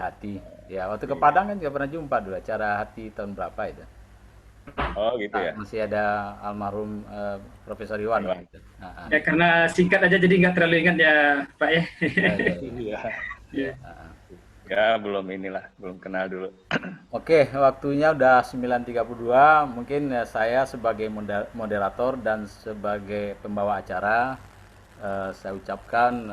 Hati. Ya, waktu ke Padang kan juga pernah jumpa dulu acara Hati tahun berapa itu. Oh gitu Nah, ya. masih ada almarhum Profesor Iwan waktu Iwan. itu. Nah, Ya karena singkat aja jadi nggak terlalu ingat ya Pak ya. ya, ya, ya. Iya. Ya. Ya belum inilah, belum kenal dulu. Oke, waktunya udah 9.32. Mungkin saya sebagai moderator dan sebagai pembawa acara, saya ucapkan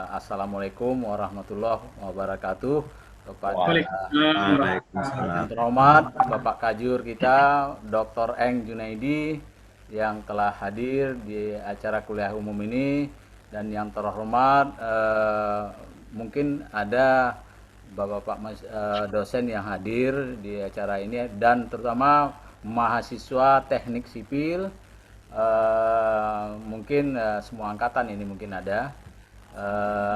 Assalamualaikum warahmatullahi wabarakatuh kepada Waalaikumsalam yang Waalaikumsalam. terhormat Bapak Kajur kita, Dr. Eng Junaidi, yang telah hadir di acara kuliah umum ini, dan yang terhormat mungkin ada bapak-bapak dosen yang hadir di acara ini, dan terutama mahasiswa teknik sipil, mungkin semua angkatan ini mungkin ada.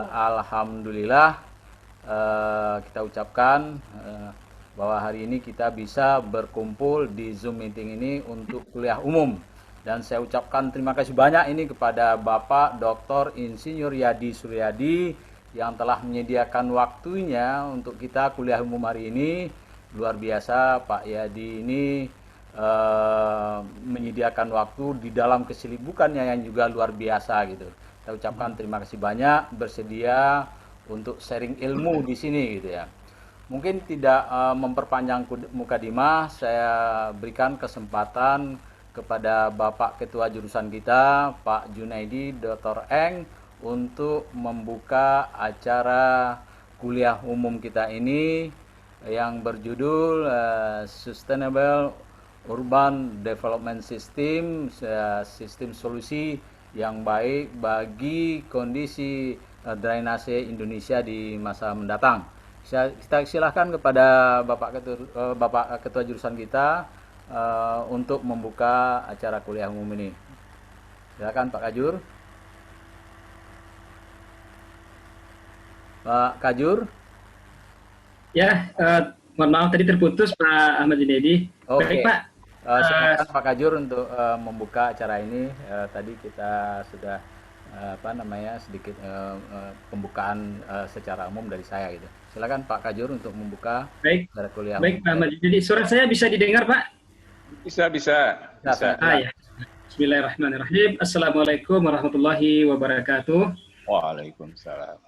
Alhamdulillah, kita ucapkan bahwa hari ini kita bisa berkumpul di Zoom meeting ini untuk kuliah umum. Dan saya ucapkan terima kasih banyak ini kepada Bapak Dr. Insinyur Yadi Suryadi yang telah menyediakan waktunya untuk kita kuliah umum hari ini. Luar biasa Pak Yadi ini menyediakan waktu di dalam kesibukannya yang juga luar biasa gitu. Saya ucapkan terima kasih banyak bersedia untuk sharing ilmu di sini gitu ya. Mungkin tidak memperpanjang mukadimah, saya berikan kesempatan kepada Bapak Ketua Jurusan kita, Pak Junaidi Dr. Eng, untuk membuka acara kuliah umum kita ini yang berjudul Sustainable Urban Development System, sistem solusi yang baik bagi kondisi drainase Indonesia di masa mendatang. Kita silahkan kepada Bapak Ketua Jurusan kita untuk membuka acara kuliah umum ini. Silakan Pak Kajur. Pak Kajur. Ya, mohon maaf tadi terputus Pak Ahmad Junaidi. Oke. Baik Pak. Silakan Pak Kajur untuk membuka acara ini. Tadi kita sudah sedikit pembukaan secara umum dari saya gitu. Silakan Pak Kajur untuk membuka Baik. acara kuliah. Baik Pak Ahmad Junaidi. Suara saya bisa didengar Pak? Bisa, bisa. Bisa. Ya. Bismillahirrahmanirrahim. Assalamualaikum warahmatullahi wabarakatuh. Waalaikumsalam.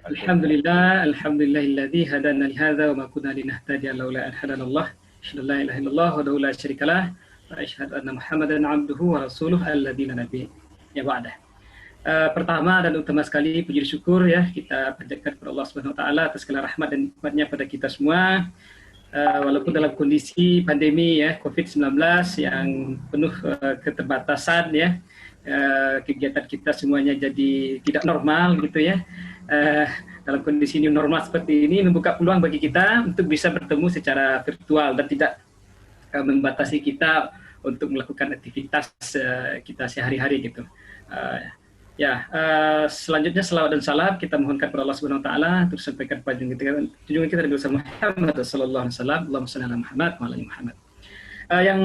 Alhamdulillah, alhamdulillahilladzi hadana lihadza wa ma kunna linahtadiya laula an hadanallah. Asyhadu an la ilaha illallah wa la syarikalah wa asyhadu anna Muhammadan abduhu wa rasuluh alladzi la nabiyya ba'dah. Pertama dan utama sekali puji syukur ya kita panjatkan kepada Allah Subhanahu wa taala atas segala rahmat dan nikmatnya pada kita semua. Walaupun dalam kondisi pandemi ya COVID-19 yang penuh keterbatasan ya, kegiatan kita semuanya jadi tidak normal gitu ya. Dalam kondisi new normal seperti ini membuka peluang bagi kita untuk bisa bertemu secara virtual dan tidak membatasi kita untuk melakukan aktivitas kita sehari-hari gitu. Selanjutnya selawat dan salam kita mohonkan kepada Allah Subhanahu wa taala untuk sampaikan kepada junjungan kita Nabi Muhammad sallallahu alaihi wasallam. Allahumma shalli ala Muhammad wa ala Muhammad. Yang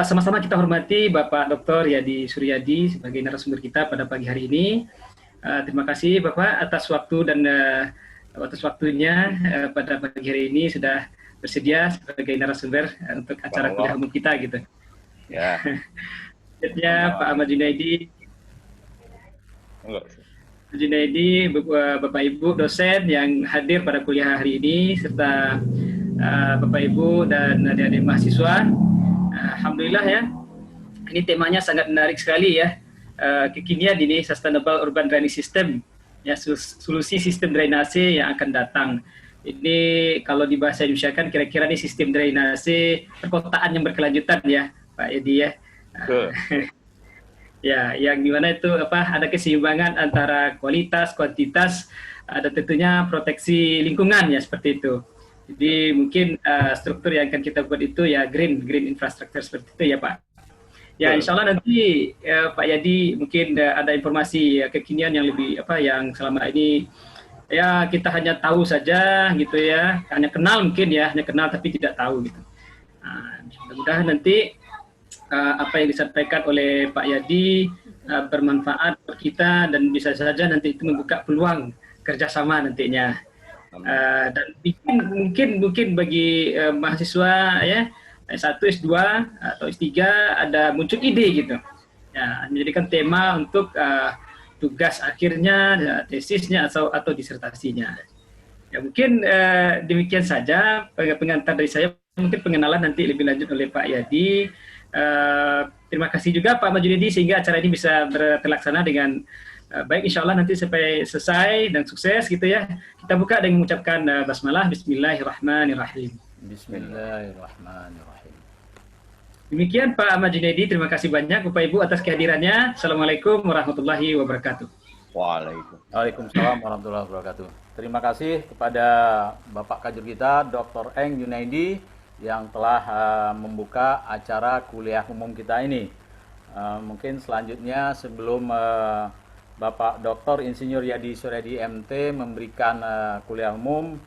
sama-sama kita hormati Bapak Dr. Yadi Suryadi sebagai narasumber kita pada pagi hari ini. Terima kasih Bapak atas waktu dan atas waktunya pada pagi hari ini sudah bersedia sebagai narasumber untuk acara kuliah umum kita gitu. Ya. Selanjutnya Pak Ahmad Junaidi, Bapak Ibu dosen yang hadir pada kuliah hari ini serta Bapak Ibu dan adik-adik mahasiswa. Alhamdulillah ya. Ini temanya sangat menarik sekali ya. Kekinian ini Sustainable Urban Drainage System ya, solusi sistem drainase yang akan datang. Ini kalau di bahasa Indonesia kan kira-kira ini sistem drainase perkotaan yang berkelanjutan ya Pak Edi ya. Ya, yang dimana itu ada keseimbangan antara kualitas, kuantitas, ada tentunya proteksi lingkungan ya seperti itu. Jadi mungkin struktur yang akan kita buat itu ya green infrastructure seperti itu ya Pak. Ya, insya Allah nanti Pak Yadi mungkin ada informasi kekinian yang lebih yang selama ini ya kita hanya tahu saja gitu ya, hanya kenal mungkin ya, hanya kenal tapi tidak tahu gitu. Mudah-mudahan nanti apa yang disampaikan oleh Pak Yadi bermanfaat buat kita dan bisa saja nanti itu membuka peluang kerjasama nantinya. Dan mungkin bagi mahasiswa ya S1, S2 atau S3 ada muncul ide gitu. Ya, menjadikan tema untuk tugas akhirnya, ya, tesisnya atau disertasinya. Ya mungkin demikian saja pengantar dari saya. Mungkin pengenalan nanti lebih lanjut oleh Pak Yadi. Terima kasih juga Pak Majunedi sehingga acara ini bisa terlaksana dengan baik, insya Allah nanti sampai selesai dan sukses gitu ya. Kita buka dengan mengucapkan basmalah, Bismillahirrahmanirrahim. Bismillahirrahmanirrahim. Demikian Pak Ahmad Junaidi, terima kasih banyak Bapak Ibu atas kehadirannya. Assalamualaikum warahmatullahi wabarakatuh. Waalaikumsalam warahmatullahi wabarakatuh. Terima kasih kepada Bapak Kajur kita, Dr. Eng Junaidi, yang telah membuka acara kuliah umum kita ini. Mungkin selanjutnya sebelum Bapak Dr. Insinyur Yadi Suryadi MT memberikan kuliah umum,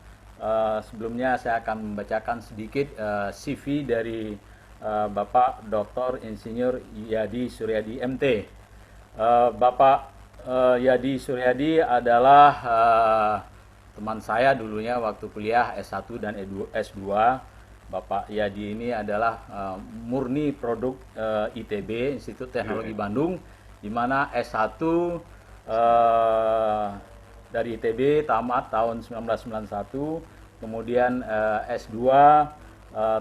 sebelumnya saya akan membacakan sedikit CV dari Bapak Dr. Insinyur Yadi Suryadi MT. Bapak Yadi Suryadi adalah teman saya dulunya waktu kuliah S1 dan S2. Bapak Yadi ini adalah murni produk ITB, Institut Teknologi Bandung, di mana S1 dari ITB tamat tahun 1991, kemudian S2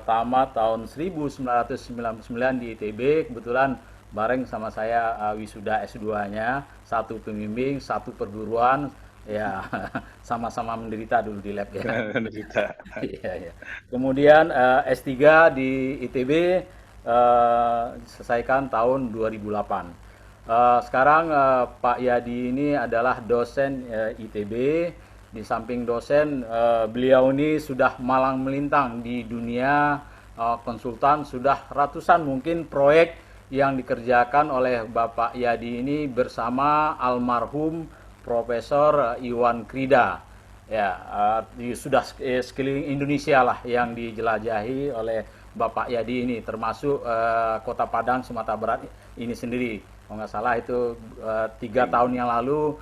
tamat tahun 1999 di ITB, kebetulan bareng sama saya wisuda S2-nya, satu pembimbing, satu perguruan, ya sama-sama menderita dulu di lab ya. Menderita. Iya, iya. Kemudian S3 di ITB selesaikan tahun 2008. Sekarang Pak Yadi ini adalah dosen ITB. Di samping dosen, beliau ini sudah malang melintang di dunia konsultan, sudah ratusan mungkin proyek yang dikerjakan oleh Bapak Yadi ini bersama almarhum Profesor Iwan Krida. Ya, sudah sekeliling Indonesia lah yang dijelajahi oleh Bapak Yadi ini, termasuk Kota Padang, Sumatera Barat ini sendiri. Kalau nggak salah itu 3 tahun yang lalu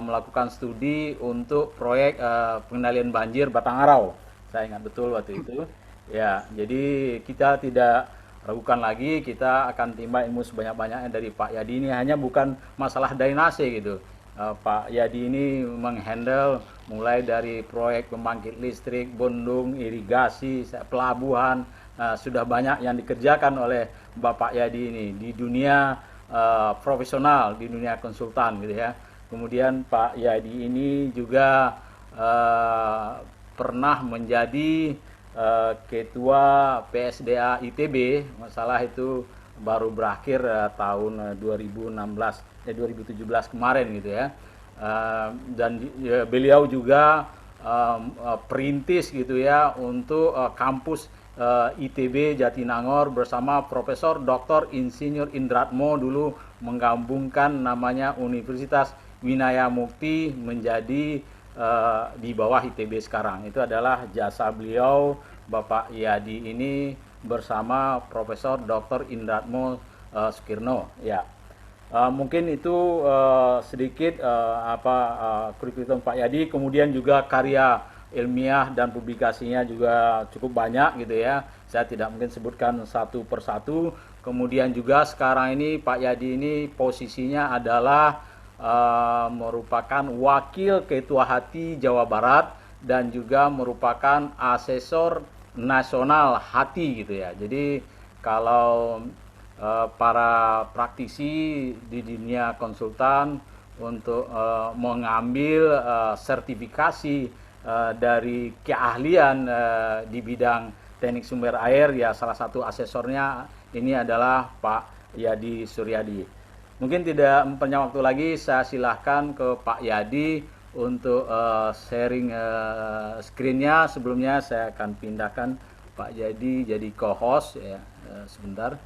melakukan studi untuk proyek pengendalian banjir Batangarau. Saya ingat betul waktu itu. Ya, jadi kita tidak ragukan lagi, kita akan timba ilmu sebanyak-banyaknya dari Pak Yadi ini. Hanya bukan masalah drainase gitu. Pak Yadi ini menghandle mulai dari proyek pembangkit listrik, bendung, irigasi, pelabuhan, sudah banyak yang dikerjakan oleh Bapak Yadi ini di dunia profesional, di dunia konsultan gitu ya. Kemudian Pak Yadi ini juga pernah menjadi ketua PSDA ITB, masalah itu baru berakhir tahun 2017 kemarin gitu ya. Dan beliau juga perintis gitu ya untuk kampus ITB Jatinangor bersama Profesor Dr. Insinyur Indratmo, dulu menggabungkan namanya Universitas Winaya Mukti menjadi di bawah ITB sekarang. Itu adalah jasa beliau, Bapak Yadi ini bersama Profesor Dr. Indratmo Sukirno. Ya, mungkin itu sedikit kurikulum Pak Yadi. Kemudian juga karya ilmiah dan publikasinya juga cukup banyak gitu ya. Saya tidak mungkin sebutkan satu persatu. Kemudian juga sekarang ini Pak Yadi ini posisinya adalah merupakan wakil ketua hati Jawa Barat dan juga merupakan asesor nasional hati gitu ya. Jadi kalau para praktisi di dunia konsultan untuk mengambil sertifikasi dari keahlian di bidang teknik sumber air, ya salah satu asesornya ini adalah Pak Yadi Suryadi. Mungkin tidak memperpanjang waktu lagi, saya silahkan ke Pak Yadi untuk sharing screen-nya. Sebelumnya saya akan pindahkan Pak Yadi jadi co-host ya. Sebentar,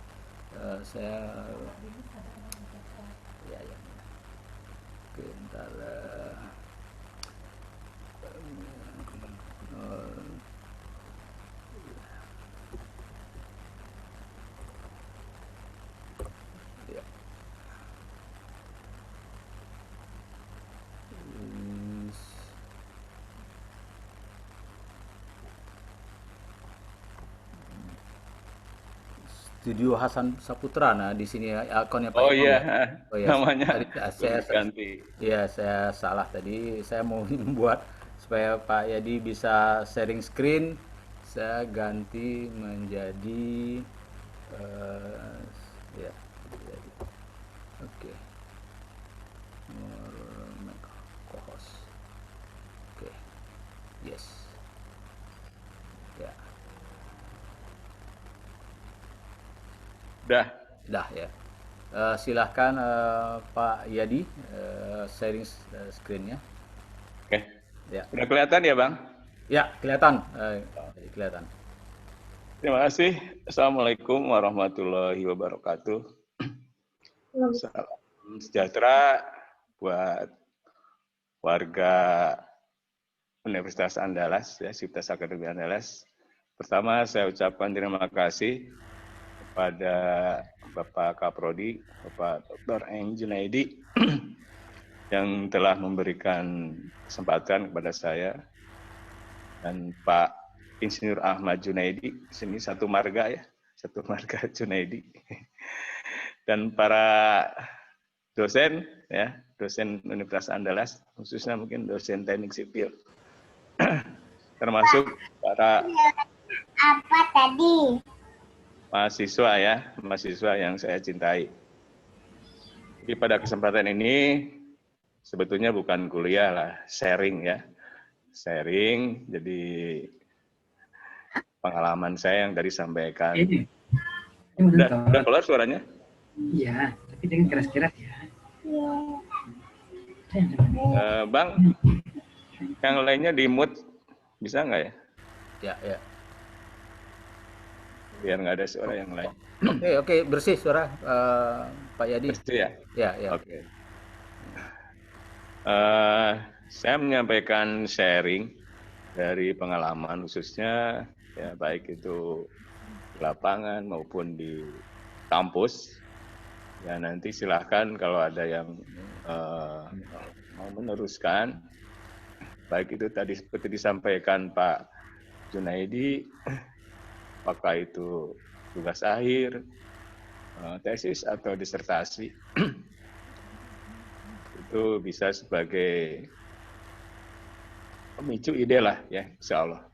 saya ya, ya. Bentar, Studio Hasan Saputra. Nah, di sini akunnya Pak Oh Imam iya, ya. Oh ya, namanya tadi belum ganti. ya saya salah tadi. Saya mau membuat supaya Pak Yadi bisa sharing screen. Saya ganti menjadi ya. Oke. Make co-host. Oke. Yes. Ya. Dah. Dah ya. Silahkan Pak Yadi sharing screen-nya. Oke. Ya. Udah kelihatan ya, Bang? Ya, kelihatan. Kelihatan. Terima kasih. Assalamualaikum warahmatullahi wabarakatuh. Salam sejahtera buat warga Universitas Andalas, ya, Sivitas Akademi Andalas. Pertama, saya ucapkan terima kasih kepada Bapak Kaprodi, Bapak Dr. Eng Junaidi, yang telah memberikan kesempatan kepada saya, dan Pak Insinyur Ahmad Junaidi, sini satu marga ya, satu marga Junaidi, dan para dosen, ya, dosen Universitas Andalas, khususnya mungkin dosen teknik sipil, termasuk para apa tadi? mahasiswa ya, mahasiswa yang saya cintai. Jadi pada kesempatan ini sebetulnya bukan kuliah lah, sharing ya, sharing. Jadi pengalaman saya yang tadi sampaikan. Udah keluar suaranya? Iya, tapi dengan keras-keras ya. Bang, yang lainnya di mute bisa nggak ya? Ya, ya. Biar nggak ada suara yang lain. Oke, bersih suara Pak Yadi. Bersih ya? Ya, ya. Oke. Saya menyampaikan sharing dari pengalaman khususnya ya, baik itu di lapangan maupun di kampus. Ya, nanti silahkan kalau ada yang mau meneruskan, baik itu tadi seperti disampaikan Pak Junaidi, apakah itu tugas akhir, tesis atau disertasi, itu bisa sebagai pemicu ide lah ya, insya Allah.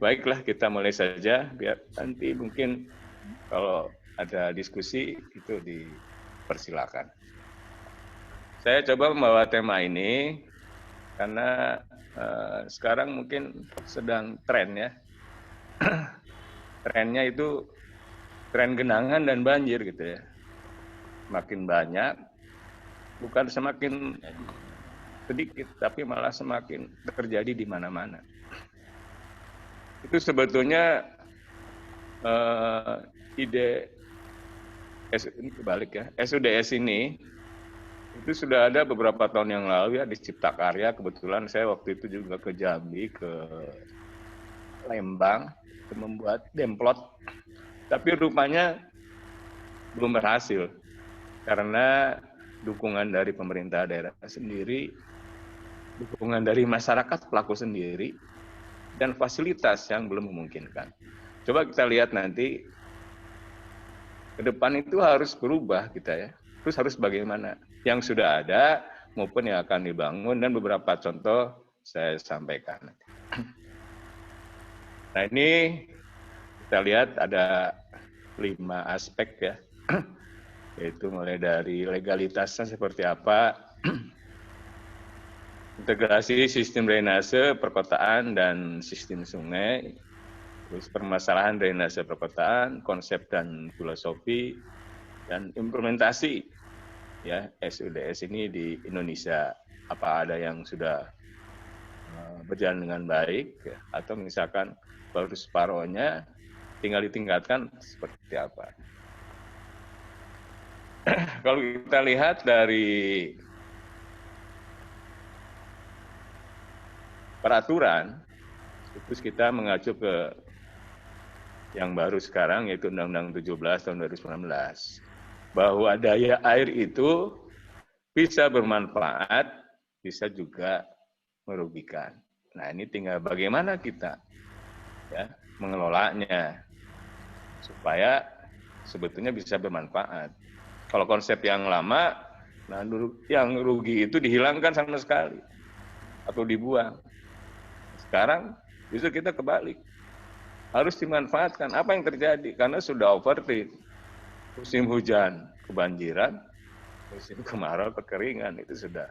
Baiklah, kita mulai saja, biar nanti mungkin kalau ada diskusi itu dipersilakan. Saya coba membawa tema ini karena sekarang mungkin sedang tren ya. Trennya itu tren genangan dan banjir gitu ya. Makin banyak, bukan semakin sedikit, tapi malah semakin terjadi di mana-mana. Itu sebetulnya ide ini kebalik ya, SUDS ini itu sudah ada beberapa tahun yang lalu ya di Cipta Karya. Kebetulan saya waktu itu juga ke Jambi, ke Lembang, untuk membuat demplot, tapi rupanya belum berhasil karena dukungan dari pemerintah daerah sendiri, dukungan dari masyarakat pelaku sendiri, dan fasilitas yang belum memungkinkan. Coba kita lihat nanti ke depan itu harus berubah kita ya. Terus harus bagaimana? Yang sudah ada maupun yang akan dibangun, dan beberapa contoh saya sampaikan. Nah, ini kita lihat ada 5 aspek ya. Yaitu mulai dari legalitasnya seperti apa, integrasi sistem drainase perkotaan dan sistem sungai, terus permasalahan drainase perkotaan, konsep dan filosofi, dan implementasi ya SUDS ini di Indonesia. Apa ada yang sudah berjalan dengan baik ya, atau misalkan baru separohnya, tinggal ditingkatkan seperti apa. Kalau kita lihat dari peraturan, terus kita mengacu ke yang baru sekarang, yaitu Undang-Undang 17 tahun 2019, bahwa daya air itu bisa bermanfaat, bisa juga merugikan. Nah, ini tinggal bagaimana kita ya mengelolanya supaya sebetulnya bisa bermanfaat. Kalau konsep yang lama, nah yang rugi itu dihilangkan sama sekali atau dibuang. Sekarang justru kita kebalik, harus dimanfaatkan. Apa yang terjadi? Karena sudah overtake. Musim hujan kebanjiran, musim kemarau kekeringan, itu sudah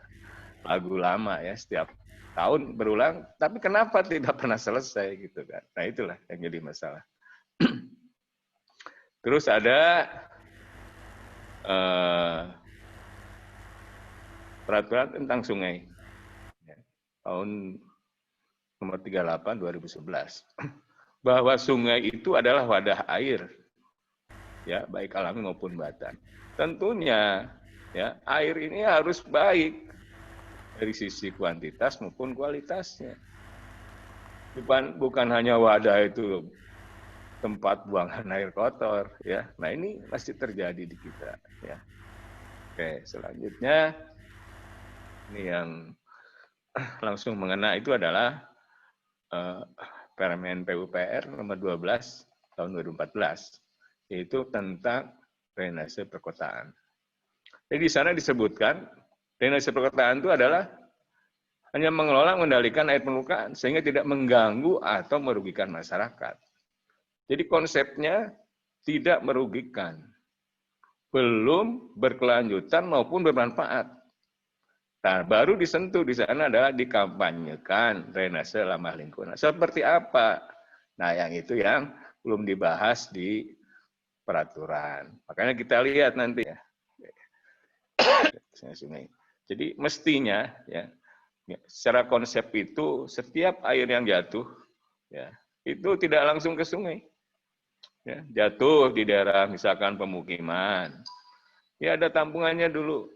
lagu lama ya, setiap tahun berulang, tapi kenapa tidak pernah selesai gitu kan. Nah itulah yang jadi masalah. Terus ada peraturan tentang sungai ya, tahun nomor 38 2011 bahwa sungai itu adalah wadah air ya, baik alami maupun buatan. Tentunya ya, air ini harus baik dari sisi kuantitas maupun kualitasnya. Bukan hanya wadah itu tempat buangan air kotor ya. Nah, ini masih terjadi di kita ya. Oke, selanjutnya ini yang langsung mengena itu adalah Permen PUPR nomor 12 tahun 2014, yaitu tentang drainase perkotaan. Jadi di sana disebutkan drainase perkotaan itu adalah hanya mengelola mengendalikan air permukaan sehingga tidak mengganggu atau merugikan masyarakat. Jadi konsepnya tidak merugikan, belum berkelanjutan maupun bermanfaat. Nah, baru disentuh di sana adalah dikampanyekan drainase ramah lingkungan. Seperti apa? Nah, yang itu yang belum dibahas di peraturan. Makanya kita lihat nanti ya. Jadi mestinya ya, secara konsep itu setiap air yang jatuh ya, itu tidak langsung ke sungai. Ya, jatuh di daerah misalkan pemukiman. Ya ada tampungannya dulu.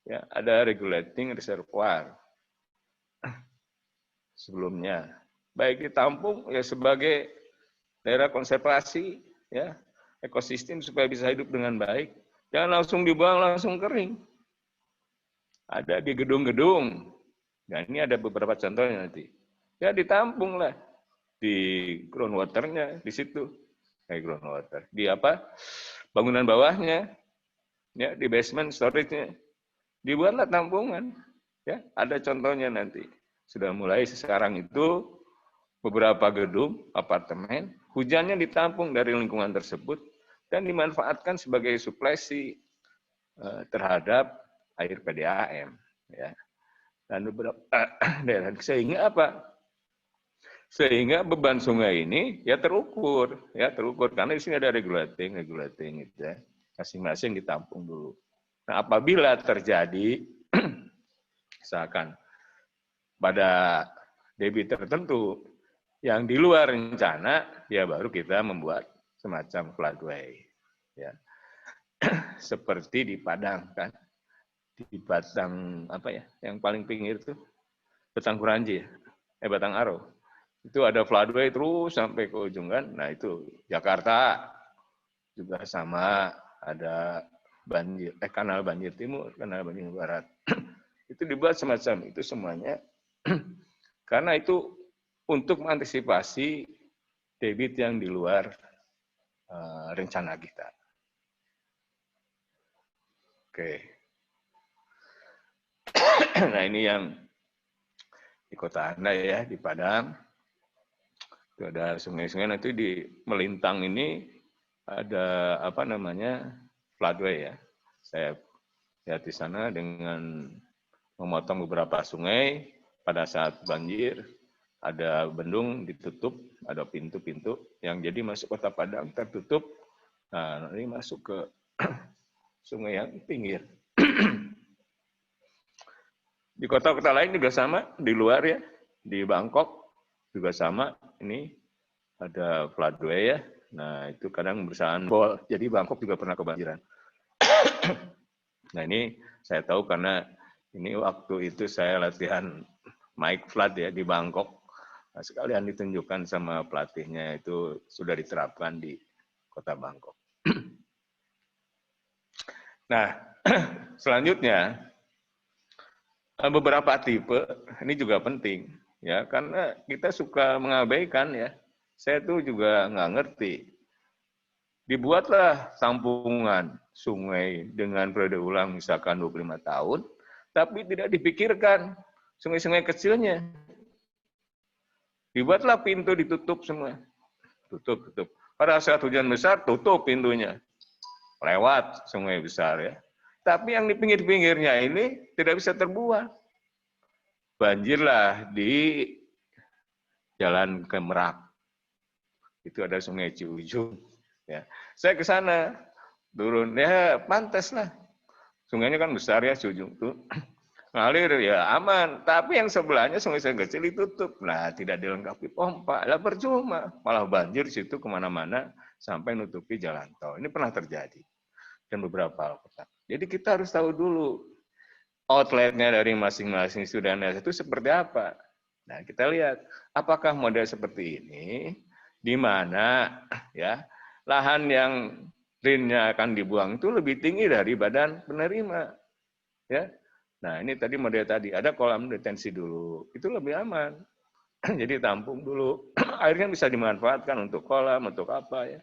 Ya, ada regulating reservoir sebelumnya. Baik ditampung ya sebagai daerah konservasi ya, ekosistem supaya bisa hidup dengan baik. Jangan langsung dibuang langsung kering. Ada di gedung-gedung. Nah, ini ada beberapa contohnya nanti. Ya ditampung lah di groundwater-nya di situ. Groundwater. Di apa? Bangunan bawahnya. Ya, di basement storage-nya. Dibuatlah tampungan. Ya, ada contohnya nanti. Sudah mulai sekarang itu beberapa gedung, apartemen, hujannya ditampung dari lingkungan tersebut dan dimanfaatkan sebagai suplesi terhadap air PDAM. Ya. Dan beberapa daerah sehingga apa? Sehingga beban sungai ini ya terukur karena di sini ada regulating gitu ya. Masing-masing ditampung dulu. Nah, apabila terjadi misalkan pada debit tertentu yang di luar rencana, ya baru kita membuat semacam floodway. Ya. Seperti di Padang kan. Di Batang apa ya? Yang paling pinggir itu Batang Kuranji ya. Batang Aro. Itu ada floodway terus sampai ke ujung kan. Nah, itu Jakarta juga sama, ada banjir, kanal banjir timur, kanal banjir barat. Itu dibuat semacam itu semuanya karena itu untuk mengantisipasi debit yang di luar rencana kita. Oke. Nah, ini yang di kota Anda ya, di Padang. Itu ada sungai-sungai, nanti di melintang ini ada apa namanya floodway ya. Saya lihat di sana dengan memotong beberapa sungai pada saat banjir, ada bendung ditutup, ada pintu-pintu yang jadi masuk kota Padang tertutup. Nah, ini masuk ke sungai yang pinggir. Di kota-kota lain juga sama, di luar ya, di Bangkok juga sama. Ini ada floodway ya. Nah, itu kadang berusaha bol. Jadi Bangkok juga pernah kebanjiran. Nah, ini saya tahu karena ini waktu itu saya latihan Mike Flood ya di Bangkok. Nah, sekalian ditunjukkan sama pelatihnya, itu sudah diterapkan di kota Bangkok. Nah, selanjutnya beberapa tipe ini juga penting ya, karena kita suka mengabaikan ya saya tuh juga nggak ngerti. Dibuatlah tampungan sungai dengan periode ulang misalkan 25 tahun, tapi tidak dipikirkan sungai-sungai kecilnya. Dibuatlah pintu ditutup semua. Tutup. Pada saat hujan besar, tutup pintunya. Lewat sungai besar ya. Tapi yang di pinggir-pinggirnya ini tidak bisa terbuang. Banjirlah di Jalan ke Merak. Itu ada sungai Ciujung. Ya. Saya ke sana, turun, ya pantas lah. Sungainya kan besar ya, Ciujung tuh. Ngalir ya aman, tapi yang sebelahnya sungai-sungai kecil ditutup. Nah, tidak dilengkapi pompa, lah percuma. Malah banjir situ kemana-mana sampai nutupi jalan tol. Ini pernah terjadi. Dan beberapa kota. Jadi kita harus tahu dulu outletnya dari masing-masing student itu seperti apa. Nah, kita lihat apakah model seperti ini di mana ya lahan yang drainnya akan dibuang itu lebih tinggi dari badan penerima. Ya. Nah, ini tadi model tadi, ada kolam detensi dulu. Itu lebih aman. Jadi tampung dulu. Airnya bisa dimanfaatkan untuk kolam, untuk apa ya.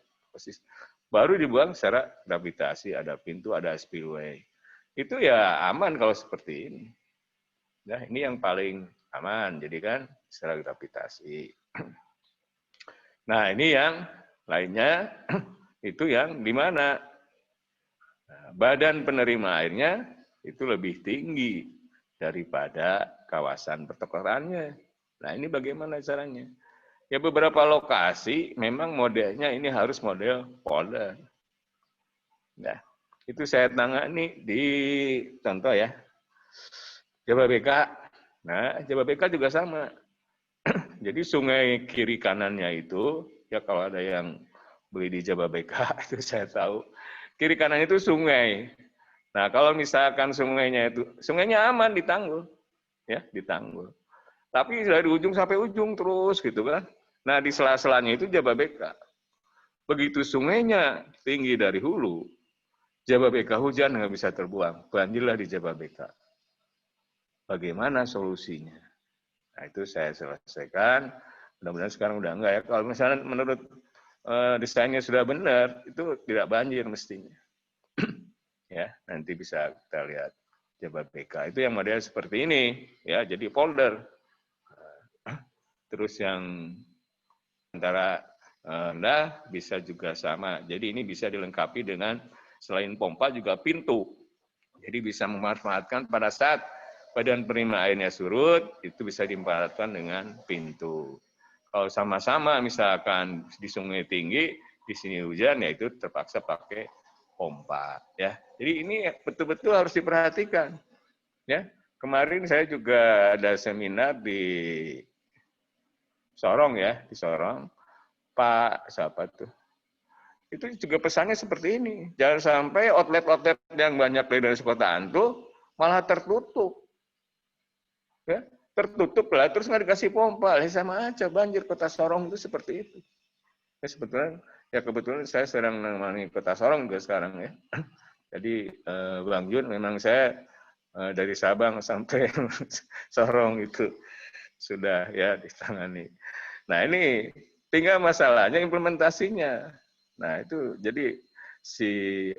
Baru dibuang secara gravitasi, ada pintu, ada spillway. Itu ya aman kalau seperti ini. Nah, ini yang paling aman, jadi kan secara gravitasi. Nah, ini yang lainnya, itu yang di mana badan penerima airnya itu lebih tinggi daripada kawasan pertokohannya. Nah, ini bagaimana caranya? Ya beberapa lokasi memang modelnya ini harus model polder. Nah, itu saya tangani di contoh ya, Jababeka. Nah, Jababeka juga sama. Jadi sungai kiri kanannya itu, ya kalau ada yang beli di Jababeka, itu saya tahu. Kiri kanan itu sungai. Nah, kalau misalkan sungainya aman ditanggul. Ya, ditanggul. Tapi dari ujung sampai ujung terus gitu kan. Nah, di sela-selanya itu Jababeka. Begitu sungainya tinggi dari hulu, Jababeka hujan nggak bisa terbuang. Banjirlah di Jababeka. Bagaimana solusinya? Nah, itu saya selesaikan. Mudah-mudahan sekarang udah enggak ya. Kalau misalnya menurut desainnya sudah benar, itu tidak banjir mestinya. Ya, nanti bisa kita lihat Jababeka. Itu yang model seperti ini, ya. Jadi polder. Terus yang antara rendah bisa juga sama. Jadi ini bisa dilengkapi dengan selain pompa juga pintu. Jadi bisa memanfaatkan pada saat badan penerima airnya surut, itu bisa dimanfaatkan dengan pintu. Kalau sama-sama misalkan di sungai tinggi, di sini hujan, ya itu terpaksa pakai pompa. Ya, jadi ini betul-betul harus diperhatikan. Ya, kemarin saya juga ada seminar di Sorong ya, di Sorong. Pak siapa tuh? Itu juga pesannya seperti ini. Jangan sampai outlet-outlet yang banyak dari sekotaan tuh malah tertutup. Ya, tertutup lah, terus nggak dikasih pompa, sama aja banjir Kota Sorong itu seperti itu. Ya kebetulan saya sedang menangani Kota Sorong juga sekarang ya. Jadi Bang Jun, memang saya dari Sabang sampai Sorong itu sudah ya ditangani. Nah ini tinggal masalahnya implementasinya. Nah itu jadi si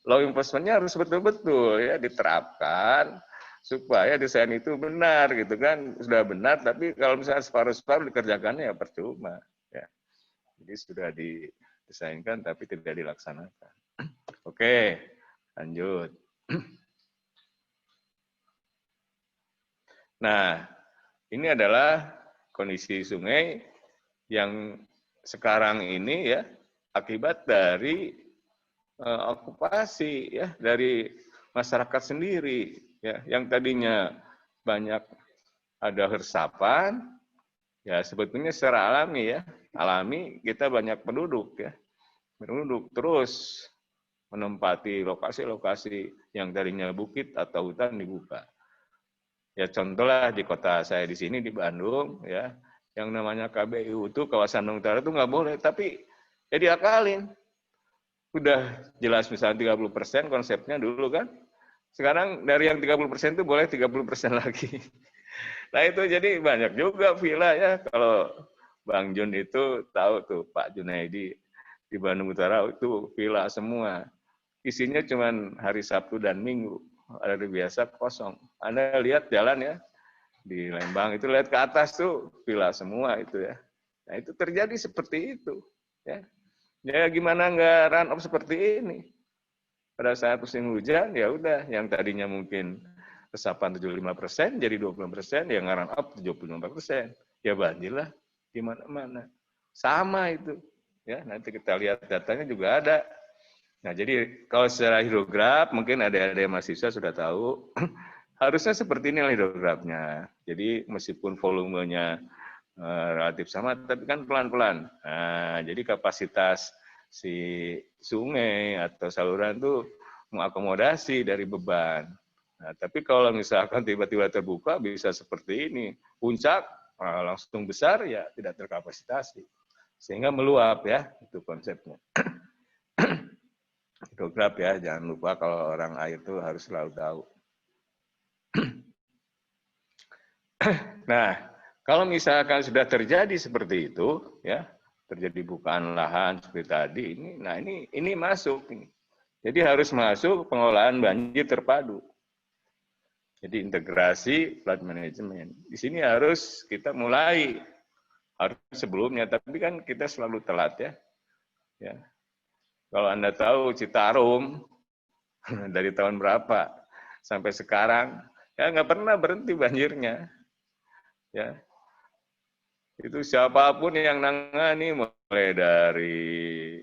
law enforcement-nya harus betul-betul ya diterapkan supaya desain itu benar gitu kan. Sudah benar, tapi kalau misalnya separuh-separuh dikerjakannya ya percuma. Ya. Jadi sudah didesainkan tapi tidak dilaksanakan. Oke, lanjut. Nah, ini adalah kondisi sungai yang sekarang ini ya akibat dari okupasi ya dari masyarakat sendiri ya, yang tadinya banyak ada resapan ya, sebetulnya secara alami kita banyak penduduk terus menempati lokasi-lokasi yang tadinya bukit atau hutan dibuka. Ya contohlah di kota saya di sini di Bandung ya, yang namanya KBU itu kawasan Bandung Utara itu nggak boleh, tapi ya diakalin. Udah jelas misalnya 30% konsepnya dulu kan. Sekarang dari yang 30% itu boleh 30% lagi. Nah itu jadi banyak juga villa ya, kalau Bang Jun itu tahu tuh Pak Junaidi di Bandung Utara itu villa semua. Isinya cuman hari Sabtu dan Minggu. Hari biasa kosong. Anda lihat jalan ya di Lembang itu lihat ke atas tuh villa semua itu ya. Nah itu terjadi seperti itu ya. Ya gimana nggak run off seperti ini? Pada saat musim hujan ya udah yang tadinya mungkin resapan 75% jadi 20%, yang run up 75%. Ya banjirlah di mana-mana. Sama itu. Ya, nanti kita lihat datanya juga ada. Nah, jadi kalau secara hidrograf mungkin ada mahasiswa sudah tahu harusnya seperti ini hidrografnya. Jadi meskipun volumenya relatif sama, tapi kan pelan-pelan. Nah, jadi kapasitas si sungai atau saluran itu mengakomodasi dari beban. Nah, tapi kalau misalkan tiba-tiba terbuka bisa seperti ini, puncak langsung besar ya tidak terkapasitasi, sehingga meluap ya, itu konsepnya. Hidrograf ya, jangan lupa kalau orang air itu harus selalu tahu. Nah, kalau misalkan sudah terjadi seperti itu, ya terjadi bukaan lahan seperti tadi, ini masuk ini. Jadi harus masuk pengolahan banjir terpadu. Jadi integrasi flood management. Di sini harus kita mulai, harus sebelumnya, tapi kan kita selalu telat ya. Ya. Kalau Anda tahu Citarum dari tahun berapa sampai sekarang, ya nggak pernah berhenti banjirnya. Ya, itu siapapun yang nangani, mulai dari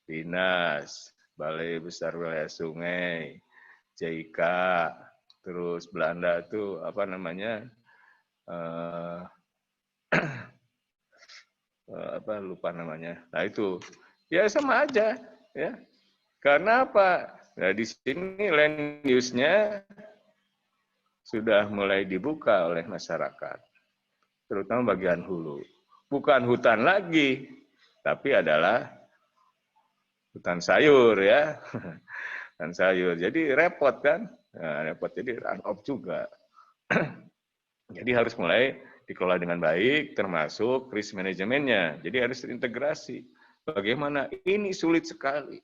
Dinas, Balai Besar Wilayah Sungai, JIK, terus Belanda itu apa namanya, apa lupa namanya. Nah itu ya sama aja ya. Karena apa? Nah, di sini land use-nya sudah mulai dibuka oleh masyarakat, terutama bagian hulu. Bukan hutan lagi, tapi adalah hutan sayur ya. Hutan sayur. Jadi repot kan? Nah, repot, jadi run off juga. Jadi harus mulai dikelola dengan baik, termasuk risk manajemennya. Jadi harus terintegrasi. Bagaimana? Ini sulit sekali.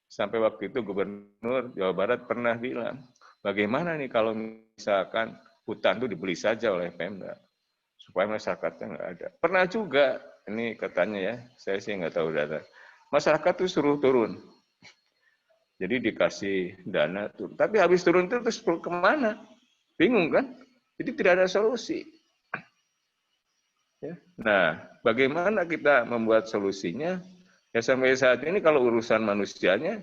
Sampai waktu itu Gubernur Jawa Barat pernah bilang, bagaimana nih kalau misalkan hutan itu dibeli saja oleh Pemda, supaya masyarakatnya nggak ada. Pernah juga, ini katanya ya, saya sih nggak tahu data, masyarakat tuh suruh turun. Jadi dikasih dana turun. Tapi habis turun itu terus kemana? Bingung kan? Jadi tidak ada solusi. Ya. Nah, bagaimana kita membuat solusinya? Ya sampai saat ini kalau urusan manusianya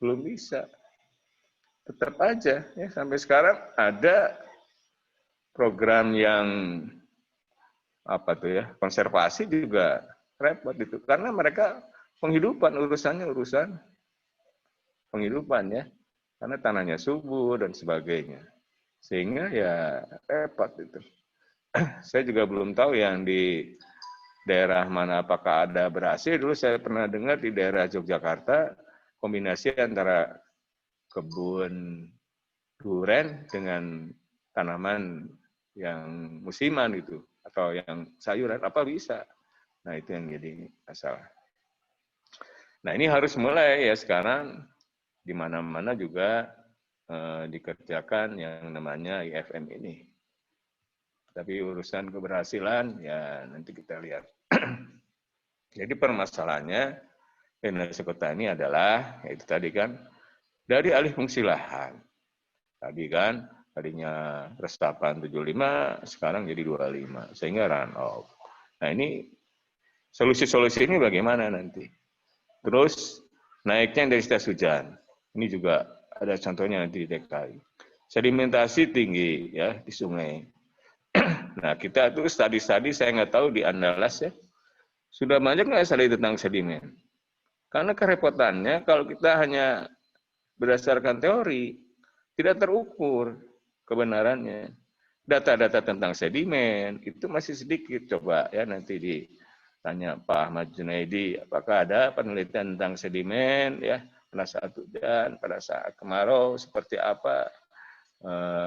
belum bisa. Tetap aja ya sampai sekarang ada program yang apa tuh ya, konservasi juga repot itu karena mereka urusannya urusan penghidupan ya. Karena tanahnya subur dan sebagainya. Sehingga ya repot itu. Saya juga belum tahu yang di daerah mana apakah ada berhasil. Dulu saya pernah dengar di daerah Yogyakarta kombinasi antara kebun duren dengan tanaman yang musiman itu atau yang sayuran apa bisa. Nah, itu yang jadi masalah. Nah, ini harus mulai ya sekarang di mana-mana juga dikerjakan yang namanya IFM ini. Tapi urusan keberhasilan ya nanti kita lihat. Jadi permasalahannya Indonesia Kota ini adalah itu tadi kan dari alih fungsi lahan. Tadi kan tadinya resapan 75 sekarang jadi 25 sehingga run off. Nah, ini solusi-solusi ini bagaimana nanti? Terus naiknya intensitas hujan. Ini juga ada contohnya nanti di DKI. Sedimentasi tinggi ya di sungai. Nah, kita tuh studi-studi saya nggak tahu di Andalas ya. Sudah banyak nggak studi tentang sedimen? Karena kerepotannya kalau kita hanya berdasarkan teori, tidak terukur kebenarannya. Data-data tentang sedimen itu masih sedikit. Coba ya nanti ditanya Pak Ahmad Junaidi, apakah ada penelitian tentang sedimen ya pada saat hujan, pada saat kemarau, seperti apa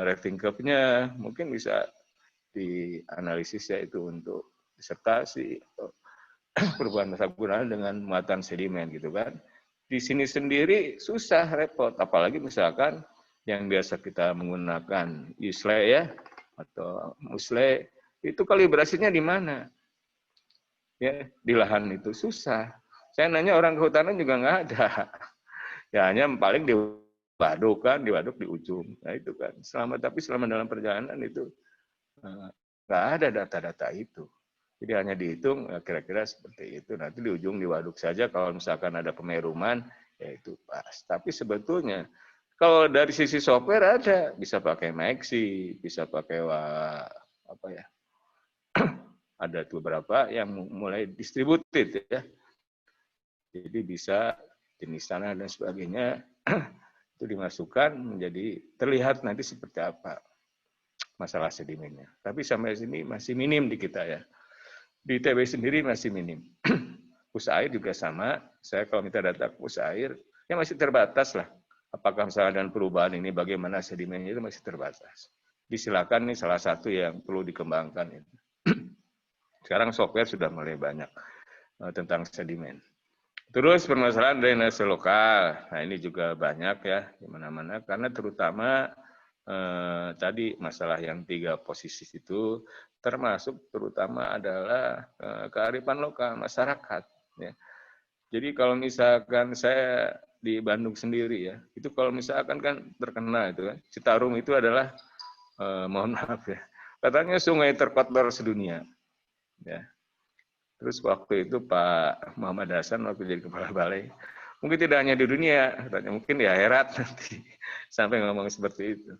rating curve-nya, mungkin bisa dianalisis ya itu untuk disertasi, perubahan masa gunaan dengan muatan sedimen gitu kan. Di sini sendiri susah, repot, apalagi misalkan yang biasa kita menggunakan USLE ya atau MUSLE, itu kalibrasinya di mana? Ya, di lahan itu susah. Saya nanya orang kehutanan juga nggak ada. Ya hanya paling di waduk kan, di waduk di ujung. Nah itu kan. Tapi selama dalam perjalanan itu nggak ada data-data itu. Jadi hanya dihitung kira-kira seperti itu. Nanti di ujung di waduk saja kalau misalkan ada pemeruman, ya itu pas. Tapi sebetulnya kalau dari sisi software ada, bisa pakai Maxi, bisa pakai apa ya? Ada beberapa yang mulai distributed ya. Jadi bisa jenis tanah dan sebagainya itu dimasukkan menjadi terlihat nanti seperti apa masalah sedimennya. Tapi sampai sini masih minim di kita ya. Di ITB sendiri masih minim. Pusat air juga sama. Saya kalau minta data pusat air, ya masih terbatas lah. Apakah misalnya dengan perubahan ini bagaimana sedimennya itu masih terbatas. Disilakan nih salah satu yang perlu dikembangkan itu. Sekarang software sudah mulai banyak tentang sedimen. Terus permasalahan drainase lokal. Nah ini juga banyak ya di mana-mana karena terutama tadi masalah yang 3 posisi itu termasuk terutama adalah kearifan lokal masyarakat. Ya. Jadi kalau misalkan saya di Bandung sendiri ya, itu kalau misalkan kan terkenal itu kan, Citarum itu adalah mohon maaf ya, katanya sungai terkotor sedunia. Ya. Terus waktu itu Pak Muhammad Hasan waktu jadi kepala balai, mungkin tidak hanya di dunia, mungkin di akhirat nanti sampai ngomong seperti itu.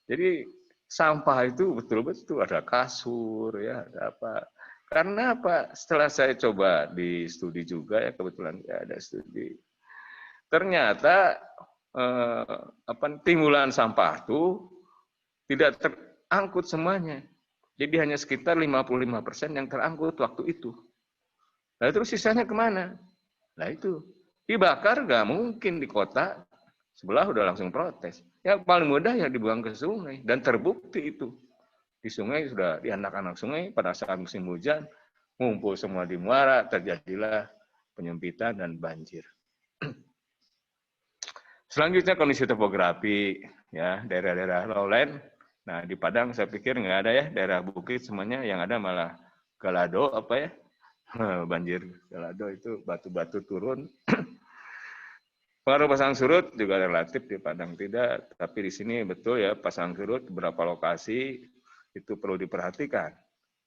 Jadi sampah itu betul-betul ada kasur ya, ada apa. Karena apa? Setelah saya coba di studi juga ya, kebetulan ya ada studi. Ternyata timbulan sampah itu tidak terangkut semuanya. Jadi hanya sekitar 55% yang terangkut waktu itu. Nah terus sisanya kemana? Nah itu dibakar nggak mungkin di kota sebelah udah langsung protes. Ya paling mudah ya dibuang ke sungai dan terbukti itu di sungai sudah di anak-anak sungai pada saat musim hujan ngumpul semua di muara terjadilah penyempitan dan banjir. Selanjutnya kondisi topografi ya daerah-daerah lowland. Nah di Padang saya pikir nggak ada ya daerah bukit semuanya yang ada malah galado apa ya banjir galado itu batu-batu turun. Pengaruh pasang surut juga relatif di Padang tidak, tapi di sini betul ya pasang surut beberapa lokasi itu perlu diperhatikan.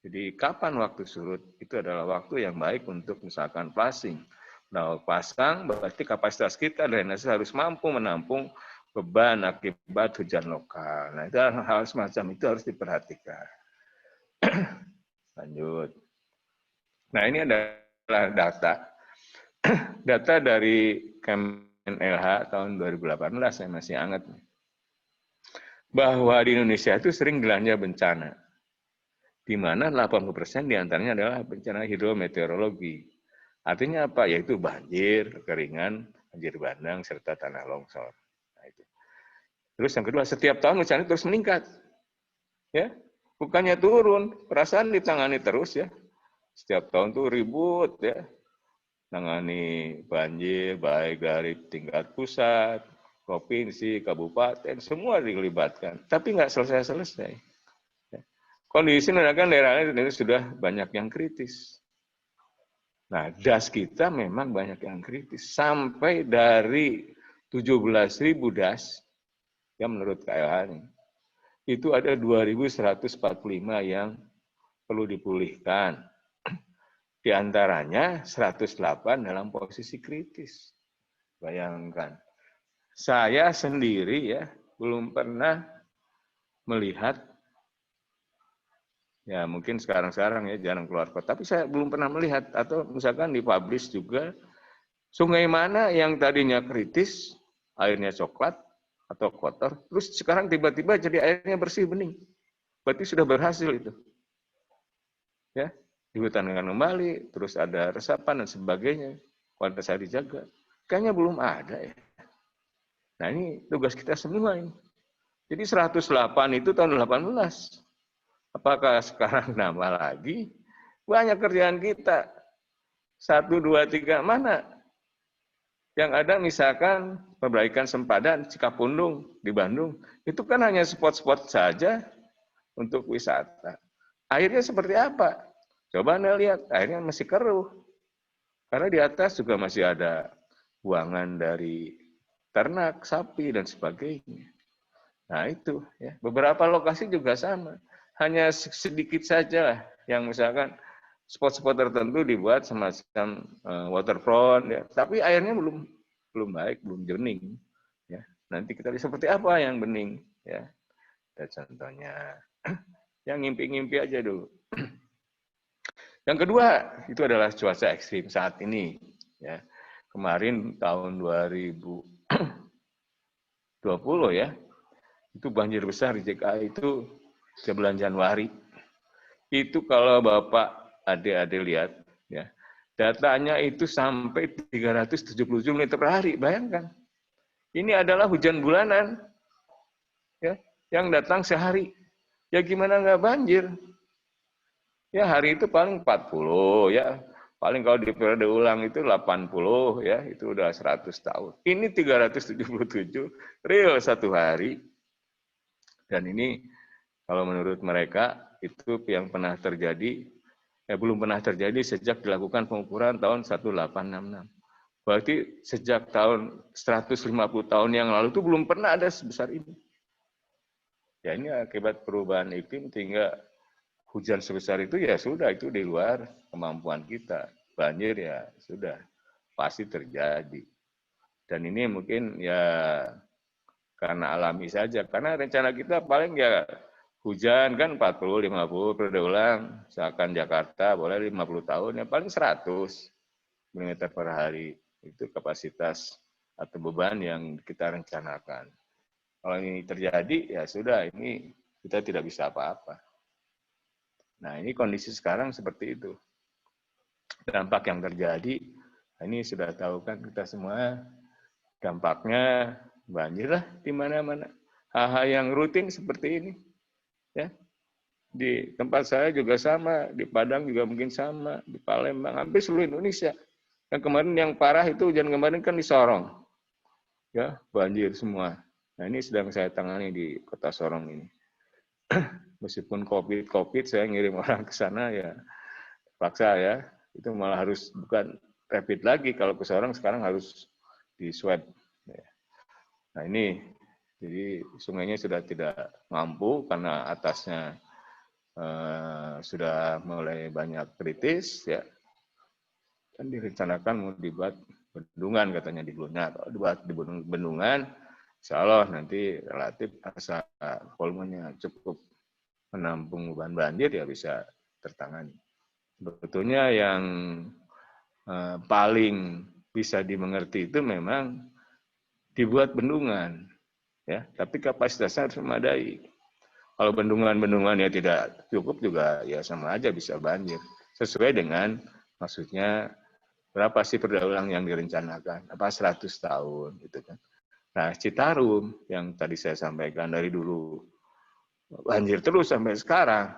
Jadi kapan waktu surut itu adalah waktu yang baik untuk misalkan flushing. Nah pasang berarti kapasitas kita drainase harus mampu menampung beban akibat hujan lokal. Nah itu hal semacam itu harus diperhatikan. Lanjut. Nah ini adalah data dari LH tahun 2018 saya masih ingat bahwa di Indonesia itu sering dilanda bencana, di mana 80% diantaranya adalah bencana hidrometeorologi. Artinya apa? Yaitu banjir, kekeringan, banjir bandang, serta tanah longsor. Nah, itu. Terus yang kedua, setiap tahun bencana terus meningkat, ya bukannya turun, perasaan ditangani terus ya. Setiap tahun tuh ribut ya. Nangani banjir baik dari tingkat pusat, provinsi, kabupaten, semua dilibatkan. Tapi nggak selesai-selesai. Kondisi menandakan daerahnya itu sudah banyak yang kritis. Nah, das kita memang banyak yang kritis. Sampai dari 17.000 das, yang menurut KLH ini, itu ada 2.145 yang perlu dipulihkan. Di antaranya 108 dalam posisi kritis. Bayangkan. Saya sendiri ya belum pernah melihat, ya mungkin sekarang-sekarang ya jarang keluar kota, tapi saya belum pernah melihat atau misalkan dipublish juga sungai mana yang tadinya kritis, airnya coklat atau kotor, terus sekarang tiba-tiba jadi airnya bersih bening. Berarti sudah berhasil itu. Ya. Dihutankan kembali, terus ada resapan dan sebagainya, kualitas air dijaga. Kayaknya belum ada ya. Nah ini tugas kita semua ini. Jadi 108 itu tahun 18. Apakah sekarang nambah lagi? Banyak kerjaan kita. 1, 2, 3, mana? Yang ada misalkan perbaikan sempadan Cikapundung di Bandung. Itu kan hanya spot-spot saja untuk wisata. Airnya seperti apa? Coba Anda lihat, airnya masih keruh. Karena di atas juga masih ada buangan dari ternak, sapi, dan sebagainya. Nah itu, ya. Beberapa lokasi juga sama. Hanya sedikit saja lah yang misalkan spot-spot tertentu dibuat semacam waterfront, ya. Tapi airnya belum baik, belum jernih. Ya. Nanti kita lihat seperti apa yang bening. Ya. Dan contohnya, yang ngimpi-ngimpi aja dulu. Yang kedua, itu adalah cuaca ekstrim saat ini. Ya. Kemarin tahun 2020 ya, itu banjir besar di JKI itu bulan Januari. Itu kalau Bapak adik-adik lihat, ya, datanya itu sampai 377 mm per hari. Bayangkan, ini adalah hujan bulanan, ya, yang datang sehari. Ya gimana nggak banjir? Ya hari itu paling 40, ya. Paling kalau di periode ulang itu 80, ya, itu udah 100 tahun. Ini 377 real satu hari. Dan ini kalau menurut mereka itu yang pernah terjadi, belum pernah terjadi sejak dilakukan pengukuran tahun 1866. Berarti sejak tahun 150 tahun yang lalu itu belum pernah ada sebesar ini. Ya ini akibat perubahan iklim sehingga hujan sebesar itu ya sudah, itu di luar kemampuan kita. Banjir ya sudah pasti terjadi. Dan ini mungkin ya karena alami saja. Karena rencana kita paling ya hujan kan 40, 50 periode ulang. Misalkan Jakarta boleh 50 tahun, ya paling 100 mm per hari. Itu kapasitas atau beban yang kita rencanakan. Kalau ini terjadi, ya sudah, ini kita tidak bisa apa-apa. Nah, ini kondisi sekarang seperti itu. Dampak yang terjadi, ini sudah tahu kan kita semua, dampaknya banjir lah di mana-mana. Hal-hal yang rutin seperti ini. Ya. Di tempat saya juga sama, di Padang juga mungkin sama, di Palembang, hampir seluruh Indonesia. Yang kemarin yang parah itu hujan kemarin kan di Sorong. Ya, banjir semua. Nah, ini sedang saya tangani di Kota Sorong ini. Meskipun COVID, saya ngirim orang ke sana ya paksa ya. Itu malah harus bukan rapid lagi, kalau ke Sorong sekarang harus di swab. Nah ini, jadi sungainya sudah tidak mampu karena atasnya sudah mulai banyak kritis ya. Dan direncanakan mau dibuat bendungan katanya di Blunya. Kalau dibuat di bendungan, insya Allah nanti relatif asal volumenya cukup menampung beban banjir ya bisa tertangani. Sebetulnya yang paling bisa dimengerti itu memang dibuat bendungan, ya. Tapi kapasitasnya harus memadai. Kalau bendungan-bendungan ya tidak cukup juga ya sama aja bisa banjir. Sesuai dengan maksudnya berapa sih periode ulang yang direncanakan? Apa 100 tahun gitu kan. Nah, Citarum yang tadi saya sampaikan dari dulu banjir terus sampai sekarang.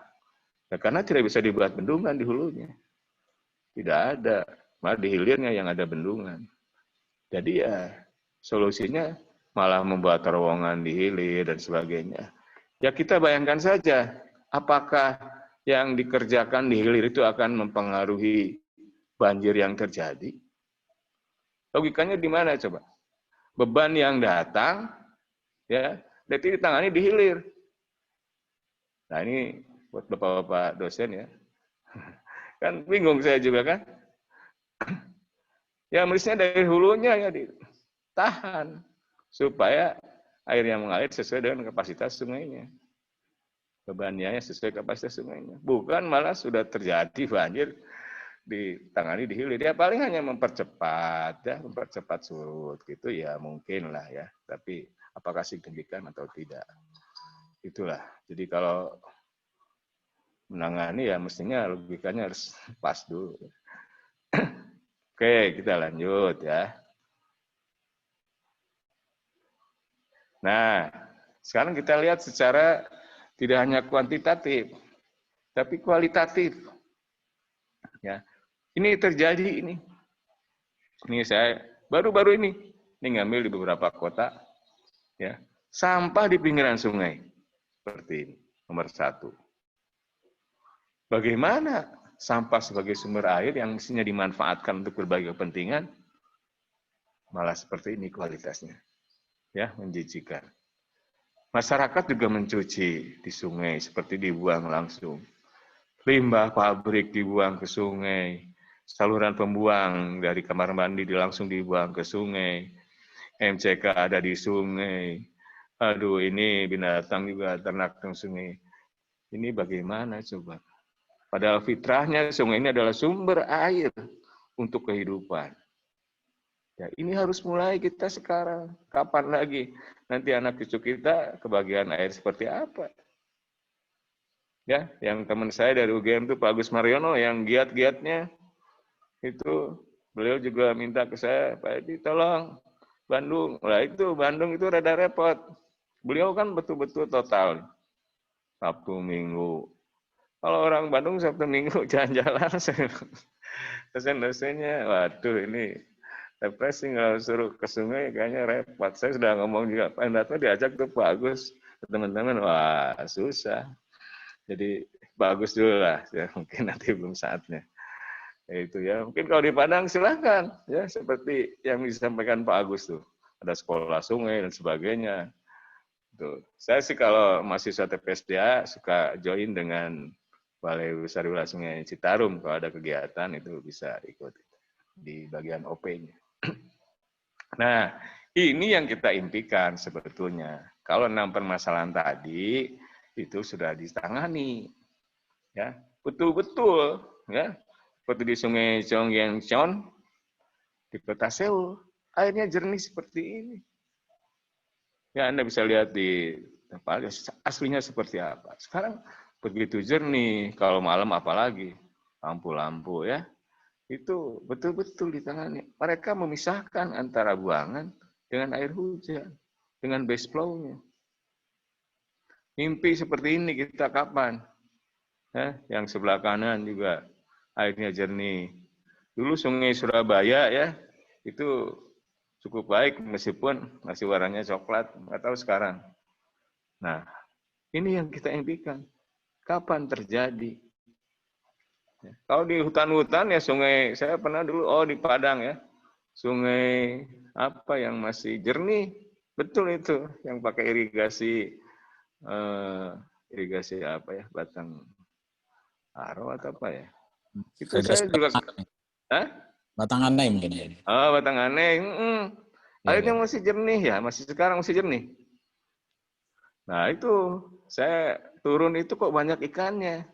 Ya, karena tidak bisa dibuat bendungan di hulunya. Tidak ada. Malah di hilirnya yang ada bendungan. Jadi ya solusinya malah membuat terowongan di hilir dan sebagainya. Ya kita bayangkan saja, apakah yang dikerjakan di hilir itu akan mempengaruhi banjir yang terjadi? Logikanya di mana coba? Beban yang datang, ya, nanti ditangani di hilir. Nah ini buat bapak-bapak dosen ya, kan bingung saya juga kan. Ya mestinya dari hulunya ya ditahan supaya air yang mengalir sesuai dengan kapasitas sungainya. Bebannya sesuai kapasitas sungainya. Bukan malah sudah terjadi banjir ditangani di hilir. Ya paling hanya mempercepat ya, mempercepat surut gitu ya mungkin lah ya. Tapi apakah signifikan atau tidak? Itulah. Jadi kalau menangani ya mestinya logikanya harus pas dulu. Oke, kita lanjut ya. Nah, sekarang kita lihat secara tidak hanya kuantitatif, tapi kualitatif. Ya, ini terjadi ini. Ini saya baru-baru ini ngambil di beberapa kota, ya, sampah di pinggiran sungai seperti ini. Nomor 1. Bagaimana sampah sebagai sumber air yang mestinya dimanfaatkan untuk berbagai kepentingan malah seperti ini kualitasnya, ya, menjijikan. Masyarakat juga mencuci di sungai seperti dibuang langsung. Limbah pabrik dibuang ke sungai, saluran pembuang dari kamar mandi langsung dibuang ke sungai, MCK ada di sungai. Aduh, ini binatang juga ternak di sungai. Ini bagaimana coba? Padahal fitrahnya sungai ini adalah sumber air untuk kehidupan. Ya, ini harus mulai kita sekarang. Kapan lagi? Nanti anak cucu kita kebagian air seperti apa? Ya, yang teman saya dari UGM itu Pak Agus Mariono yang giat-giatnya itu beliau juga minta ke saya, Pak Edi tolong Bandung. Lah itu Bandung itu rada repot. Beliau kan betul-betul total Sabtu Minggu. Kalau orang Bandung Sabtu Minggu jalan-jalan, dosen-dosennya, waduh ini refreshing kalau suruh ke sungai kayaknya repot. Saya sudah ngomong juga, Pak Endatno diajak tuh Pak Agus, teman-teman, wah susah. Jadi bagus dulu lah, ya, mungkin nanti belum saatnya. Ya, itu ya, mungkin kalau di Padang silahkan, ya seperti yang disampaikan Pak Agus tuh, ada sekolah sungai dan sebagainya. Tuh. Saya sih kalau mahasiswa TPSDA suka join dengan Balai Besar Wilayah Sungai Citarum, kalau ada kegiatan itu bisa ikut di bagian OP-nya. Nah, ini yang kita impikan sebetulnya. Kalau 6 permasalahan tadi itu sudah ditangani, ya betul-betul, ya seperti di Sungai Chongyeongcheon di Kota Seoul, airnya jernih seperti ini. Ya Anda bisa lihat di tempat aslinya seperti apa. Sekarang begitu jernih, kalau malam apalagi lampu-lampu ya. Itu betul-betul ditangani. Mereka memisahkan antara buangan dengan air hujan, dengan base flow-nya. Mimpi seperti ini kita kapan? Yang sebelah kanan juga airnya jernih. Dulu Sungai Surabaya ya, itu cukup baik meskipun masih warnanya coklat, nggak tahu sekarang. Nah, ini yang kita impikan. Kapan terjadi? Kalau di hutan-hutan ya sungai, saya pernah dulu di Padang ya, sungai apa yang masih jernih, betul itu, yang pakai irigasi apa ya, batang aro atau apa ya? Itu saya juga. Batang aneh mungkin ya. Batang aneh, airnya masih jernih ya, masih sekarang masih jernih. Nah itu saya turun itu kok banyak ikannya.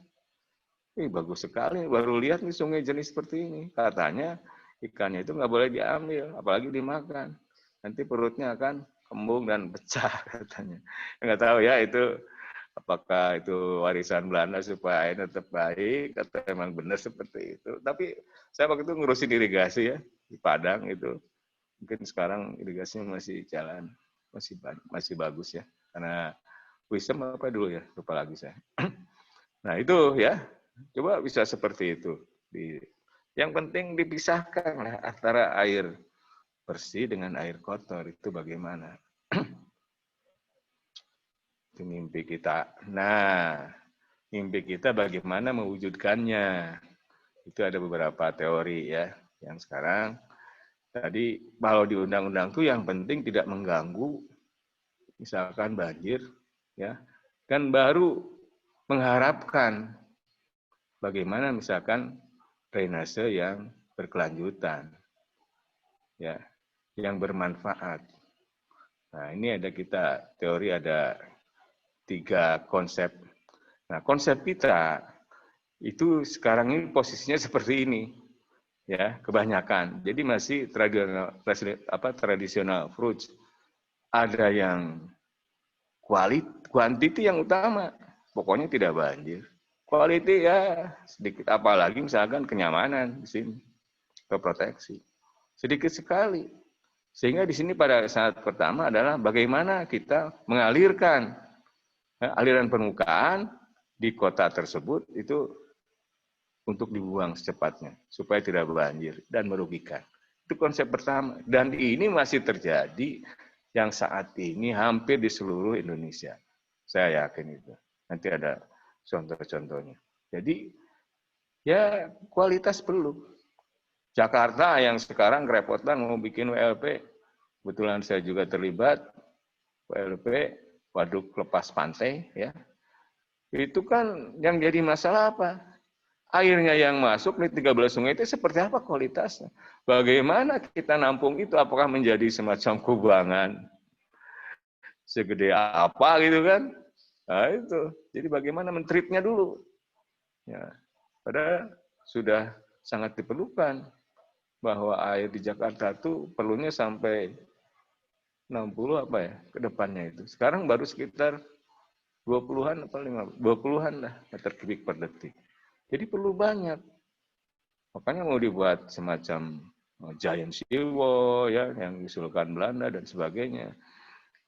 Bagus sekali, baru lihat nih sungai jernih seperti ini. Katanya ikannya itu nggak boleh diambil, apalagi dimakan. Nanti perutnya akan kembung dan pecah katanya. Nggak tahu ya itu apakah itu warisan Belanda supaya airnya tetap baik atau memang benar seperti itu. Tapi saya waktu itu ngurusin irigasi ya di Padang itu. Mungkin sekarang irigasinya masih jalan, masih bagus ya. Karena wisdom apa dulu ya, lupa lagi saya. Nah itu ya. Coba bisa seperti itu. Yang penting dipisahkan lah antara air bersih dengan air kotor. Itu bagaimana? Itu mimpi kita. Nah, mimpi kita bagaimana mewujudkannya. Itu ada beberapa teori ya. Yang sekarang, tadi kalau di undang-undang itu yang penting tidak mengganggu, misalkan banjir, ya. Dan baru mengharapkan bagaimana misalkan drainase yang berkelanjutan, ya, yang bermanfaat. Nah, ini ada kita teori ada 3 konsep. Nah, konsep kita itu sekarang ini posisinya seperti ini, ya, kebanyakan. Jadi masih tradisional approach. Ada yang quantity yang utama, pokoknya tidak banjir. Quality ya sedikit, apalagi misalkan kenyamanan di sini, keproteksi. Sedikit sekali. Sehingga di sini pada saat pertama adalah bagaimana kita mengalirkan aliran permukaan di kota tersebut itu untuk dibuang secepatnya supaya tidak banjir dan merugikan. Itu konsep pertama. Dan ini masih terjadi yang saat ini hampir di seluruh Indonesia. Saya yakin itu. Nanti ada contoh-contohnya. Jadi ya kualitas perlu. Jakarta yang sekarang kerepotan mau bikin WLP, kebetulan saya juga terlibat WLP, waduk lepas pantai, ya. Itu kan yang jadi masalah apa? Airnya yang masuk di 13 sungai itu seperti apa kualitasnya? Bagaimana kita nampung itu? Apakah menjadi semacam kubangan? Segede apa gitu kan? Nah itu. Jadi bagaimana men-treatnya dulu? Ya, padahal sudah sangat diperlukan bahwa air di Jakarta itu perlunya sampai 60 apa ya ke depannya itu. Sekarang baru sekitar 20-an atau 20-an lah meter kubik per detik. Jadi perlu banyak. Makanya mau dibuat semacam giant seawall ya yang diusulkan Belanda dan sebagainya.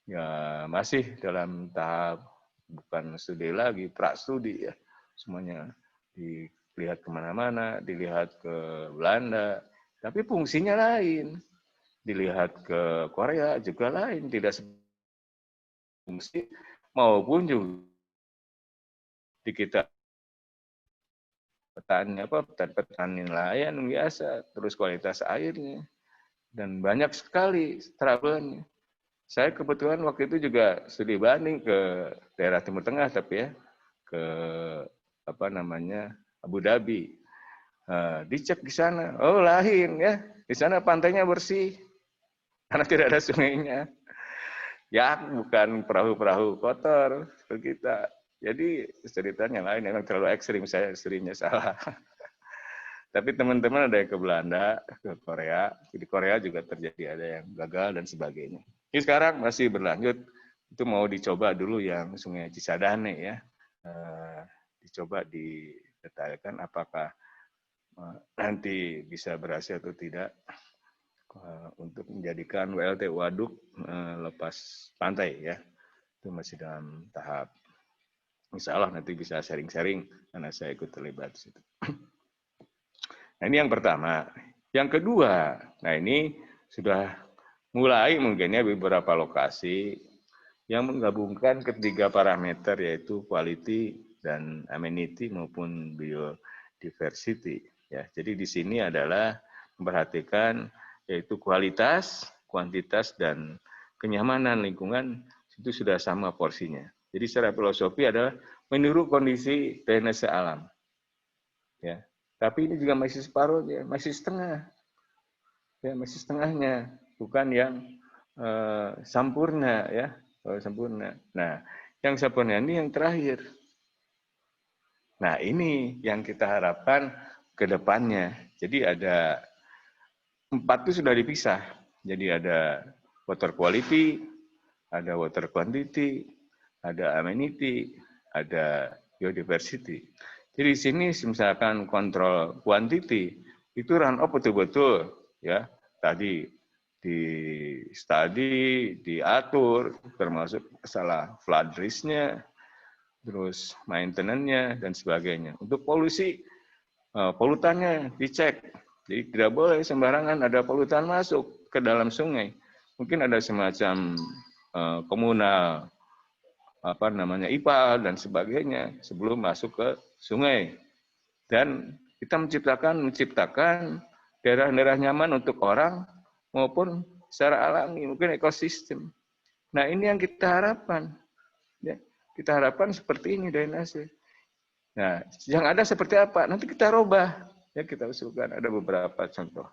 Ya masih dalam tahap bukan studi lagi, pra-studi ya. Semuanya dilihat kemana-mana, dilihat ke Belanda. Tapi fungsinya lain. Dilihat ke Korea juga lain, tidak fungsi maupun juga di kita petani nelayan biasa, terus kualitas airnya dan banyak sekali trouble-nya. Saya kebetulan waktu itu juga studi banding ke daerah Timur Tengah tapi ya ke apa namanya Abu Dhabi. Dicek di sana, oh lain ya, di sana pantainya bersih karena tidak ada sungainya. Ya bukan perahu-perahu kotor seperti kita. Jadi ceritanya lain, memang terlalu ekstrim, saya studinya salah. Tapi teman-teman ada yang ke Belanda, ke Korea, di Korea juga terjadi ada yang gagal dan sebagainya. Ini sekarang masih berlanjut, itu mau dicoba dulu yang Sungai Cisadane ya, dicoba didetailkan apakah nanti bisa berhasil atau tidak untuk menjadikan WLT waduk lepas pantai ya, itu masih dalam tahap. Insya Allah nanti bisa sharing-sharing karena saya ikut terlibat di situ. Nah ini yang pertama. Yang kedua, nah ini sudah mulai mungkin ya beberapa lokasi yang menggabungkan ketiga parameter yaitu quality dan amenity maupun biodiversity. Ya, jadi di sini adalah memperhatikan yaitu kualitas, kuantitas dan kenyamanan lingkungan itu sudah sama porsinya. Jadi secara filosofi adalah meniru kondisi drainase alam. Ya. Tapi ini juga masih separuh, ya, masih setengah. Ya, masih setengahnya, bukan yang sempurna ya, sempurna. Nah, yang sempurna ini yang terakhir. Nah, ini yang kita harapkan ke depannya. Jadi ada 4 itu sudah dipisah. Jadi ada water quality, ada water quantity, ada amenity, ada biodiversity. Jadi di sini misalkan kontrol quantity itu run off betul-betul ya. Tadi di study, diatur termasuk masalah flood risk-nya, terus maintenance-nya dan sebagainya. Untuk polusi polutannya dicek. Jadi tidak boleh sembarangan ada polutan masuk ke dalam sungai. Mungkin ada semacam komunal apa namanya IPAL dan sebagainya sebelum masuk ke sungai. Dan kita menciptakan daerah-daerah nyaman untuk orang maupun secara alami, mungkin ekosistem. Nah ini yang kita harapkan. Ya, kita harapkan seperti ini drainase. Nah yang ada seperti apa? Nanti kita rubah. Ya kita usulkan ada beberapa contoh.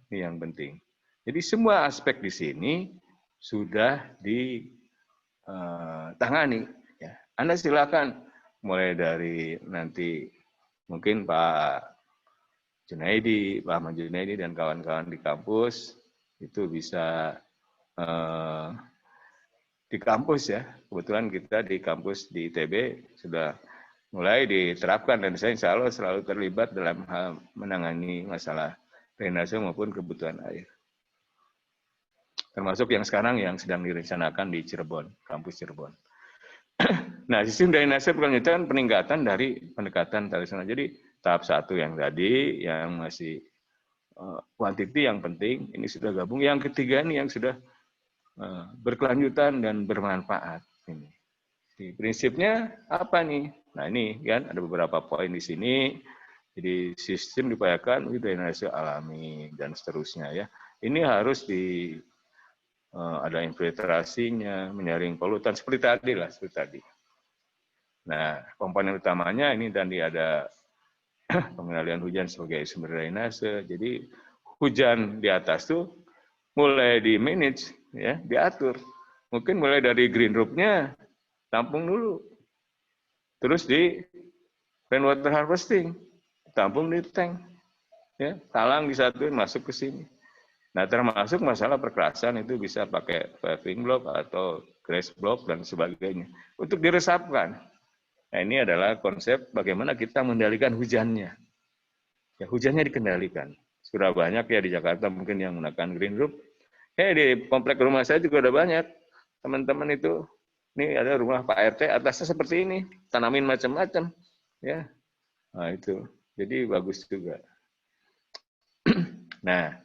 Ini yang penting. Jadi semua aspek di sini sudah ditangani. Ya. Anda silakan mulai dari nanti mungkin Pak Junaidi, Pak Ahmad Junaidi dan kawan-kawan di kampus itu bisa di kampus ya. Kebetulan kita di kampus di ITB sudah mulai diterapkan dan saya insya Allah selalu terlibat dalam hal menangani masalah drainase maupun kebutuhan air. Termasuk yang sekarang yang sedang direncanakan di Cirebon, kampus Cirebon. Nah, sistem drainase berkelanjutan peningkatan dari pendekatan tradisional. Jadi tahap 1 yang tadi, yang masih quantity yang penting, ini sudah gabung. Yang ketiga ini yang sudah berkelanjutan dan bermanfaat. Ini. Di prinsipnya apa nih? Nah ini kan ada beberapa poin di sini. Jadi sistem diupayakan drainase alami dan seterusnya ya. Ini harus ada infiltrasinya, menyaring polutan seperti tadi lah, seperti tadi. Nah komponen utamanya ini tadi ada pengendalian hujan sebagai sumber drainase. Jadi hujan di atas tuh mulai di manage ya, diatur. Mungkin mulai dari green roof-nya tampung dulu. Terus di rainwater harvesting, tampung di tank. Ya, talang disatuin masuk ke sini. Nah, termasuk masalah perkerasan itu bisa pakai paving block atau grass block dan sebagainya untuk diresapkan. Nah, ini adalah konsep bagaimana kita mengendalikan hujannya. Ya, hujannya dikendalikan. Sudah banyak ya di Jakarta mungkin yang menggunakan green roof. Di komplek rumah saya juga ada banyak. Teman-teman itu, ini ada rumah Pak RT, atasnya seperti ini, tanamin macam-macam. Ya, nah itu. Jadi bagus juga. Nah,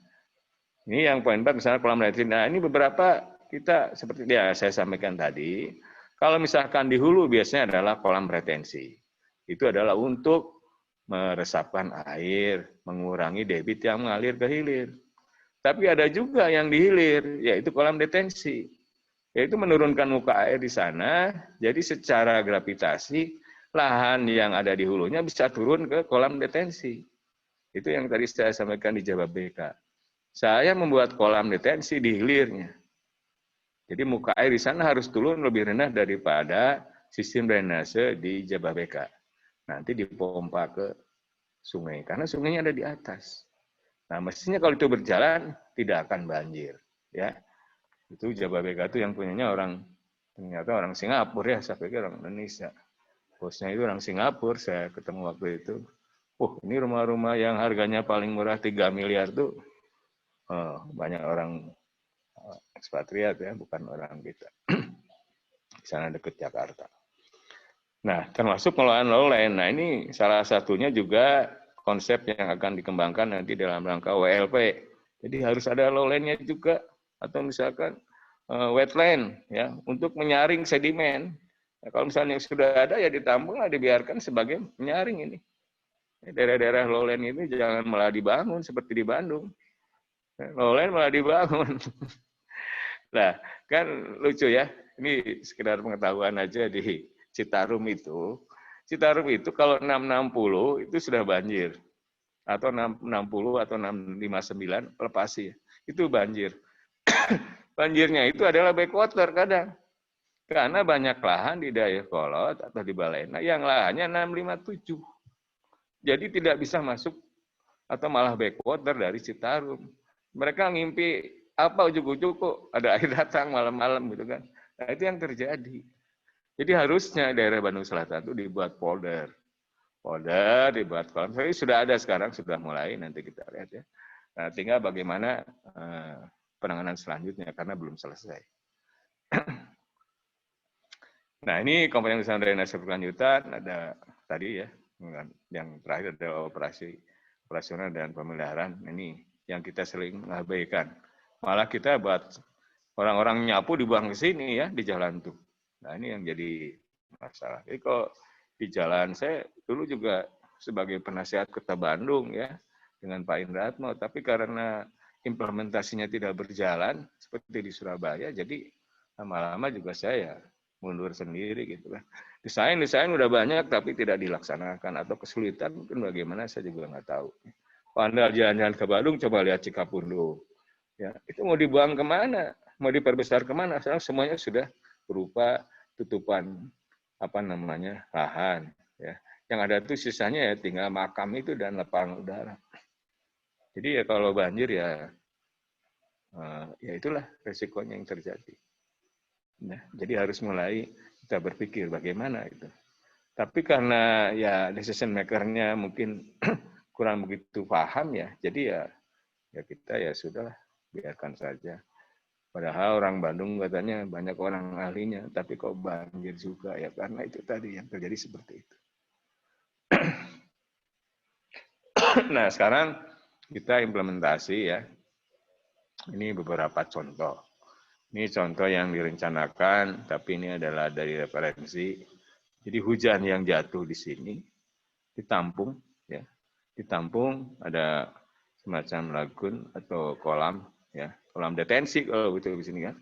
ini yang poin 4, misalnya kolam retensi. Nah, ini beberapa kita seperti ya saya sampaikan tadi. Kalau misalkan di hulu biasanya adalah kolam retensi. Itu adalah untuk meresapkan air, mengurangi debit yang mengalir ke hilir. Tapi ada juga yang di hilir, yaitu kolam detensi. Yaitu menurunkan muka air di sana, jadi secara gravitasi, lahan yang ada di hulunya bisa turun ke kolam detensi. Itu yang tadi saya sampaikan di Jababeka. Saya membuat kolam detensi di hilirnya. Jadi muka air di sana harus turun lebih rendah daripada sistem drainase di Jababeka. Nanti dipompa ke sungai, karena sungainya ada di atas. Nah, mestinya kalau itu berjalan, tidak akan banjir. Ya, itu Jababeka itu yang punyanya ternyata orang Singapura ya, saya pikir orang Indonesia. Bosnya itu orang Singapura, saya ketemu waktu itu. Ini rumah-rumah yang harganya paling murah 3 miliar tuh banyak orang ekspatriat ya, bukan orang kita. Di sana dekat Jakarta. Nah, termasuk pengelolaan lowland. Nah, ini salah satunya juga konsep yang akan dikembangkan nanti dalam rangka WLP. Jadi harus ada lowland-nya juga, atau misalkan wetland ya, untuk menyaring sedimen. Nah, kalau misalnya sudah ada ya ditampung lah, dibiarkan sebagai penyaring ini. Daerah-daerah lowland ini jangan malah dibangun seperti di Bandung. Lowland malah dibangun. Nah, kan lucu ya. Ini sekedar pengetahuan aja di Citarum itu kalau 660 itu sudah banjir. Atau 660 atau 659 Lepasi. Itu banjir. Banjirnya itu adalah backwater kadang. Karena banyak lahan di Dayakolot atau di Balena yang lahannya 657. Jadi tidak bisa masuk atau malah backwater dari Citarum. Mereka ngimpi apa ujuk-ujuk kok ada air datang malam-malam gitu kan. Nah, itu yang terjadi. Jadi harusnya daerah Bandung Selatan itu dibuat polder. Dibuat kolam. Jadi sudah ada sekarang, sudah mulai, nanti kita lihat ya. Nah, tinggal bagaimana penanganan selanjutnya, karena belum selesai. Nah, ini komponen usaha drainase berkelanjutan, ada tadi ya, yang terakhir adalah operasional dan pemeliharaan. Ini yang kita sering mengabaikan. Malah kita buat orang-orang nyapu dibuang ke sini ya, di jalan tuh. Nah, ini yang jadi masalah. Jadi kalau di jalan, saya dulu juga sebagai penasihat Kota Bandung ya, dengan Pak Indratmo, tapi karena implementasinya tidak berjalan seperti di Surabaya, jadi lama-lama juga saya mundur sendiri gitu kan. Desain udah banyak tapi tidak dilaksanakan atau kesulitan mungkin bagaimana saya juga nggak tahu. Anda jalan-jalan ke Bandung, coba lihat Cikapundu. Ya, itu mau dibuang kemana? Mau diperbesar kemana? Semuanya sudah berupa tutupan lahan. Ya. Yang ada itu sisanya ya tinggal makam itu dan lapangan udara. Jadi ya kalau banjir ya itulah resikonya yang terjadi. Nah, jadi harus mulai kita berpikir bagaimana itu. Tapi karena ya decision maker-nya mungkin kurang begitu paham ya, jadi ya kita ya sudahlah, biarkan saja. Padahal orang Bandung katanya banyak orang ahlinya, tapi kok banjir juga ya, karena itu tadi yang terjadi seperti itu. Nah, sekarang kita implementasi ya. Ini beberapa contoh. Ini contoh yang direncanakan, tapi ini adalah dari referensi. Jadi hujan yang jatuh di sini ditampung, ya, ditampung ada semacam lagun atau kolam, ya, kolam detensi kalau gitu di sini kan,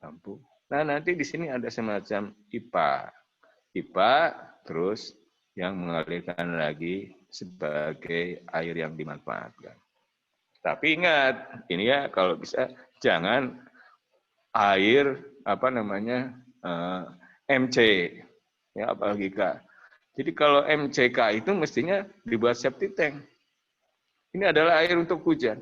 tampung. Nah nanti di sini ada semacam IPA terus yang mengalirkan lagi sebagai air yang dimanfaatkan. Tapi ingat, ini ya kalau bisa jangan air MC, ya apalagi K. Jadi kalau MCK itu mestinya dibuat septic tank. Ini adalah air untuk hujan.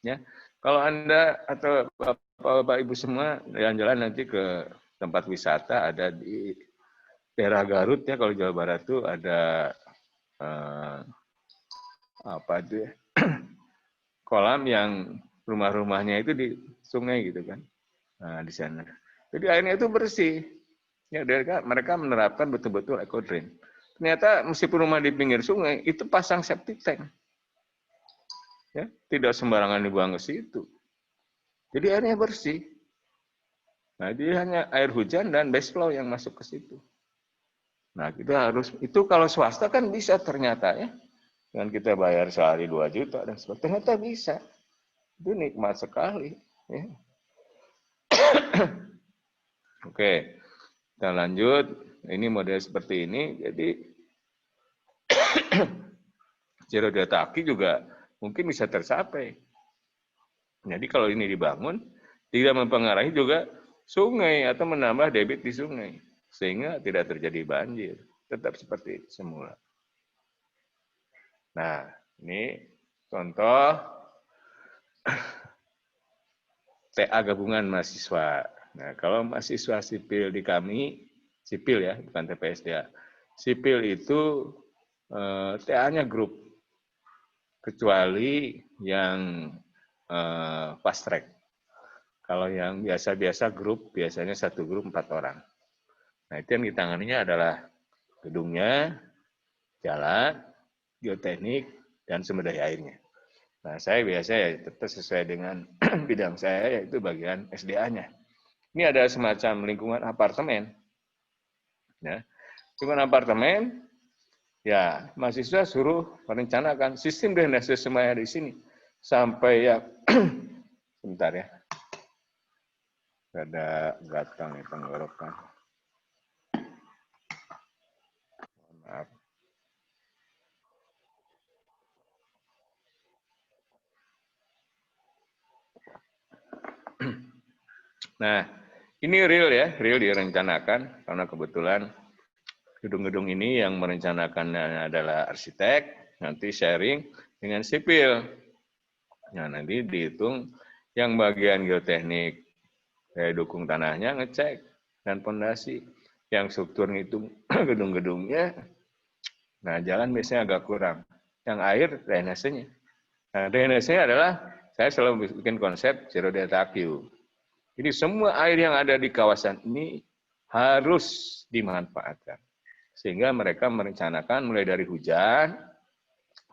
Ya, kalau Anda atau Bapak Ibu semua jalan-jalan nanti ke tempat wisata ada di daerah Garut ya, kalau Jawa Barat tuh ada kolam yang rumah-rumahnya itu di sungai gitu kan. Nah, di sana. Jadi airnya itu bersih. Ya, mereka menerapkan betul-betul eco-drain. Ternyata meskipun rumah di pinggir sungai, itu pasang septic tank. Ya, tidak sembarangan dibuang ke situ. Jadi airnya bersih. Nah, jadi hanya air hujan dan base flow yang masuk ke situ. Nah, kita harus, itu kalau swasta kan bisa ternyata ya. Dengan kita bayar sehari 2 juta dan sebagainya, ternyata bisa. Itu nikmat sekali. Ya. Oke, kita lanjut. Ini model seperti ini. Jadi zero data aki juga mungkin bisa tercapai. Jadi kalau ini dibangun, tidak mempengaruhi juga sungai atau menambah debit di sungai. Sehingga tidak terjadi banjir. Tetap seperti semula. Nah, ini contoh TA gabungan mahasiswa. Nah, kalau mahasiswa sipil di kami, sipil ya, bukan TPSDA. Sipil itu TA-nya grup. Kecuali yang fast track. Kalau yang biasa-biasa grup, biasanya satu grup 4 orang. Nah, itu yang ditanganinya adalah gedungnya, jalan, geoteknik, dan sumber daya airnya. Nah, saya biasa ya tetap sesuai dengan bidang saya, yaitu bagian SDA-nya. Ini ada semacam lingkungan apartemen. Ya. Lingkungan apartemen, ya mahasiswa suruh merencanakan sistem drainase semuanya di sini. Sampai ya, sebentar ya. Ada gatang ya tenggorokan. Maaf. Nah, ini real ya, real direncanakan karena kebetulan gedung-gedung ini yang merencanakannya adalah arsitek, nanti sharing dengan sipil. Nah, nanti dihitung yang bagian geoteknik, dukung tanahnya ngecek dan pondasi. Yang struktur ngitung gedung-gedungnya, nah jalan biasanya agak kurang. Yang air drainasenya. Nah, drainasenya adalah saya selalu bikin konsep zero data queue. Jadi semua air yang ada di kawasan ini harus dimanfaatkan. Sehingga mereka merencanakan mulai dari hujan,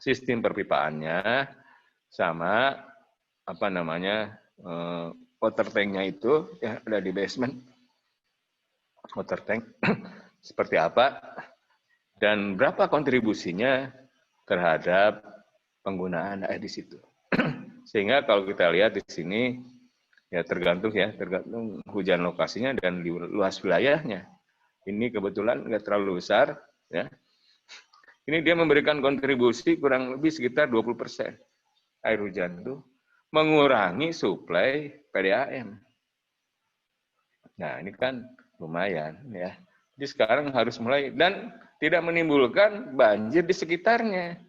sistem perpipaannya, sama water tank-nya itu ya ada di basement. Water tank seperti apa dan berapa kontribusinya terhadap penggunaan air di situ. Sehingga kalau kita lihat di sini ya tergantung hujan lokasinya dan di luas wilayahnya. Ini kebetulan nggak terlalu besar ya. Ini dia memberikan kontribusi kurang lebih sekitar 20% air hujan itu mengurangi suplai PDAM. Nah, ini kan lumayan ya. Jadi sekarang harus mulai dan tidak menimbulkan banjir di sekitarnya.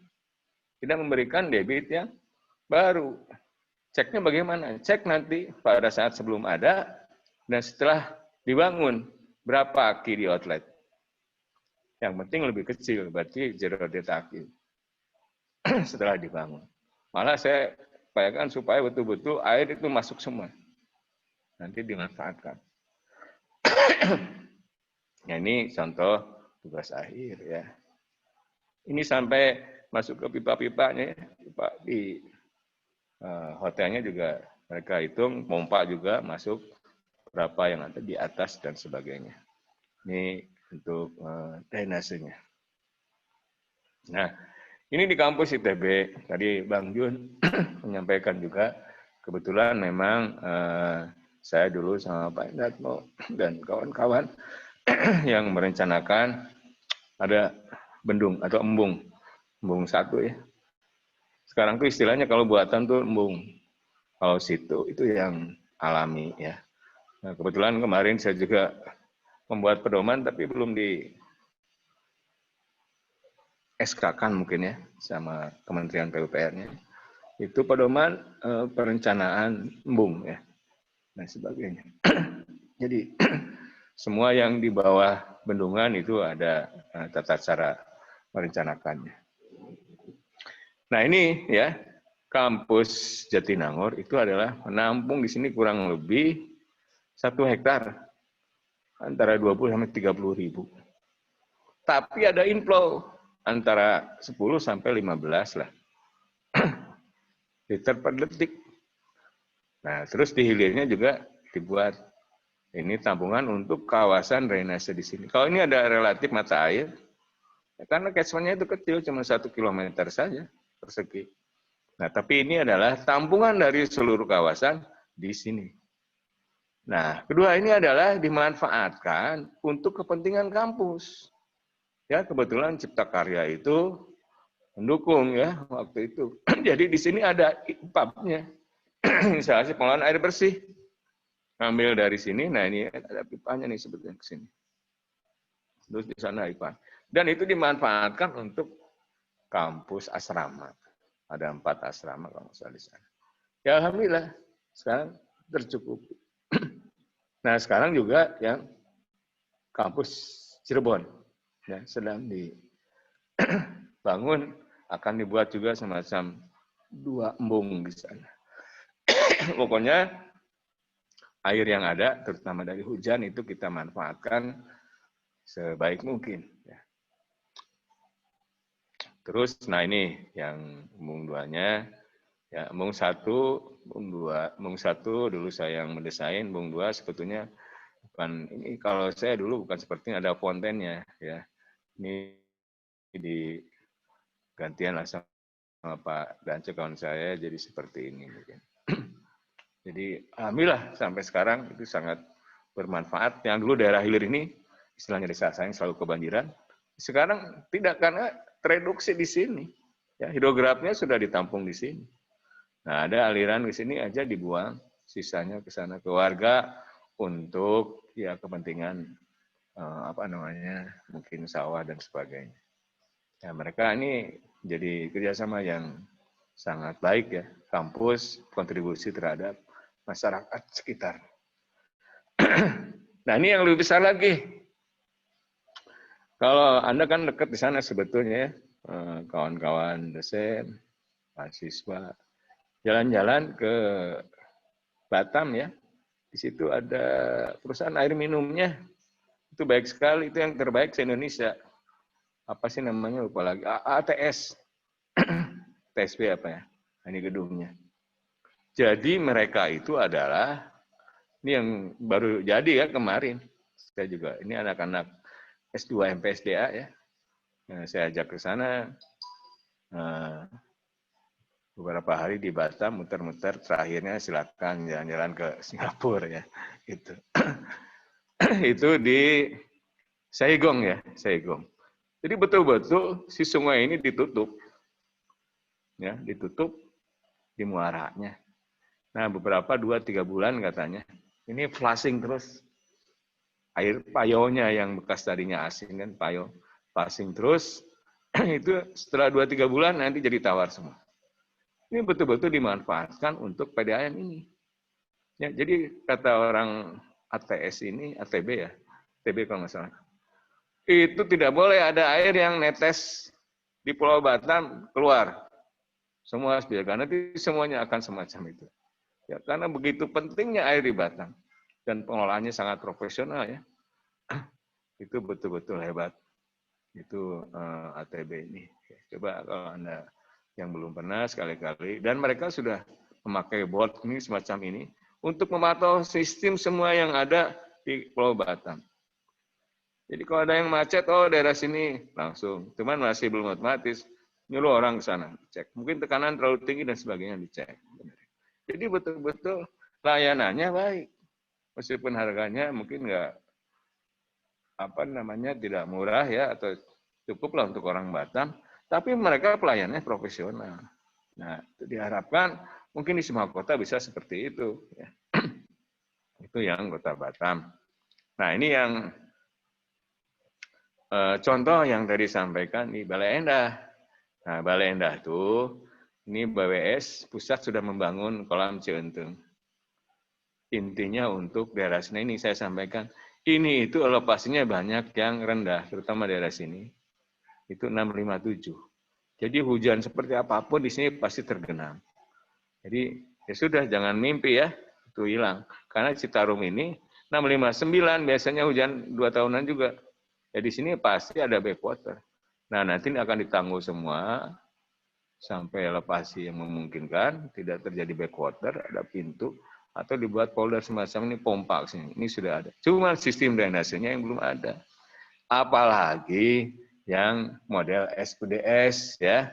Tidak memberikan debit yang baru. Ceknya bagaimana? Cek nanti pada saat sebelum ada dan setelah dibangun berapa aki di outlet. Yang penting lebih kecil, berarti zero data aki setelah dibangun. Malah saya upayakan supaya betul-betul air itu masuk semua. Nanti dimanfaatkan. Ya, ini contoh tugas akhir ya. Ini sampai masuk ke pipa-pipanya, pipa di hotelnya juga mereka hitung, pompa juga masuk berapa yang ada di atas dan sebagainya. Ini untuk drainasenya. Nah, ini di kampus ITB, tadi Bang Jun menyampaikan juga, kebetulan memang saya dulu sama Pak Indatmo dan kawan-kawan yang merencanakan ada bendung atau embung 1 ya. Sekarang tuh istilahnya kalau buatan tuh embung, kalau situ itu yang alami ya. Nah, kebetulan kemarin saya juga membuat pedoman tapi belum di SK-kan mungkin ya sama Kementerian PUPR-nya. Itu pedoman perencanaan embung ya dan sebagainya. Jadi semua yang di bawah bendungan itu ada tata cara merencanakannya. Nah ini ya kampus Jatinangor itu adalah menampung di sini kurang lebih 1 hektar antara 20 sampai 30 ribu. Tapi ada inflow antara 10 sampai 15 lah liter per detik. Nah, terus di hilirnya juga dibuat ini tampungan untuk kawasan drainase di sini. Kalau ini ada relatif mata air, ya karena catchment-nya itu kecil, cuma 1 kilometer saja persegi. Nah, tapi ini adalah tampungan dari seluruh kawasan di sini. Nah, kedua ini adalah dimanfaatkan untuk kepentingan kampus. Ya, kebetulan Cipta Karya itu mendukung ya waktu itu. Jadi di sini ada pipanya. Misalnya pengelolaan air bersih. Ngambil dari sini, nah ini ada pipanya nih sebetulnya ke sini. Terus di sana pipa. Dan itu dimanfaatkan untuk kampus asrama. Ada 4 asrama kalau misalnya di sana. Ya alhamdulillah, sekarang tercukupi. Nah sekarang juga yang kampus Cirebon ya, sedang dibangun, akan dibuat juga semacam 2 embung di sana. Pokoknya air yang ada, terutama dari hujan itu kita manfaatkan sebaik mungkin. Ya. Terus, nah ini yang embung 2-nya, ya embung 1, embung 2, embung 1 dulu saya yang mendesain, embung 2 sebetulnya bukan ini kalau saya dulu bukan seperti ada fontennya, ya. Ini di gantian lah sama Pak Dance kawan saya jadi seperti ini mungkin. Jadi alhamdulillah sampai sekarang itu sangat bermanfaat. Yang dulu daerah hilir ini istilahnya desa saya selalu kebanjiran. Sekarang tidak karena tereduksi di sini. Ya, hidrografnya sudah ditampung di sini. Nah, ada aliran ke sini aja dibuang, sisanya ke sana ke warga untuk ya kepentingan mungkin sawah dan sebagainya. Ya, mereka ini jadi kerjasama yang sangat baik ya, kampus kontribusi terhadap masyarakat sekitar. Nah ini yang lebih besar lagi. Kalau Anda kan dekat di sana sebetulnya ya, kawan-kawan dosen, mahasiswa, jalan-jalan ke Batam ya, di situ ada perusahaan air minumnya, itu baik sekali, itu yang terbaik se-Indonesia. Apa sih namanya, lupa lagi, ATS, TSP apa ya, ini gedungnya. Jadi mereka itu adalah, ini yang baru jadi ya kemarin, saya juga, ini anak-anak S2 MPSDA ya, saya ajak ke sana, beberapa hari di Batam, muter-muter, terakhirnya silakan jalan-jalan ke Singapura ya, itu. Itu di Saigong ya, Saigong. Jadi betul-betul si sungai ini ditutup, ya, ditutup di muaranya. Nah, beberapa 2-3 bulan katanya, ini flushing terus. Air payonya yang bekas tadinya asin kan, payo, flushing terus, itu setelah 2-3 bulan nanti jadi tawar semua. Ini betul-betul dimanfaatkan untuk PDAM ini. Ya, jadi kata orang ATS ini, ATB ya, ATB kalau nggak salah, itu tidak boleh ada air yang netes di Pulau Batam keluar. Semua harus dijaga, nanti semuanya akan semacam itu. Ya, karena begitu pentingnya air di Batam dan pengelolaannya sangat profesional ya. Itu betul-betul hebat. Itu ATB ini. Coba kalau Anda yang belum pernah sekali-kali, dan mereka sudah memakai bot ini semacam ini untuk memantau sistem semua yang ada di Pulau Batam. Jadi kalau ada yang macet, oh daerah sini langsung. Cuman masih belum otomatis, nyuruh orang ke sana cek. Mungkin tekanan terlalu tinggi dan sebagainya dicek. Jadi betul-betul layanannya baik, meskipun harganya mungkin nggak tidak murah ya atau cukuplah untuk orang Batam, tapi mereka pelayanannya profesional. Nah, itu diharapkan mungkin di semua kota bisa seperti itu. Ya. Itu yang Kota Batam. Nah, ini yang contoh yang tadi sampaikan di Balai Endah. Nah, Balai Endah itu, ini BWS pusat sudah membangun kolam Ciuntung. Intinya untuk daerah sini ini saya sampaikan, ini itu elevasinya banyak yang rendah, terutama daerah sini. Itu 657. Jadi hujan seperti apapun di sini pasti tergenang. Jadi ya sudah, jangan mimpi ya, itu hilang. Karena Citarum ini 659 biasanya hujan 2 tahunan juga. Ya di sini pasti ada backwater. Nah nanti ini akan ditangguh semua sampai elevasi yang memungkinkan, tidak terjadi backwater, ada pintu, atau dibuat polder semacam ini, pompa sini. Ini sudah ada. Cuma sistem drainasenya yang belum ada. Apalagi yang model SUDS ya,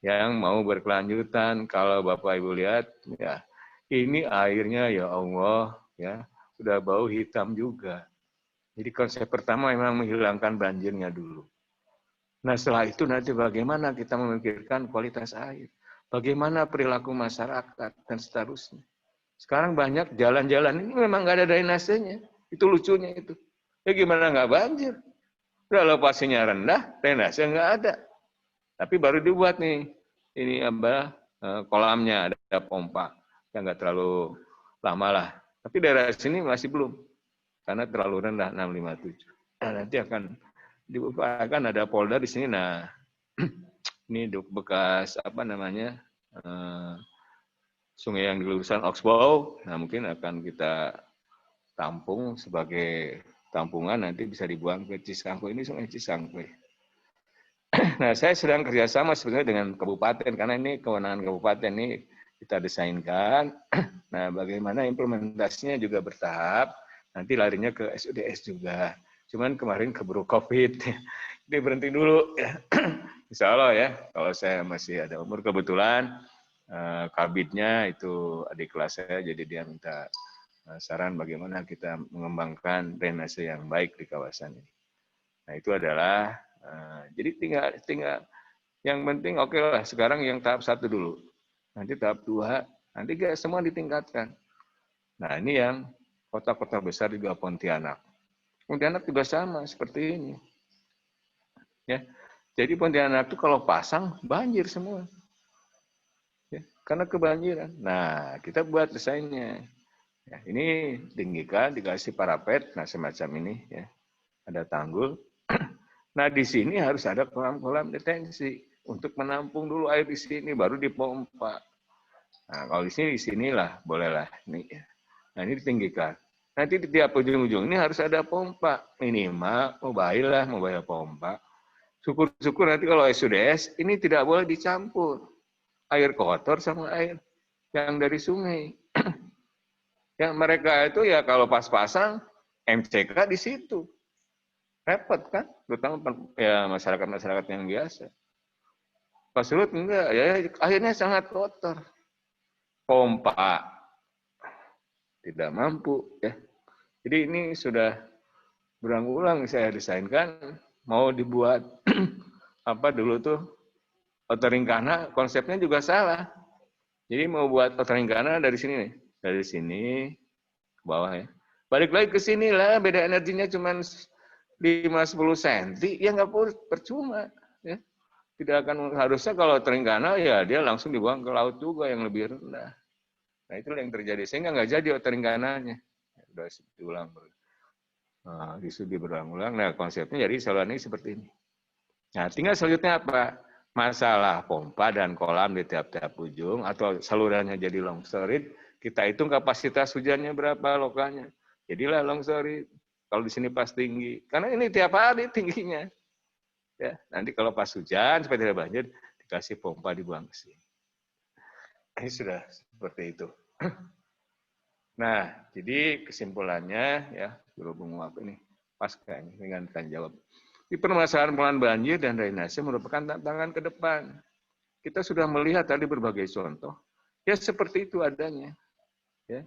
yang mau berkelanjutan. Kalau Bapak Ibu lihat ya, ini airnya ya Allah ya, sudah bau hitam juga. Jadi konsep pertama memang menghilangkan banjirnya dulu. Nah setelah itu nanti bagaimana kita memikirkan kualitas air, bagaimana perilaku masyarakat dan seterusnya. Sekarang banyak jalan-jalan ini memang nggak ada drainasenya, itu lucunya itu. Ya gimana nggak banjir? Udah elevasinya rendah, drainase nggak ada. Tapi baru dibuat nih, ini kolamnya ada pompa, yang nggak terlalu lama lah. Tapi daerah sini masih belum, karena terlalu rendah 657. Nah, nanti akan ada polder di sini. Nah, ini bekas sungai yang di lulusan Oxbow. Nah, mungkin akan kita tampung sebagai tampungan, nanti bisa dibuang ke Cisangkui. Ini sungai Cisangkui. Nah, saya sedang kerjasama sebenarnya dengan kabupaten, karena ini kewenangan kabupaten ini kita desainkan. Nah, bagaimana implementasinya juga bertahap. Nanti larinya ke SUDS juga. Cuman kemarin keburu COVID, jadi berhenti dulu. Insya Allah ya, kalau saya masih ada umur, kebetulan kabitnya itu adik kelas saya, jadi dia minta saran bagaimana kita mengembangkan drainase yang baik di kawasan ini. Nah itu adalah, jadi tinggal yang penting oke lah, sekarang yang tahap 1 dulu. Nanti tahap 2, nanti semua ditingkatkan. Nah ini yang kota-kota besar juga Pontianak. Pontianak juga sama seperti ini. Ya. Jadi Pontianak itu kalau pasang banjir semua. Ya, karena kebanjiran. Nah, kita buat desainnya. Ya, ini tinggikan, dikasih parapet, nah semacam ini ya. Ada tanggul. Nah, di sini harus ada kolam-kolam detensi untuk menampung dulu air di sini baru dipompa. Nah, kalau di sinilah bolehlah ini ya. Nah, ini ditinggikan. Nanti di tiap ujung-ujung ini harus ada pompa. Minimal mobile pompa. Syukur-syukur nanti kalau SUDS, ini tidak boleh dicampur. Air kotor sama air yang dari sungai. Ya, mereka itu ya kalau pas-pasang, MCK di situ. Repot kan? Terutama ya masyarakat-masyarakat yang biasa. Pas surut enggak, ya akhirnya sangat kotor. Pompa tidak mampu ya. Jadi ini sudah berulang-ulang saya desainkan, mau dibuat dulu tuh Otoringkana, konsepnya juga salah. Jadi mau buat Otoringkana dari sini nih, dari sini ke bawah ya. Balik lagi ke sini lah, beda energinya cuma 5-10 cm, ya nggak percuma ya. Tidak akan, harusnya kalau Otoringkana ya dia langsung dibuang ke laut juga yang lebih rendah. Nah itulah yang terjadi, sehingga nggak jadi Otoringkananya. Sudah diulang, disudi berulang-ulang. Nah konsepnya jadi saluran ini seperti ini. Nah tinggal selanjutnya apa? Masalah pompa dan kolam di tiap-tiap ujung atau salurannya jadi longsorid. Kita hitung kapasitas hujannya berapa lokalnya. Jadilah longsorid. Kalau di sini pas tinggi, karena ini tiap hari tingginya. Ya, nanti kalau pas hujan supaya tidak banjir dikasih pompa dibuang ke sini. Ini sudah seperti itu. Nah, jadi kesimpulannya ya, berhubung waktu ini pasca ini dengan tanya jawab. Di permasalahan pengelolaan banjir dan drainase merupakan tantangan ke depan. Kita sudah melihat tadi berbagai contoh, ya seperti itu adanya. Ya.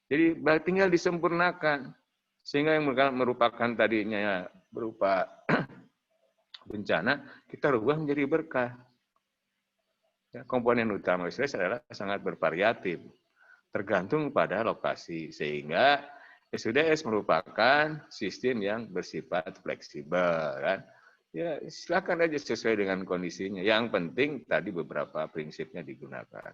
Jadi tinggal disempurnakan sehingga yang merupakan tadinya berupa bencana kita rubah menjadi berkah. Ya, komponen utama SUDES adalah sangat bervariatif, tergantung pada lokasi, sehingga SUDES merupakan sistem yang bersifat fleksibel, kan? Ya, silakan aja sesuai dengan kondisinya. Yang penting tadi beberapa prinsipnya digunakan.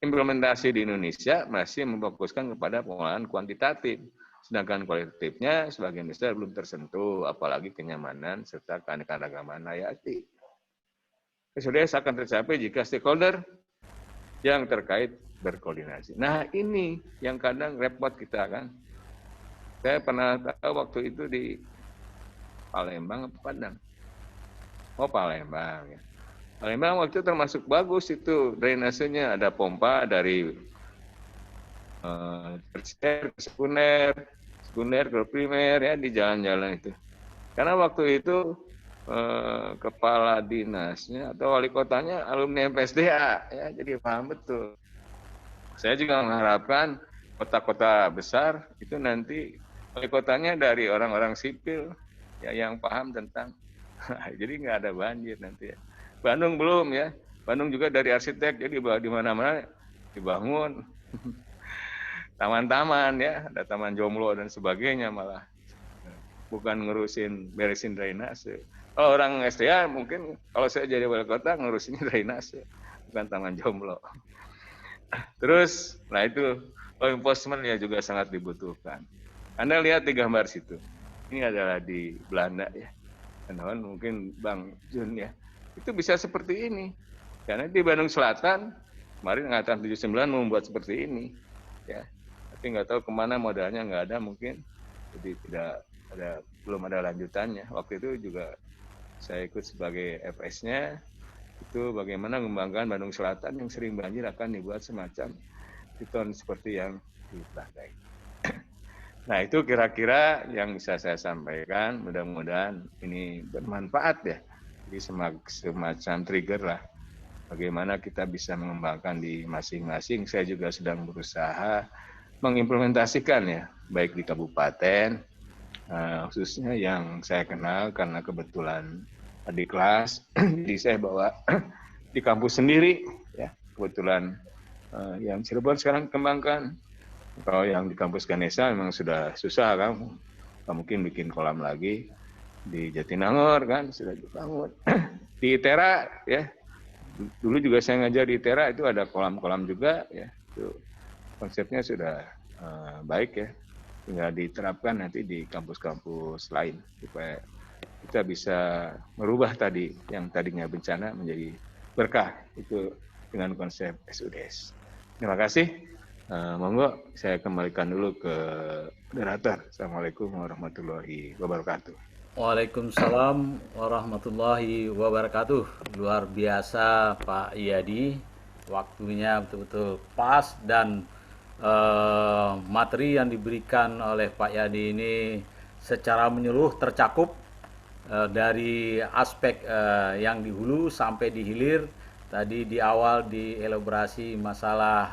Implementasi di Indonesia masih memfokuskan kepada pengelolaan kuantitatif, sedangkan kualitatifnya sebagian besar belum tersentuh, apalagi kenyamanan serta keanekaragaman hayati. SUDES akan tercapai jika stakeholder yang terkait berkoordinasi. Nah ini yang kadang repot kita kan. Saya pernah tahu waktu itu di Palembang apa Padang? Oh Palembang ya. Palembang waktu itu termasuk bagus itu drainasenya, ada pompa dari tersier ke sekunder ke primer ya di jalan-jalan itu. Karena waktu itu kepala dinasnya atau wali kotanya alumni FSDA ya, jadi paham betul. Saya juga mengharapkan kota-kota besar itu nanti wali kotanya dari orang-orang sipil ya yang paham tentang jadi nggak ada banjir nanti ya. Bandung belum ya, Bandung juga dari arsitek, jadi di mana-mana dibangun taman-taman ya, ada taman Jomblo dan sebagainya, malah bukan beresin drainase. Kalau orang SDA mungkin kalau saya jadi wali kota ngurusinnya drainase, bukan taman Jomblo. Terus, nah itu law enforcement ya juga sangat dibutuhkan. Anda lihat di gambar situ, ini adalah di Belanda ya, teman-teman mungkin Bang Jun ya, itu bisa seperti ini. Karena di Bandung Selatan kemarin angkatan 79 membuat seperti ini, ya. Tapi nggak tahu kemana modalnya, nggak ada mungkin, jadi belum ada lanjutannya. Waktu itu juga saya ikut sebagai FS-nya, itu bagaimana mengembangkan Bandung Selatan yang sering banjir akan dibuat semacam piton seperti yang di Belanda. Nah itu kira-kira yang bisa saya sampaikan, mudah-mudahan ini bermanfaat ya. Jadi semacam trigger lah, bagaimana kita bisa mengembangkan di masing-masing. Saya juga sedang berusaha mengimplementasikan ya, baik di kabupaten, khususnya yang saya kenal karena kebetulan adik kelas, jadi saya bawa di kampus sendiri, ya kebetulan yang Cirebon sekarang kembangkan. Kalau yang di kampus Ganesha memang sudah susah kan, nggak mungkin bikin kolam lagi. Di Jatinangor kan sudah dibangun. Di ITERA ya, dulu juga saya ngajar di ITERA itu ada kolam-kolam juga ya, itu konsepnya sudah baik ya, tinggal diterapkan nanti di kampus-kampus lain supaya kita bisa merubah tadi yang tadinya bencana menjadi berkah, itu dengan konsep SUDES. Terima kasih. Monggo saya kembalikan dulu ke moderator. Assalamualaikum warahmatullahi wabarakatuh. Waalaikumsalam warahmatullahi wabarakatuh. Luar biasa Pak Iyadi, waktunya betul-betul pas dan materi yang diberikan oleh Pak Iyadi ini secara menyeluruh tercakup dari aspek yang di hulu sampai di hilir. Tadi di awal dielaborasi masalah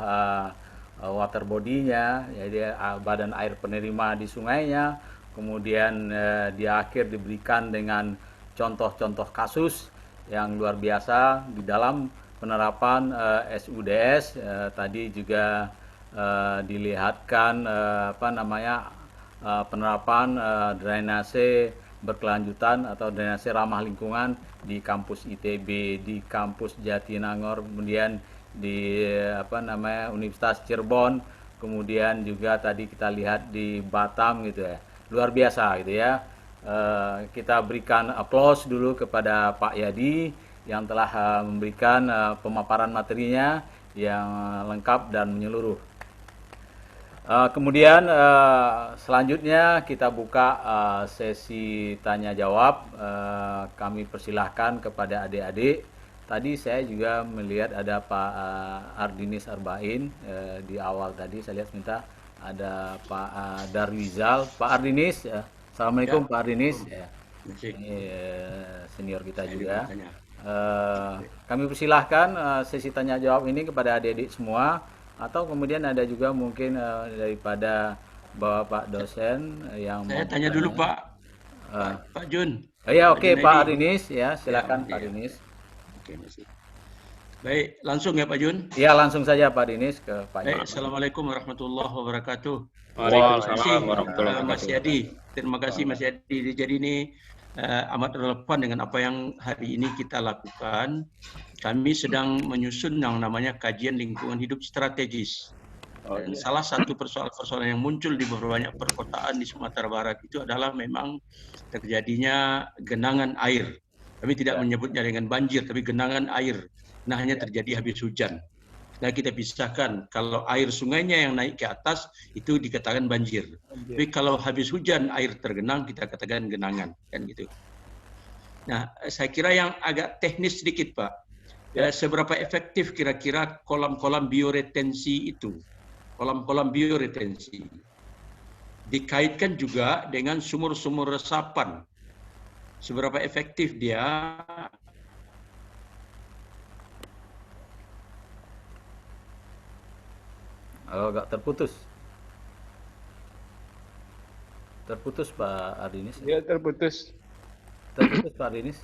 water body-nya, jadi badan air penerima di sungainya, kemudian di akhir diberikan dengan contoh-contoh kasus yang luar biasa di dalam penerapan SUDES. Tadi juga dilihatkan penerapan drainase berkelanjutan atau drainase ramah lingkungan di kampus ITB, di kampus Jatinangor, kemudian di Universitas Cirebon, kemudian juga tadi kita lihat di Batam gitu ya, luar biasa gitu ya. Kita berikan aplaus dulu kepada Pak Yadi yang telah memberikan pemaparan materinya yang lengkap dan menyeluruh. Kemudian selanjutnya kita buka sesi tanya jawab. Kami persilahkan kepada adik-adik. Tadi saya juga melihat ada Pak Ardinis Arbain di awal tadi saya lihat minta ada Pak Darwizal. Pak Ardinis, Assalamualaikum Pak Ardinis. Ini senior kita juga. Kami persilahkan sesi tanya jawab ini kepada adik-adik semua, atau kemudian ada juga mungkin daripada Bapak dosen yang saya tanya dulu Pak Jun. Ya oke Pak Ardinis ya, silakan Pak Ardinis. Oke, baik, langsung ya Pak Jun. Ya langsung saja Pak Ardinis ke Pak Jun. Assalamualaikum warahmatullahi wabarakatuh. Waalaikumsalam warahmatullahi wabarakatuh. Mas Yadi, terima kasih Mas Yadi. Jadi ini amat relevan dengan apa yang hari ini kita lakukan. Kami sedang menyusun yang namanya kajian lingkungan hidup strategis. Dan salah satu persoalan-persoalan yang muncul di banyak perkotaan di Sumatera Barat itu adalah memang terjadinya genangan air. Kami tidak menyebutnya dengan banjir, tapi genangan air. Nah, hanya terjadi habis hujan. Nah, kita pisahkan. Kalau air sungainya yang naik ke atas, itu dikatakan banjir. Tapi kalau habis hujan, air tergenang, kita katakan genangan. Kan gitu. Nah, saya kira yang agak teknis sedikit, Pak. Ya, seberapa efektif kira-kira kolam-kolam bioretensi itu? Kolam-kolam bioretensi. Dikaitkan juga dengan sumur-sumur resapan. Seberapa efektif dia agak terputus. Terputus Pak Ardinis. Ya, terputus. Terputus Pak Ardinis.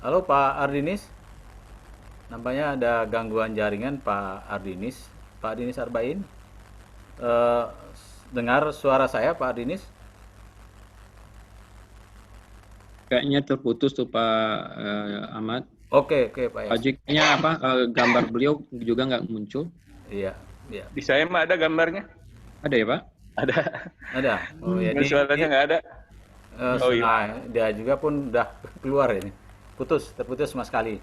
Halo Pak Ardinis. Nampaknya ada gangguan jaringan Pak Ardinis. Pak Ardinis Arbain. Dengar suara saya Pak Ardinis? Kayaknya terputus tuh Pak Ahmad. Oke Pak Yas. Kayaknya apa gambar beliau juga nggak muncul? Iya. Di saya mah ada gambarnya. Ada ya Pak? Ada. Oh ya, Suaranya nggak ada. Dia juga pun udah keluar ini. Terputus sama sekali.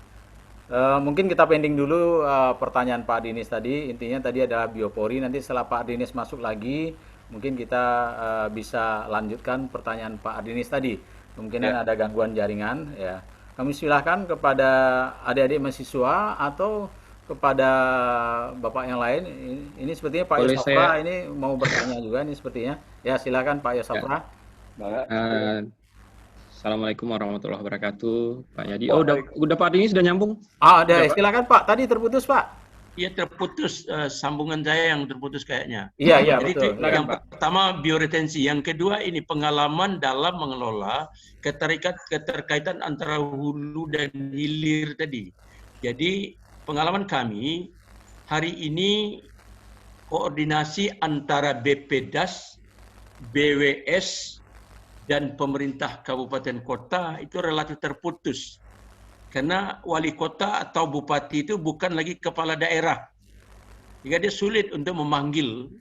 Mungkin kita pending dulu pertanyaan Pak Ardinis tadi. Intinya tadi adalah biopori. Nanti setelah Pak Ardinis masuk lagi, mungkin kita bisa lanjutkan pertanyaan Pak Ardinis tadi. Kemungkinan ada gangguan jaringan. Ya, kami silakan kepada adik-adik mahasiswa atau kepada bapak yang lain. Ini sepertinya Pak Yosafra ini mau bertanya juga. Ini sepertinya. Ya, silakan Pak Yosafra. Assalamualaikum warahmatullahi wabarakatuh, Pak Yadi. Oh, udah Pak Ardinis sudah nyambung? Ada. Silakan Pak. Tadi terputus Pak. Iya terputus, sambungan saya yang terputus kayaknya. Iya Jadi betul. Yang pertama bioretensi, yang kedua ini pengalaman dalam mengelola keterkaitan antara hulu dan hilir tadi. Jadi pengalaman kami hari ini koordinasi antara BPDAS, BWS dan pemerintah kabupaten kota itu relatif terputus. Karena wali kota atau bupati itu bukan lagi kepala daerah. Jika dia sulit untuk memanggil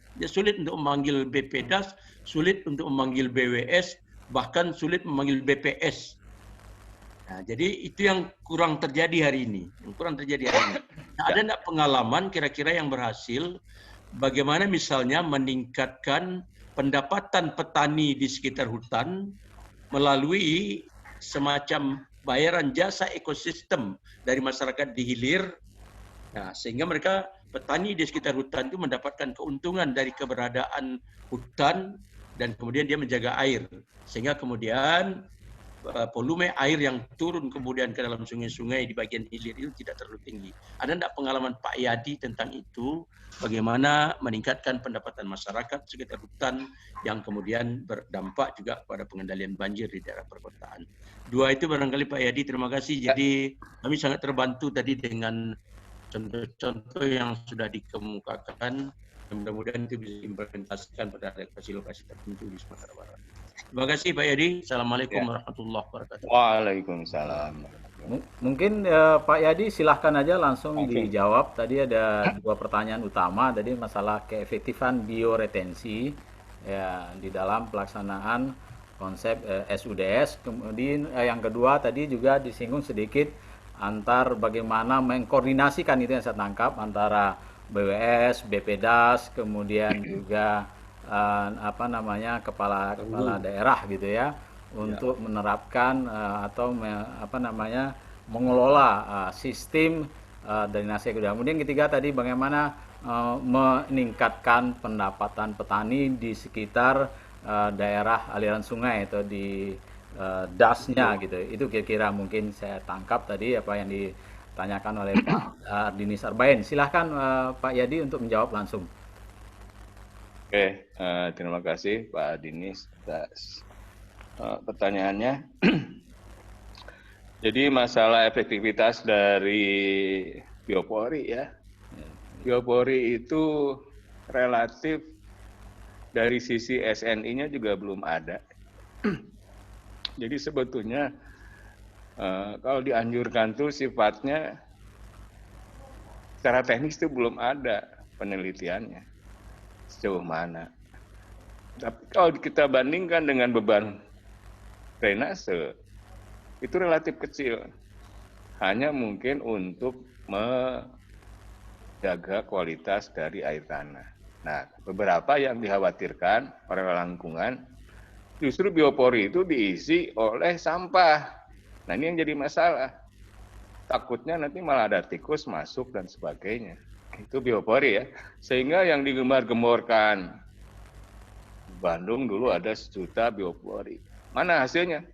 BPDAS, sulit untuk memanggil BWS, bahkan sulit memanggil BPS. Nah, jadi itu yang kurang terjadi hari ini. Nah, ada enggak pengalaman kira-kira yang berhasil bagaimana misalnya meningkatkan pendapatan petani di sekitar hutan melalui semacam bayaran jasa ekosistem dari masyarakat di hilir, nah, sehingga mereka petani di sekitar hutan itu mendapatkan keuntungan dari keberadaan hutan dan kemudian dia menjaga air, sehingga kemudian volume air yang turun kemudian ke dalam sungai-sungai di bagian hilir itu tidak terlalu tinggi. Ada enggak pengalaman Pak Yadi tentang itu? Bagaimana meningkatkan pendapatan masyarakat sekitar hutan yang kemudian berdampak juga pada pengendalian banjir di daerah perkotaan. Dua itu barangkali Pak Yadi, terima kasih. Jadi kami sangat terbantu tadi dengan contoh-contoh yang sudah dikemukakan. Mudah-mudahan itu bisa diimplementasikan pada lokasi-lokasi tertentu di Sumatera Barat. Terima kasih Pak Yadi. Assalamualaikum warahmatullahi wabarakatuh. Waalaikumsalam. Mungkin Pak Yadi silahkan aja langsung dijawab. Tadi ada dua pertanyaan utama. Tadi masalah keefektifan bioretensi ya di dalam pelaksanaan konsep SUDS. Kemudian yang kedua tadi juga disinggung sedikit antar bagaimana mengkoordinasikan itu yang saya tangkap antara BWS, BPDAS, kemudian juga kepala daerah gitu ya, untuk menerapkan atau mengelola sistem drainase. Kemudian ketiga tadi bagaimana meningkatkan pendapatan petani di sekitar daerah aliran sungai atau di dasnya gitu. Itu kira-kira mungkin saya tangkap tadi apa yang ditanyakan oleh Pak Ardinis Arbain. Silahkan Pak Yadi untuk menjawab langsung. Oke, terima kasih Pak Ardinis atas pertanyaannya. Jadi masalah efektivitas dari biopori ya. Biopori itu relatif dari sisi SNI-nya juga belum ada. Jadi sebetulnya kalau dianjurkan tuh sifatnya secara teknis itu belum ada penelitiannya sejauh mana. Tapi kalau kita bandingkan dengan beban drainase itu relatif kecil. Hanya mungkin untuk menjaga kualitas dari air tanah. Nah, beberapa yang dikhawatirkan oleh lingkungan justru biopori itu diisi oleh sampah. Nah, ini yang jadi masalah. Takutnya nanti malah ada tikus masuk dan sebagainya. Itu biopori ya. Sehingga yang digembar-gemborkan Bandung dulu ada 1 juta biopori. Mana hasilnya?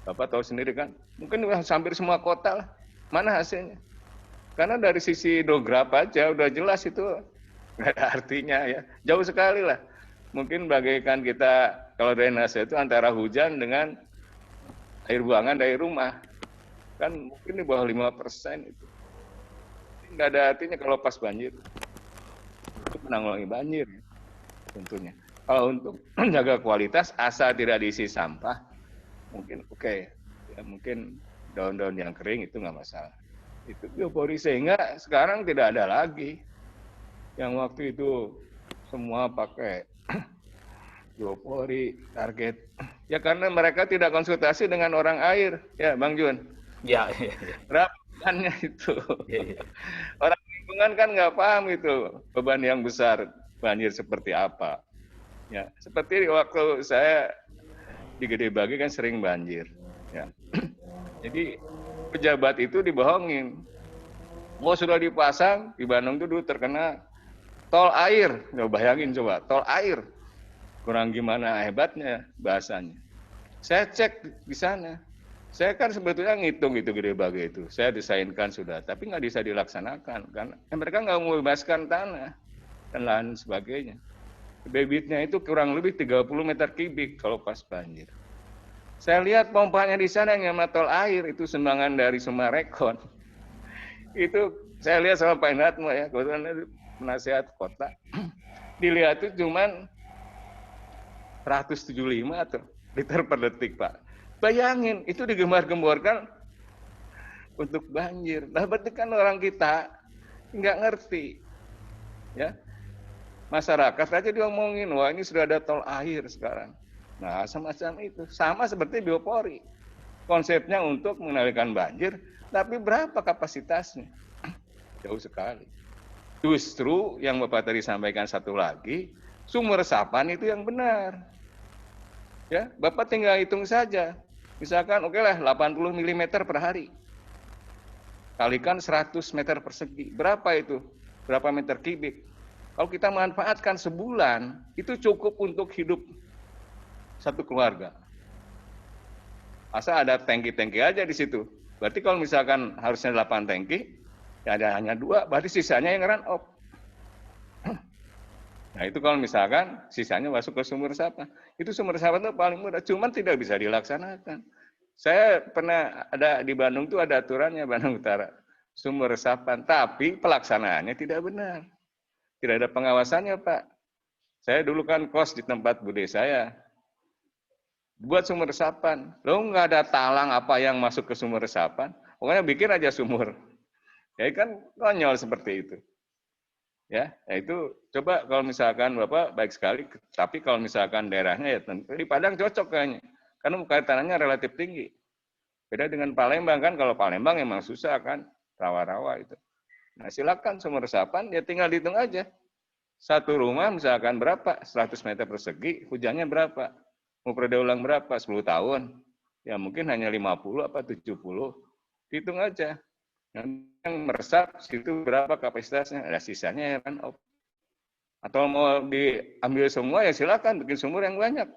Bapak tahu sendiri kan? Mungkin hampir semua kota lah. Mana hasilnya? Karena dari sisi hidrograf aja udah jelas itu nggak ada artinya ya. Jauh sekali lah. Mungkin bagaikan kita kalau drainase itu antara hujan dengan air buangan dari rumah. Kan mungkin di bawah 5% itu. Nggak ada artinya kalau pas banjir. Itu menanggulangi banjir ya, tentunya. Kalau untuk menjaga kualitas, asal tidak diisi sampah, mungkin oke. Ya, mungkin daun-daun yang kering itu nggak masalah. Itu biopori, sehingga sekarang tidak ada lagi. Yang waktu itu semua pakai biopori, target. Ya karena mereka tidak konsultasi dengan orang air, ya Bang Jun. Ya. Rapikannya itu. Orang lingkungan kan nggak paham itu beban yang besar banjir seperti apa. Ya, seperti waktu saya di Gede Bage kan sering banjir. Ya. Jadi pejabat itu dibohongin. Oh sudah dipasang di Bandung itu dulu terkena tol air. Coba bayangin coba tol air. Kurang gimana hebatnya bahasanya. Saya cek di sana. Saya kan sebetulnya ngitung itu Gede Bage itu. Saya desainkan sudah, tapi nggak bisa dilaksanakan. Karena mereka nggak mau membebaskan tanah dan lain sebagainya. Debitnya itu kurang lebih 30 meter kubik kalau pas banjir. Saya lihat pompanya di sana yang sama tol air, itu sumbangan dari Sumarekon. Itu saya lihat sama Pak Inatmo ya, kebetulan itu penasihat kota. Dilihat itu cuman 175 atau liter per detik, Pak. Bayangin, itu digembar-gemborkan untuk banjir. Nah, berarti kan orang kita nggak ngerti. Ya, masyarakat aja diomongin, wah ini sudah ada tol air sekarang. Nah, semacam itu. Sama seperti biopori. Konsepnya untuk mengendalikan banjir, tapi berapa kapasitasnya? Jauh sekali. Justru yang Bapak tadi sampaikan satu lagi, sumber resapan itu yang benar. Ya, Bapak tinggal hitung saja. Misalkan oke lah 80 mm per hari. Kalikan 100 meter persegi. Berapa itu? Berapa meter kubik? Kalau kita manfaatkan sebulan, itu cukup untuk hidup satu keluarga. Asal ada tangki-tangki aja di situ. Berarti kalau misalkan harusnya 8 tangki, ya ada hanya 2, berarti sisanya yang run off. Nah itu kalau misalkan sisanya masuk ke sumber resapan. Itu sumber resapan itu paling mudah, cuman tidak bisa dilaksanakan. Saya pernah ada di Bandung itu ada aturannya, Bandung Utara. Sumber resapan, tapi pelaksanaannya tidak benar. Tidak ada pengawasannya, Pak. Saya dulu kan kos di tempat bude saya. Buat sumber resapan. Lo nggak ada talang apa yang masuk ke sumber resapan. Pokoknya bikin aja sumur. Ya kan konyol seperti itu. Ya, itu coba kalau misalkan Bapak baik sekali, tapi kalau misalkan daerahnya ya tentu di Padang cocok kayaknya. Karena muka tanahnya relatif tinggi. Beda dengan Palembang kan, kalau Palembang emang susah kan, rawa-rawa itu. Nah silakan sumur resapan, ya tinggal dihitung aja. Satu rumah misalkan berapa, 100 meter persegi, hujannya berapa, mau periode ulang berapa, 10 tahun. Ya mungkin hanya 50 apa 70, hitung aja. Yang meresap situ berapa kapasitasnya, ada sisanya ya kan. Atau mau diambil semua ya silakan bikin sumur yang banyak.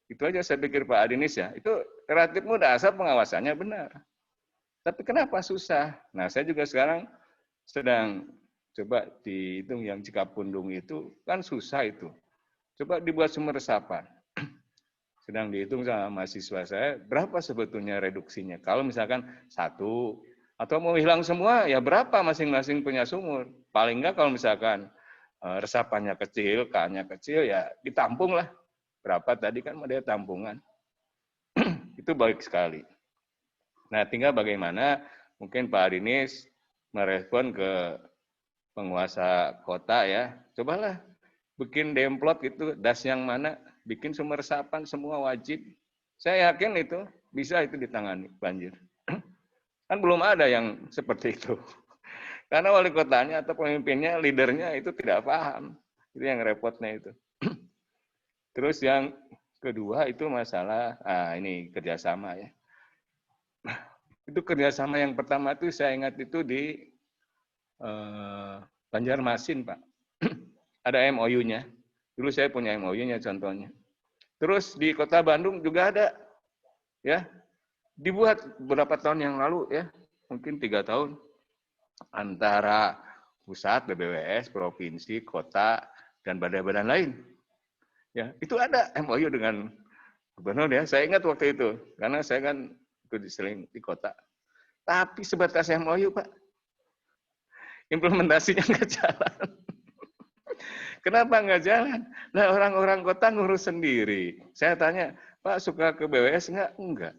Itu aja saya pikir Pak Adinis ya. Itu relatif mudah asal pengawasannya benar. Tapi kenapa susah? Nah saya juga sekarang sedang coba dihitung yang Cikapundung itu kan susah itu. Coba dibuat sumur resapan. Sedang dihitung sama mahasiswa saya berapa sebetulnya reduksinya. Kalau misalkan 1 atau mau hilang semua ya berapa masing-masing punya sumur. Paling enggak kalau misalkan resapannya kecil, K-nya kecil ya ditampung lah. Berapa tadi kan ada tampungan. Itu baik sekali. Nah, tinggal bagaimana mungkin Pak Adinis merespon ke penguasa kota ya. Cobalah bikin demplot gitu, das yang mana, bikin sumber resapan semua wajib. Saya yakin itu bisa itu ditangani banjir. Kan belum ada yang seperti itu. Karena wali kotanya atau pemimpinnya, leadernya itu tidak paham. Itu yang repotnya itu. Terus yang kedua itu masalah, ini kerjasama ya. Itu kerjasama yang pertama itu saya ingat itu di Banjarmasin Pak. Ada MOU-nya. Dulu saya punya MOU-nya contohnya. Terus di Kota Bandung juga ada, ya. Dibuat beberapa tahun yang lalu ya, mungkin 3 tahun antara pusat, BBWS, provinsi, kota, dan badan-badan lain. Ya, itu ada MOU dengan gubernur ya. Saya ingat waktu itu, karena saya kan ikut sering di kota. Tapi sebatas MOU Pak, implementasinya nggak jalan. Kenapa nggak jalan? Nah orang-orang kota ngurus sendiri. Saya tanya, Pak suka ke BWS nggak? Enggak.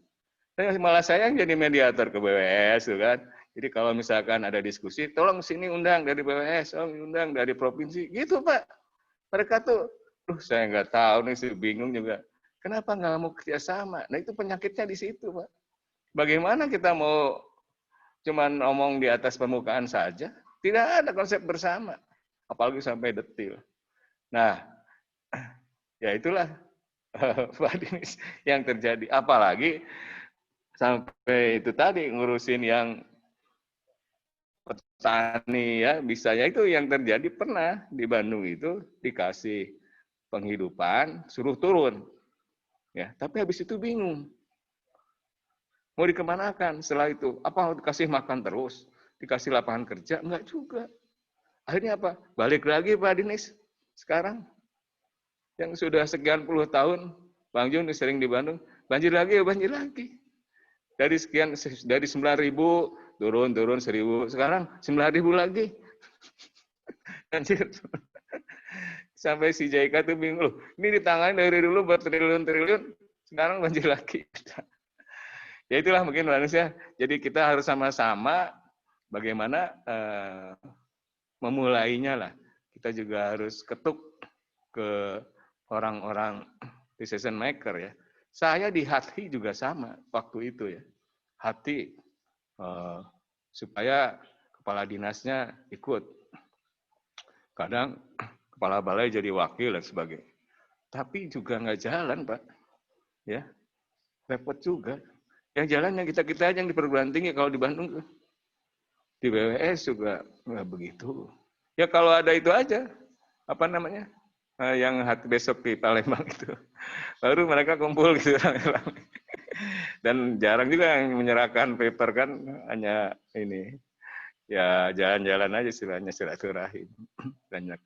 Malah saya yang jadi mediator ke BWS, tuh kan. Jadi kalau misalkan ada diskusi, tolong sini undang dari BWS, undang dari provinsi, gitu Pak. Mereka tuh, saya nggak tahu nih, bingung juga. Kenapa nggak mau kerjasama? Nah itu penyakitnya di situ Pak. Bagaimana kita mau cuman ngomong di atas permukaan saja? Tidak ada konsep bersama, apalagi sampai detil. Nah, ya itulah Pak Dinis yang terjadi. Apalagi sampai itu tadi ngurusin yang petani ya, bisa ya itu yang terjadi pernah di Bandung itu dikasih penghidupan, suruh turun. Ya, tapi habis itu bingung. Mau dikemanakan setelah itu? Apa dikasih makan terus? Dikasih lapangan kerja? Enggak juga. Akhirnya apa? Balik lagi Pak Dinis sekarang. Yang sudah sekian puluh tahun, Bang Jun sering di Bandung, banjir lagi, banjir lagi. Dari 9.000 turun 1.000, sekarang 9.000 lagi. Banjir. Sampai si JK tuh bingung, loh, ini ditangani dari dulu bertriliun-triliun, sekarang banjir lagi. Ya itulah mungkin manusia. Jadi kita harus sama-sama bagaimana memulainya lah. Kita juga harus ketuk ke orang-orang decision maker ya. Saya di hati juga sama waktu itu ya. Hati supaya kepala dinasnya ikut. Kadang kepala balai jadi wakil dan sebagainya. Tapi juga nggak jalan Pak. Ya, repot juga. Yang jalannya kita-kita aja yang di perguruan tinggi kalau di Bandung. Di BWS juga nggak begitu. Ya kalau ada itu aja. Apa namanya? Yang besok di Palembang itu. Baru mereka kumpul gitu. Dan jarang juga yang menyerahkan paper kan. Hanya ini. Ya jalan-jalan aja istilahnya silaturahim. Banyak.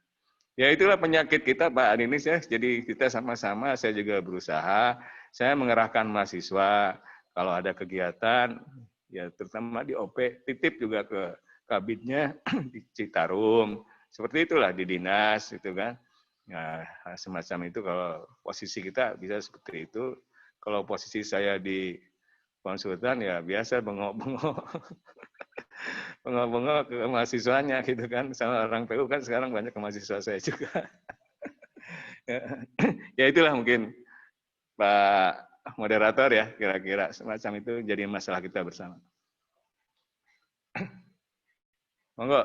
Ya itulah penyakit kita Pak Adinis ya. Jadi kita sama-sama, saya juga berusaha. Saya mengerahkan mahasiswa. Kalau ada kegiatan, ya terutama di OP, titip juga ke kabitnya di Citarum. Seperti itulah di dinas, itu kan. Nah, semacam itu kalau posisi kita bisa seperti itu. Kalau posisi saya di konsultan, ya biasa bengok-bengok. Bengok-bengok ke mahasiswanya gitu kan. Sama orang PU kan sekarang banyak ke mahasiswa saya juga. Ya itulah mungkin Pak moderator ya, kira-kira semacam itu jadi masalah kita bersama. Monggo,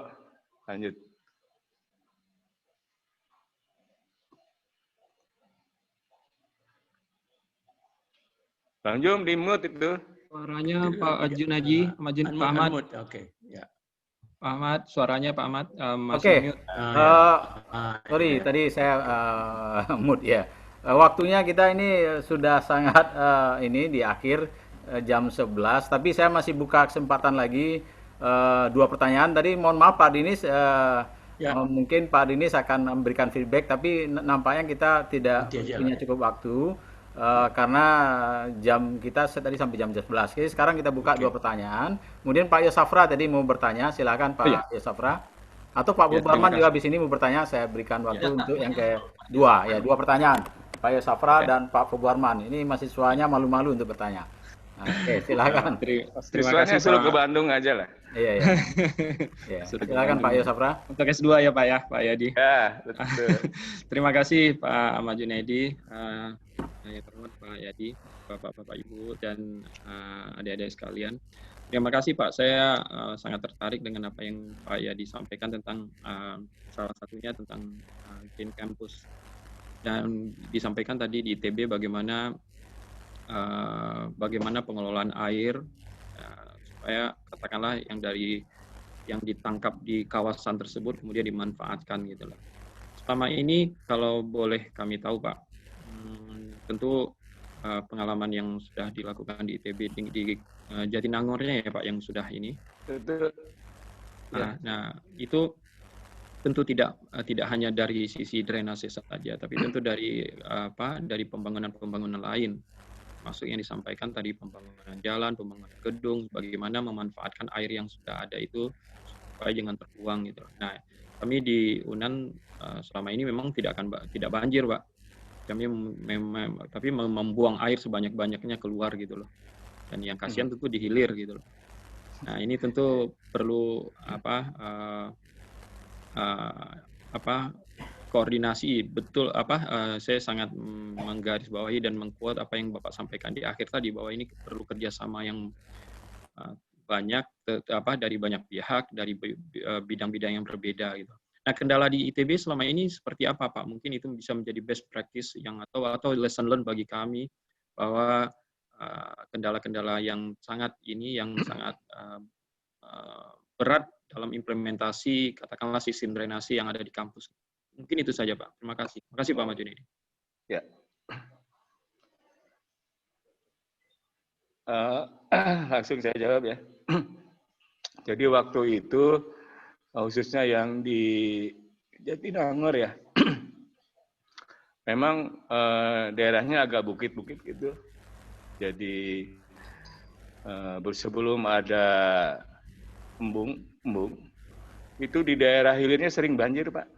lanjut. Bang Jum, di mute itu. Suaranya Pak Junaidi, Pak Ahmad. Oke, ya. Pak Ahmad, suaranya Pak Ahmad masih Oke. mute. Sorry, tadi saya mute ya. Waktunya kita ini sudah sangat ini di akhir jam 11, tapi saya masih buka kesempatan lagi 2 pertanyaan. Tadi mohon maaf Pak Dinis, mungkin Pak Dinis akan memberikan feedback, tapi nampaknya kita tidak punya cukup waktu karena jam kita tadi sampai jam 11. Jadi sekarang kita buka 2 pertanyaan. Kemudian Pak Yosafra tadi mau bertanya, silakan Pak Yosafra. Atau Pak Bubarman juga di sini mau bertanya, saya berikan waktu untuk yang kedua. Ya, 2 pertanyaan. Pak Yosafra dan Pak Bubarman. Ini mahasiswanya malu-malu untuk bertanya. Oke, silakan. Terima kasih suruh ke Pak. Bandung aja lah. Iya. Silakan Pak Yosafra. Untuk S2 ya Pak ya, Pak Yadi. Ya, betul. Terima kasih Pak Ahmad Junaidi, yang terhormat Pak Yadi, Bapak-bapak Ibu dan adik-adik sekalian. Terima kasih Pak, saya sangat tertarik dengan apa yang Pak Yadi sampaikan tentang salah satunya tentang Green Campus. Dan disampaikan tadi di ITB bagaimana pengelolaan air supaya katakanlah yang ditangkap di kawasan tersebut kemudian dimanfaatkan gitu loh. Selama ini kalau boleh kami tahu Pak, tentu pengalaman yang sudah dilakukan di ITB di Jatinangornya ya Pak yang sudah ini. Betul. Nah itu tentu tidak hanya dari sisi drainase saja, tapi tentu dari pembangunan lain. Masuk yang disampaikan tadi pembangunan jalan, pembangunan gedung, bagaimana memanfaatkan air yang sudah ada itu supaya jangan terbuang gitu. Nah, kami di UNAN selama ini memang tidak banjir, Pak. Kami tapi membuang air sebanyak-banyaknya keluar gitu loh. Dan yang kasihan tentu di hilir gitu loh. Nah, ini tentu perlu koordinasi betul saya sangat menggarisbawahi dan mengquote apa yang Bapak sampaikan di akhir tadi bahwa ini perlu kerjasama yang banyak dari banyak pihak dari bidang-bidang yang berbeda gitu. Nah, kendala di ITB selama ini seperti apa Pak? Mungkin itu bisa menjadi best practice atau lesson learned bagi kami bahwa kendala-kendala yang sangat berat dalam implementasi katakanlah sistem drainasi yang ada di kampus. Mungkin itu saja Pak. Terima kasih. Terima kasih Pak Ahmad Junaidi. Ya. Langsung saya jawab ya. Jadi waktu itu khususnya yang di Jatinangor ya, memang daerahnya agak bukit-bukit gitu. Jadi sebelum ada embung, itu di daerah hilirnya sering banjir Pak.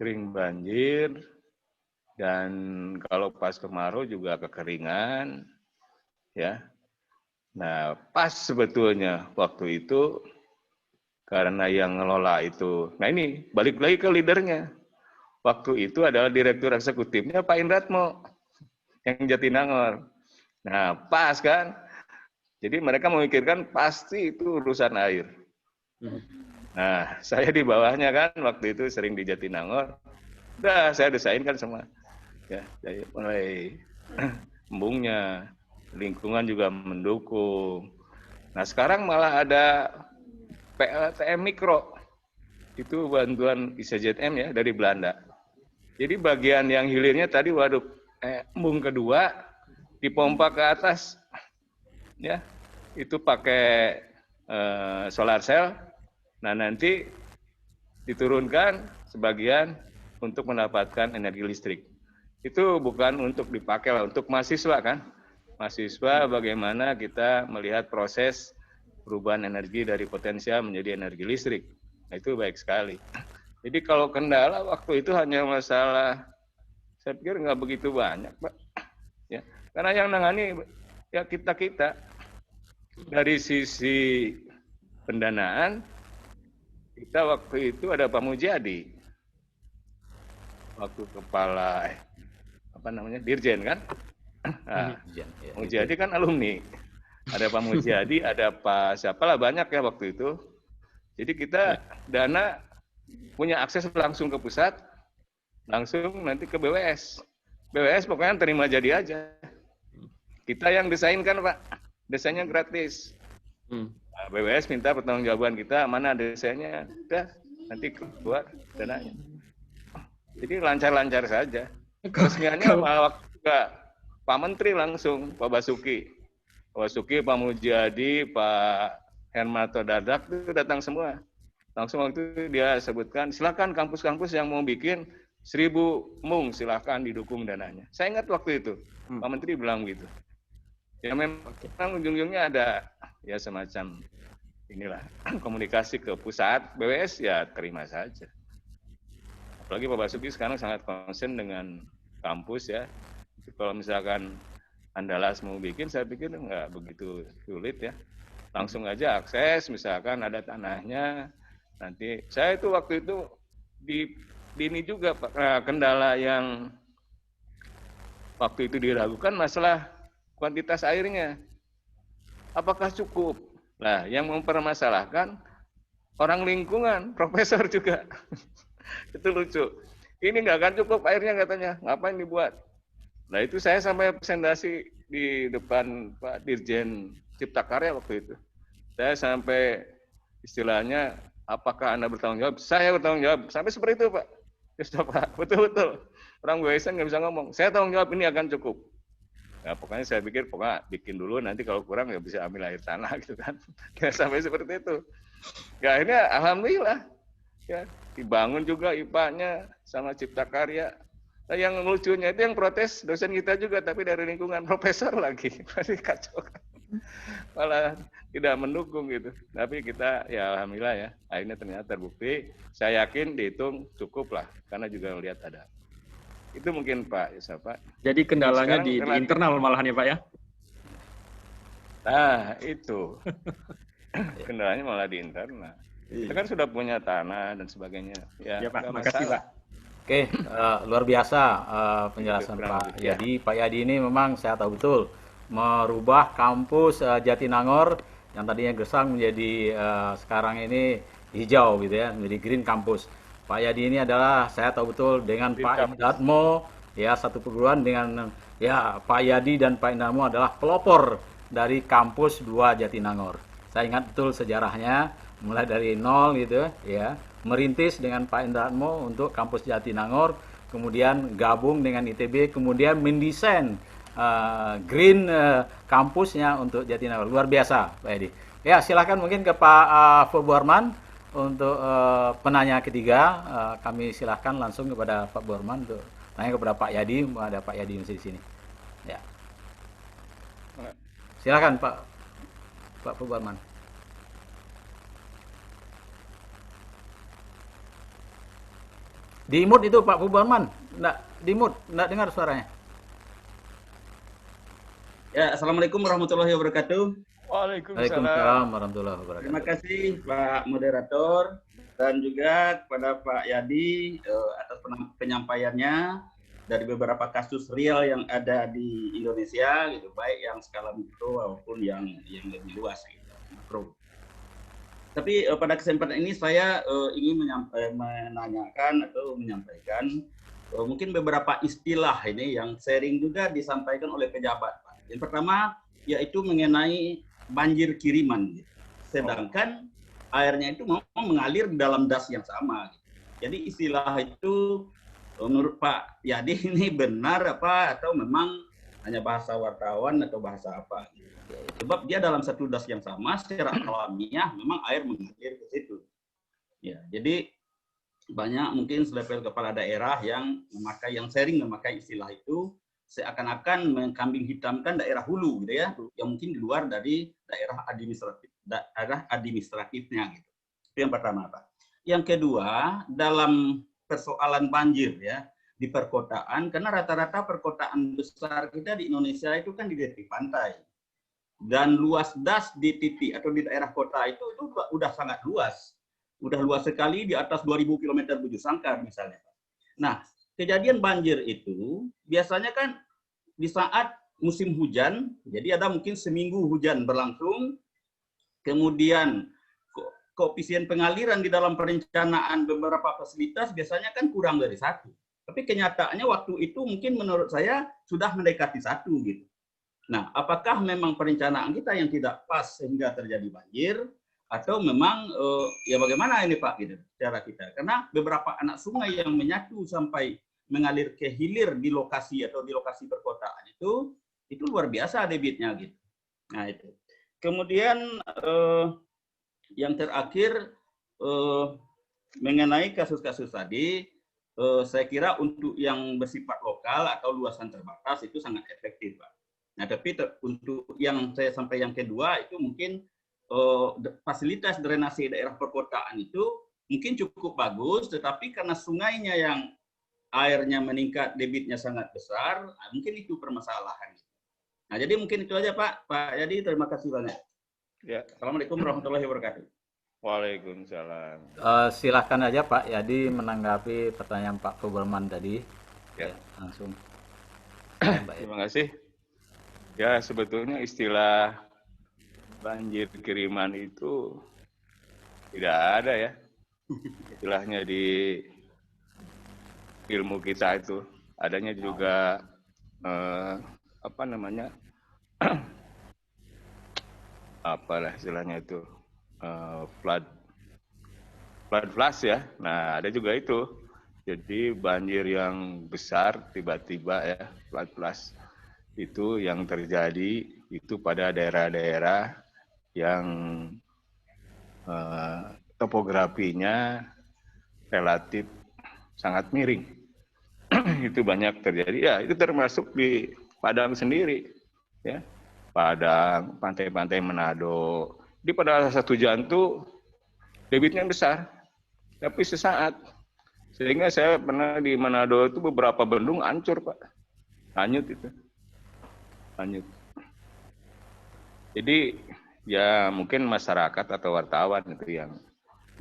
Sering banjir, dan kalau pas kemarau juga kekeringan, ya. Nah, pas sebetulnya waktu itu, karena yang ngelola itu, nah ini balik lagi ke leadernya. Waktu itu adalah direktur eksekutifnya Pak Indratmo, yang Jatinangor. Nah, pas kan? Jadi mereka memikirkan pasti itu urusan air. Nah, saya di bawahnya kan waktu itu sering di Jatinangor. Udah saya desain kan semua. Ya, dari mulai embungnya, lingkungan juga mendukung. Nah, sekarang malah ada PLTM mikro. Itu bantuan ICZM ya dari Belanda. Jadi bagian yang hilirnya tadi waduk embung kedua dipompa ke atas. Ya. Itu pakai solar cell. Nah, nanti diturunkan sebagian untuk mendapatkan energi listrik. Itu bukan untuk dipakai lah, untuk mahasiswa kan. Mahasiswa bagaimana kita melihat proses perubahan energi dari potensial menjadi energi listrik. Nah, itu baik sekali. Jadi kalau kendala waktu itu hanya masalah, saya pikir nggak begitu banyak, Pak. Ya, karena yang nangani ya kita-kita. Dari sisi pendanaan, kita waktu itu ada Pak Mujadi, waktu kepala Dirjen kan, Nah, Mujiadi, ya, Pak Mujiadi kan alumni. Ada Pak Mujiadi, ada Pak siapalah banyak ya waktu itu. Jadi kita dana punya akses langsung ke pusat, langsung nanti ke BWS. BWS pokoknya terima jadi aja. Kita yang desain kan Pak, desainnya gratis. Nah, BWS minta pertanggungjawaban kita, mana desainnya, udah nanti keluar dananya. Jadi lancar-lancar saja. Resmiannya malah waktu juga Pak Menteri langsung, Pak Basuki, Pak Mujiadi, Pak Hermanto Dardak itu datang semua. Langsung waktu itu dia sebutkan, silakan kampus-kampus yang mau bikin 1000 mung, silakan didukung dananya. Saya ingat waktu itu, Pak Menteri bilang begitu. Ya memang ujung-ujungnya ada ya semacam inilah komunikasi ke pusat, BWS ya terima saja. Apalagi Pak Basuki sekarang sangat concern dengan kampus ya. Kalau misalkan Andalas mau bikin, saya pikir nggak begitu sulit ya. Langsung aja akses, misalkan ada tanahnya. Nanti saya itu waktu itu di ini juga Pak, kendala yang waktu itu diragukan masalah kuantitas airnya. Apakah cukup? Nah, yang mempermasalahkan orang lingkungan, profesor juga. Itu lucu. Ini nggak akan cukup airnya katanya, ngapain dibuat? Nah itu saya sampai presentasi di depan Pak Dirjen Cipta Karya waktu itu. Saya sampai istilahnya, apakah Anda bertanggung jawab? Saya bertanggung jawab. Sampai seperti itu Pak. Ya Pak, betul-betul. Orang BWSN nggak bisa ngomong. Saya tanggung jawab ini akan cukup. Nah, pokoknya saya pikir pokoknya bikin dulu, nanti kalau kurang ya bisa ambil air tanah gitu kan. Ya, sampai seperti itu. Ya akhirnya alhamdulillah ya dibangun juga IPA-nya sama Cipta Karya. Nah, yang lucunya itu yang protes dosen kita juga, tapi dari lingkungan profesor lagi. Masih kacau. Malah tidak mendukung gitu. Tapi kita ya alhamdulillah ya, akhirnya ternyata terbukti. Saya yakin dihitung cukup lah, karena juga melihat ada. Itu mungkin Pak Yusuf Pak. Jadi kendalanya di internal malahan ya Pak ya? Nah itu. Kendalanya malah di internal. Kita kan sudah punya tanah dan sebagainya. Ya Pak, makasih Pak. Oke, luar biasa penjelasan Pak Yadi. Pak Yadi ini memang saya tahu betul merubah kampus Jatinangor yang tadinya gersang menjadi sekarang ini hijau gitu ya, menjadi green campus. Pak Yadi ini adalah saya tahu betul dengan Pak Indarmo ya, satu perguruan dengan ya Pak Yadi dan Pak Indarmo adalah pelopor dari kampus 2 Jatinangor. Saya ingat betul sejarahnya mulai dari nol gitu ya, merintis dengan Pak Indarmo untuk kampus Jatinangor, kemudian gabung dengan ITB, kemudian mendesain green kampusnya untuk Jatinangor. Luar biasa Pak Yadi. Ya silakan mungkin ke Pak Forborman untuk penanya ketiga. Kami silahkan langsung kepada Pak Borman untuk tanya kepada Pak Yadi. Ada Pak Yadi masih di sini. Ya. Silakan Pak Forborman. Di mute itu Pak Forborman. Nggak di mute, nggak dengar suaranya. Ya, Assalamualaikum warahmatullahi wabarakatuh. Waalaikumsalam warahmatullahi wabarakatuh. Terima kasih Pak Moderator dan juga kepada Pak Yadi atas penyampaiannya dari beberapa kasus real yang ada di Indonesia, gitu, baik yang skala mikro maupun yang lebih luas, gitu, makro. Tapi pada kesempatan ini saya ingin menanyakan atau menyampaikan mungkin beberapa istilah ini yang sering juga disampaikan oleh pejabat. Yang pertama yaitu mengenai banjir kiriman, gitu. Sedangkan airnya itu mau mengalir dalam das yang sama. Gitu. Jadi istilah itu menurut Pak Yadi ini benar apa atau memang hanya bahasa wartawan atau bahasa apa? Gitu. Sebab dia dalam satu das yang sama secara alamiah memang air mengalir ke situ. Ya, jadi banyak mungkin selevel kepala daerah yang sering memakai istilah itu seakan-akan mengkambing hitamkan daerah hulu gitu ya, yang mungkin di luar dari daerah administratifnya gitu. Itu yang pertama, Pak. Yang kedua, dalam persoalan banjir ya di perkotaan, karena rata-rata perkotaan besar kita di Indonesia itu kan di tepi pantai. Dan luas das di titik atau di daerah kota itu udah sangat luas. Udah luas sekali, di atas 2000 km bujur sangkar misalnya. Nah, kejadian banjir itu biasanya kan di saat musim hujan, jadi ada mungkin seminggu hujan berlangsung, kemudian koefisien pengaliran di dalam perencanaan beberapa fasilitas biasanya kan kurang dari 1. Tapi kenyataannya waktu itu mungkin menurut saya sudah mendekati 1 gitu. Nah, apakah memang perencanaan kita yang tidak pas sehingga terjadi banjir, atau memang ya bagaimana ini Pak gitu cara kita? Karena beberapa anak sungai yang menyatu sampai mengalir ke hilir di lokasi atau di lokasi perkotaan itu luar biasa debitnya gitu. Nah itu. Kemudian yang terakhir mengenai kasus-kasus tadi, saya kira untuk yang bersifat lokal atau luasan terbatas itu sangat efektif, Pak. Nah, tapi untuk yang saya sampai yang kedua itu mungkin fasilitas drainase daerah perkotaan itu mungkin cukup bagus, tetapi karena sungainya yang airnya meningkat, debitnya sangat besar, mungkin itu permasalahan. Nah, jadi mungkin itu aja Pak. Pak Yadi, terima kasih banyak. Ya. Assalamualaikum warahmatullahi wabarakatuh. Waalaikumsalam. Silahkan aja Pak Yadi menanggapi pertanyaan Pak Kubelman tadi. Ya. Langsung. Terima kasih. Ya, sebetulnya istilah banjir kiriman itu tidak ada ya. Istilahnya di ilmu kita itu. Adanya juga apa namanya? Apalah istilahnya itu. Flood flash ya. Nah, ada juga itu. Jadi banjir yang besar tiba-tiba ya, flood flash itu yang terjadi itu pada daerah-daerah yang topografinya relatif sangat miring. Itu banyak terjadi. Ya, itu termasuk di Padang sendiri ya. Padang, pantai-pantai Manado. Di pada satu jantung debitnya besar, tapi sesaat. Sehingga saya pernah di Manado itu beberapa bendung hancur Pak, hanyut itu, hanyut. Jadi ya mungkin masyarakat atau wartawan itu yang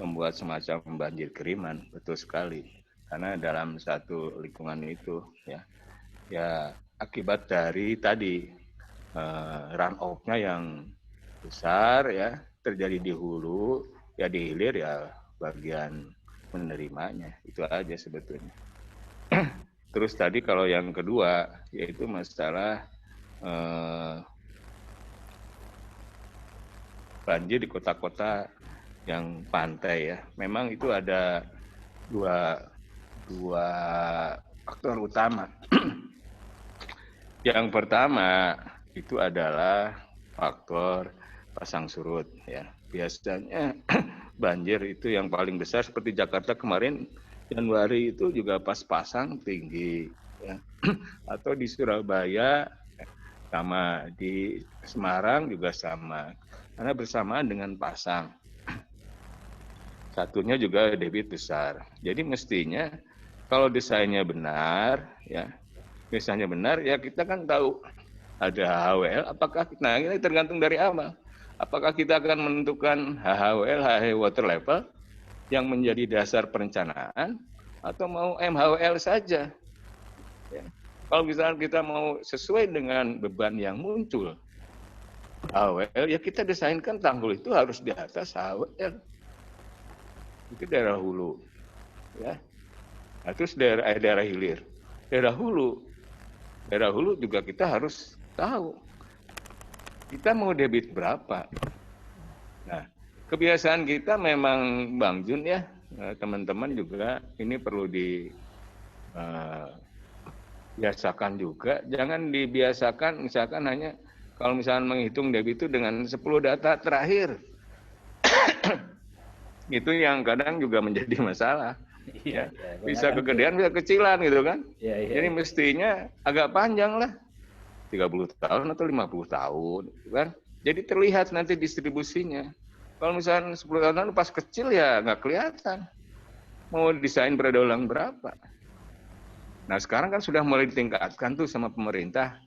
membuat semacam banjir kiriman, betul sekali. Karena dalam satu lingkungan itu ya akibat dari tadi run off-nya yang besar ya, terjadi di hulu, ya di hilir ya bagian menerimanya. Itu aja sebetulnya. Terus tadi kalau yang kedua yaitu masalah banjir di kota-kota yang pantai ya. Memang itu ada dua faktor utama. Yang pertama itu adalah faktor pasang surut ya. Biasanya banjir itu yang paling besar seperti Jakarta kemarin Januari itu juga pas pasang tinggi ya. Atau di Surabaya sama, di Semarang juga sama. Karena bersamaan dengan pasang. Satunya juga debit besar. Jadi mestinya kalau desainnya benar ya. Desainnya benar ya kita kan tahu ada HWL, apakah nah ini tergantung dari apa? Apakah kita akan menentukan HHWL, high water level yang menjadi dasar perencanaan atau mau MHWL saja? Ya. Kalau misalnya kita mau sesuai dengan beban yang muncul, HWL ya kita desainkan tanggul itu harus di atas HWL. Itu daerah hulu, ya. Nah, terus daerah hilir, daerah hulu juga kita harus tahu kita mau debit berapa. Nah, kebiasaan kita memang Bang Jun ya, teman-teman juga ini perlu dibiasakan juga. Jangan dibiasakan misalkan hanya kalau misalkan menghitung debit itu dengan 10 data terakhir. Itu yang kadang juga menjadi masalah. Ya. Bisa kegedean, bisa kecilan gitu kan. Jadi mestinya agak panjang lah. 30 tahun atau 50 tahun, kan? Jadi terlihat nanti distribusinya. Kalau misalnya 10 tahun pas kecil ya nggak kelihatan. Mau desain berdaulang berapa? Nah sekarang kan sudah mulai ditingkatkan tuh sama pemerintah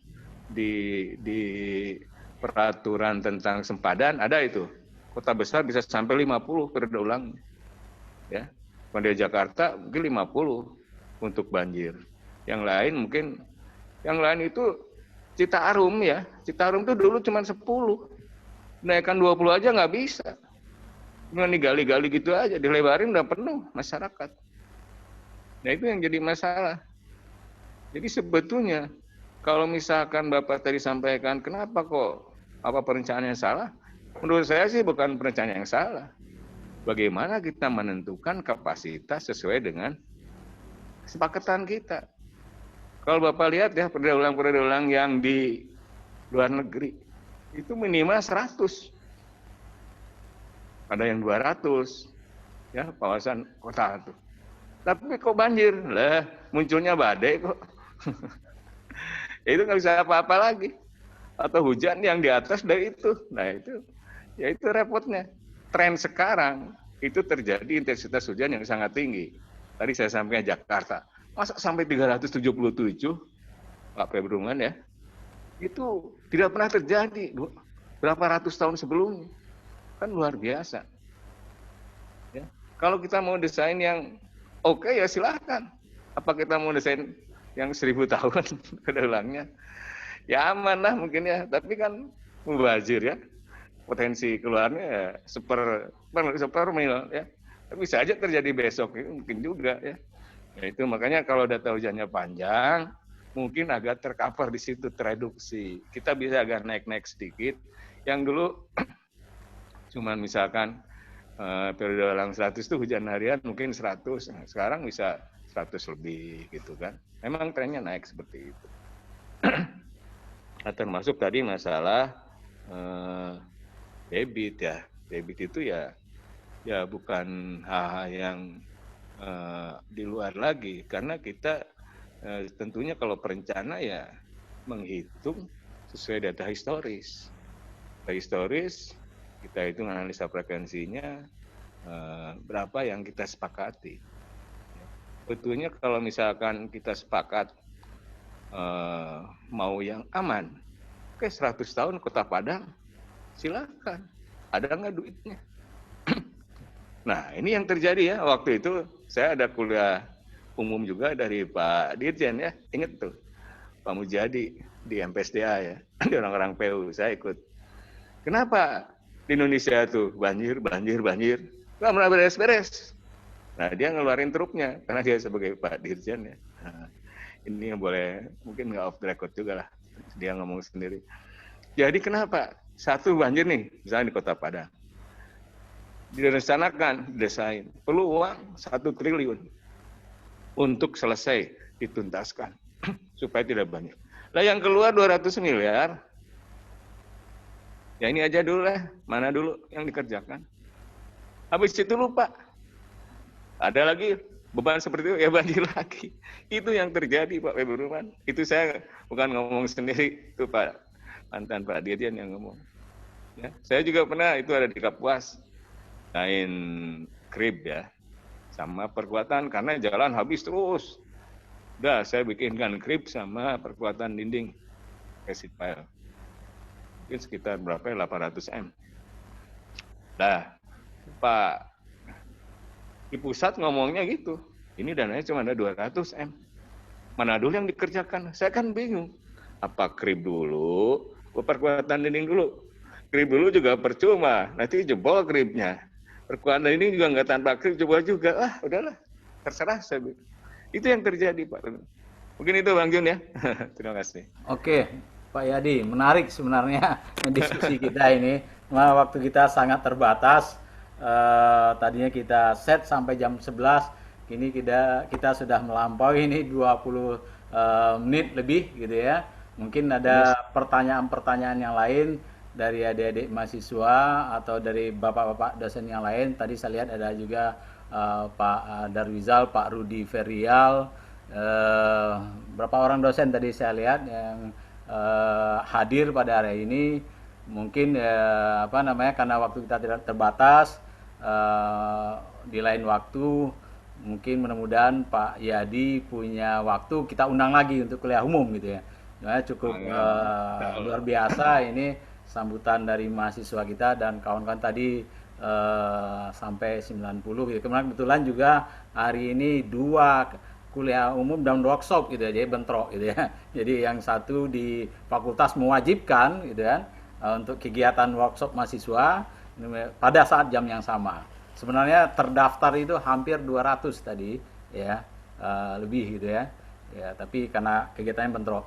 di peraturan tentang sempadan ada itu. Kota besar bisa sampai 50 berdaulang. Ya. Kalau di Jakarta mungkin 50 untuk banjir. Yang lain itu Citarum ya, Citarum tuh dulu cuma 10, naikkan 20 aja nggak bisa. Cuma digali-gali gitu aja, dilebarin udah penuh masyarakat. Nah itu yang jadi masalah. Jadi sebetulnya kalau misalkan Bapak tadi sampaikan, kenapa kok apa perencanaan yang salah? Menurut saya sih bukan perencanaan yang salah. Bagaimana kita menentukan kapasitas sesuai dengan kesepakatan kita. Kalau Bapak lihat ya perdagang-perdagang yang di luar negeri, itu minimal 100. Ada yang 200, ya kawasan kota itu. Tapi kok banjir? Lah, munculnya badai kok. Itu nggak bisa apa-apa lagi. Atau hujan yang di atas dari itu. Nah itu, ya itu repotnya. Tren sekarang itu terjadi intensitas hujan yang sangat tinggi. Tadi saya sampaikan Jakarta. Masa sampai 377, Pak Perhubungan ya. Itu tidak pernah terjadi berapa ratus tahun sebelumnya. Kan luar biasa. Ya. Kalau kita mau desain yang oke, ya silahkan. Apa kita mau desain yang 1000 tahun kedulangnya? Ya aman lah mungkin ya, tapi kan mubazir ya, potensi keluarnya ya seper mil ya, tapi bisa aja terjadi besok ya, mungkin juga ya. Nah, itu makanya kalau data hujannya panjang, mungkin agak tercover di situ, tereduksi. Kita bisa agak naik-naik sedikit. Yang dulu cuman misalkan periode lang 100 itu hujan harian mungkin 100, nah, sekarang bisa 100 lebih gitu kan. Memang trennya naik seperti itu. Nah, termasuk tadi masalah debit ya. Debit itu ya bukan hal-hal yang di luar lagi, karena kita tentunya kalau perencana ya menghitung sesuai data historis. Data historis kita hitung analisa frekuensinya berapa yang kita sepakati. Betulnya kalau misalkan kita sepakat mau yang aman, oke 100 tahun Kota Padang, silakan. Ada nggak duitnya? Nah, ini yang terjadi ya. Waktu itu saya ada kuliah umum juga dari Pak Dirjen ya. Ingat tuh, Pak Mujadi di MPSDA ya. Di orang-orang PU, saya ikut. Kenapa di Indonesia tuh banjir? Nggak pernah beres-beres. Nah, dia ngeluarin truknya, karena dia sebagai Pak Dirjen ya. Nah, ini yang boleh, mungkin nggak off the record juga lah. Dia ngomong sendiri. Jadi kenapa? Satu banjir nih, misalnya di Kota Padang. Direncanakan, desain. Perlu uang 1 triliun untuk selesai dituntaskan. Supaya tidak banyak. Lah yang keluar 200 miliar, ya ini aja dulu lah. Mana dulu yang dikerjakan. Habis itu lupa. Ada lagi beban seperti itu, ya banjir lagi. Itu yang terjadi Pak Perhubungan. Itu saya bukan ngomong sendiri, itu Pak mantan Pak Dirjen yang ngomong. Ya, saya juga pernah itu ada di Kapuas, lain krib ya, sama perkuatan karena jalan habis terus. Udah saya bikinkan krib sama perkuatan dinding exit pile. Mungkin sekitar berapa ya, 800 M. Nah, Pak di pusat ngomongnya gitu, ini dananya cuma ada 200 M. Mana dulu yang dikerjakan? Saya kan bingung. Apa krib dulu, perkuatan dinding dulu? Krib dulu juga percuma, nanti jebol kribnya. Perkuatan dinding juga nggak tanpa krib, coba juga. Ah, udahlah, terserah saya. Itu yang terjadi, Pak. Mungkin itu Bang Jun ya. Terima kasih. Oke, Pak Yadi, menarik sebenarnya diskusi kita ini. Karena waktu kita sangat terbatas. Tadinya kita set sampai jam 11, kini kita sudah melampaui ini 20 menit lebih gitu ya. Mungkin ada pertanyaan-pertanyaan yang lain dari adik-adik mahasiswa atau dari bapak-bapak dosen yang lain. Tadi saya lihat ada juga Pak Darwizal, Pak Rudi Ferial, berapa orang dosen tadi saya lihat yang hadir pada hari ini. Mungkin karena waktu kita tidak terbatas, di lain waktu mungkin mudah-mudahan Pak Yadi punya waktu kita undang lagi untuk kuliah umum gitu ya. Cukup luar biasa ini sambutan dari mahasiswa kita dan kawan-kawan tadi sampai 90 gitu. Kemudian kebetulan juga hari ini 2 kuliah umum dan workshop gitu ya, jadi bentrok gitu ya. Jadi yang satu di fakultas mewajibkan gitu kan untuk kegiatan workshop mahasiswa pada saat jam yang sama. Sebenarnya terdaftar itu hampir 200 tadi ya, lebih gitu ya. Ya, tapi karena kegiatannya bentrok.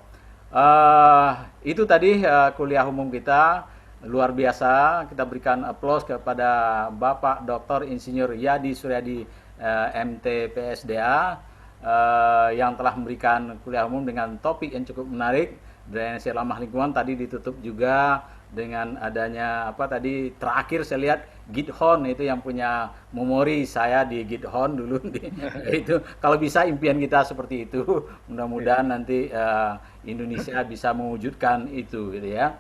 Itu tadi kuliah umum kita luar biasa. Kita berikan aplaus kepada Bapak Dr. Insinyur Yadi Suryadi MT PSDA yang telah memberikan kuliah umum dengan topik yang cukup menarik. Drainase ramah lingkungan tadi ditutup juga dengan adanya apa tadi terakhir saya lihat GitHon itu yang punya memori saya di GitHon dulu itu kalau bisa impian kita seperti itu, mudah-mudahan nanti Indonesia bisa mewujudkan itu gitu ya.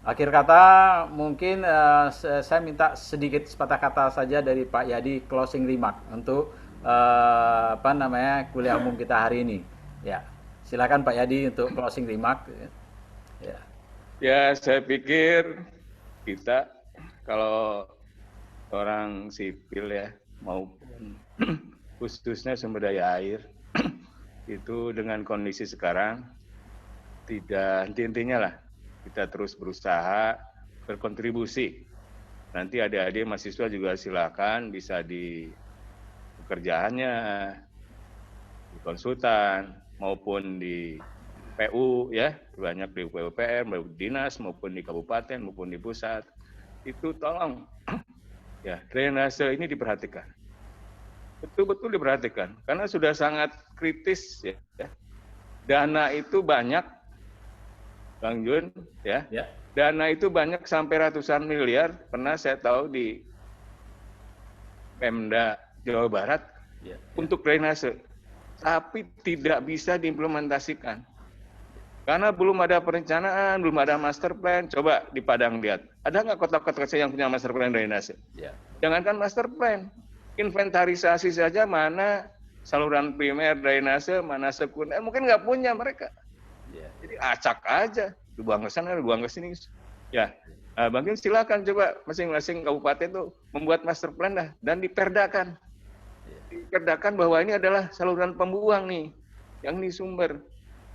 Akhir kata mungkin saya minta sedikit sepatah kata saja dari Pak Yadi, closing remark untuk apa namanya kuliah umum kita hari ini. Ya, silakan Pak Yadi untuk closing remark. Ya. Ya, saya pikir kita kalau orang sipil ya maupun khususnya sumber daya air itu dengan kondisi sekarang tidak intinya lah kita terus berusaha berkontribusi. Nanti adik-adik mahasiswa juga silakan bisa di pekerjaannya, di konsultan maupun di PU ya, banyak di PUPR, di dinas maupun di kabupaten maupun di pusat. Itu tolong ya drainase ini diperhatikan. Betul-betul diperhatikan karena sudah sangat kritis ya. Dana itu banyak Bang Jun ya. Dana itu banyak sampai ratusan miliar. Pernah saya tahu di Pemda Jawa Barat untuk drainase. Tapi tidak bisa diimplementasikan. Karena belum ada perencanaan, belum ada master plan. Coba di Padang lihat. Ada nggak kota-kota kecil yang punya master plan drainase? Jangankan master plan. Inventarisasi saja mana saluran primer drainase, mana sekunder. Mungkin nggak punya mereka. Jadi acak aja. Dibuang ke sana, dibuang ke sini. Ya, mungkin silakan coba masing-masing kabupaten tuh membuat master plan dah. Dan diperdakan. Diperdakan bahwa ini adalah saluran pembuang nih. Yang ini sumber.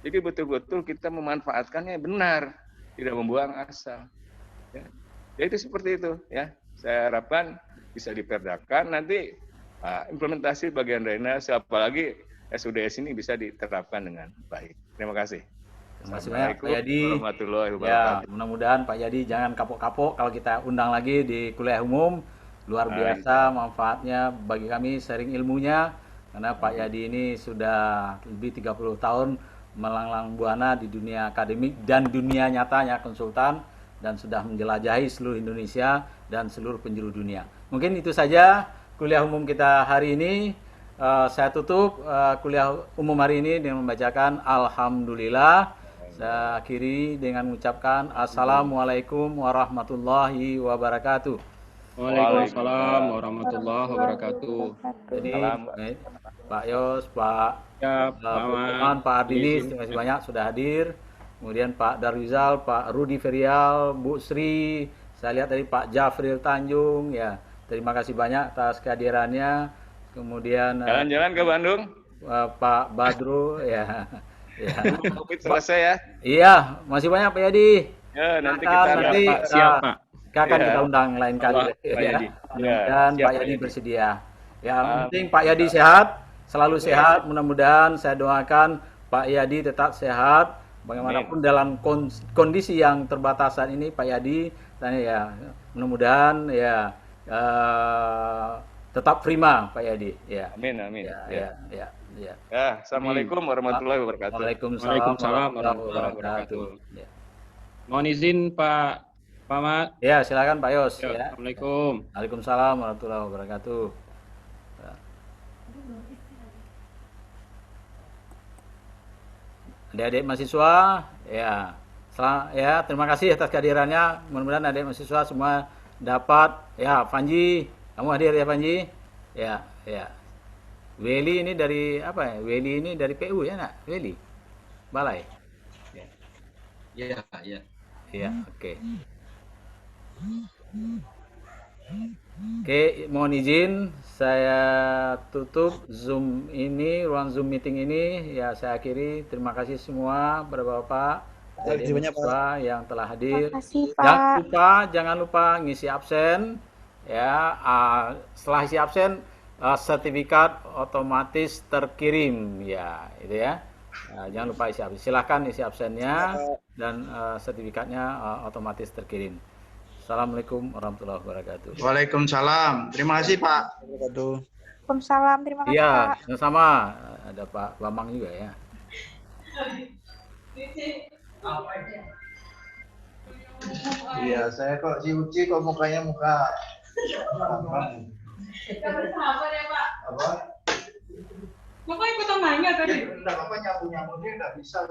Jadi betul-betul kita memanfaatkannya benar, tidak membuang asal. Ya. Jadi seperti itu ya. Saya harapkan bisa diperdakan nanti implementasi bagian drainase apalagi SUDS ini bisa diterapkan dengan baik. Terima kasih. Terima kasih banyak Pak Yadi. Ya, mudah-mudahan Pak Yadi jangan kapok-kapok kalau kita undang lagi di kuliah umum. Luar biasa manfaatnya bagi kami sharing ilmunya karena Pak Yadi ini sudah lebih 30 tahun melanglang buana di dunia akademik dan dunia nyatanya konsultan dan sudah menjelajahi seluruh Indonesia dan seluruh penjuru dunia. Mungkin itu saja kuliah umum kita hari ini. Saya tutup kuliah umum hari ini dengan membacakan Alhamdulillah. Saya akhiri dengan mengucapkan Assalamualaikum warahmatullahi wabarakatuh. Waalaikumsalam warahmatullahi wabarakatuh. Jadi Pak Yos, Pak Pak Ardinis, terima kasih banyak sudah hadir. Kemudian Pak Darwizal, Pak Rudi Ferial, Bu Sri, saya lihat tadi Pak Jafril Tanjung, ya terima kasih banyak atas kehadirannya. Kemudian jalan-jalan ke Bandung, Pak Badru, ya. Covid selesai ya? Iya, masih banyak Pak Yadi. Ya, nanti kita siap Pak. Akan kita undang lain kali. Dan Pak Yadi bersedia. Yang penting Pak Yadi sehat, selalu sehat. Mudah-mudahan saya doakan Pak Yadi tetap sehat. Bagaimanapun dalam kondisi yang terbatasan ini Pak Yadi, dan ya mudah-mudahan ya tetap prima Pak Yadi. Ya. Amin. Ya. Assalamualaikum warahmatullahi wabarakatuh. Waalaikumsalam warahmatullahi wabarakatuh. Ya. Mohon izin Pak Mat. Ya, silakan Pak Yos. Ya. Assalamualaikum. Waalaikumsalam warahmatullahi wabarakatuh. Adik-adik mahasiswa, ya terima kasih atas kehadirannya. Mudah-mudahan adik mahasiswa semua dapat. Ya, Panji, kamu hadir ya Panji? Ya. Weli ini dari apa ya? Weli ini dari PU ya nak? Weli, Balai. Ya. Iya, oke. Oke, mohon izin saya tutup Zoom ini, ruang Zoom meeting ini. Ya, saya akhiri. Terima kasih semua Bapak-bapak dari mahasiswa yang telah hadir. Makasih, Pak. Jangan lupa ngisi absen. Ya, setelah isi absen sertifikat otomatis terkirim ya, itu ya. Jangan lupa isi absen. Silahkan isi absennya dan sertifikatnya otomatis terkirim. Assalamualaikum warahmatullahi wabarakatuh. Waalaikumsalam. Terima kasih Pak. Waalaikumsalam. Terima kasih, Iya, Pak. sama. Ada Pak Bambang juga ya. Iya, saya kok si Uci kok mukanya muka. Apa? Bapak ikutan nanya tadi. Enggak apa-apa, nyambung-nyambungnya nggak bisa.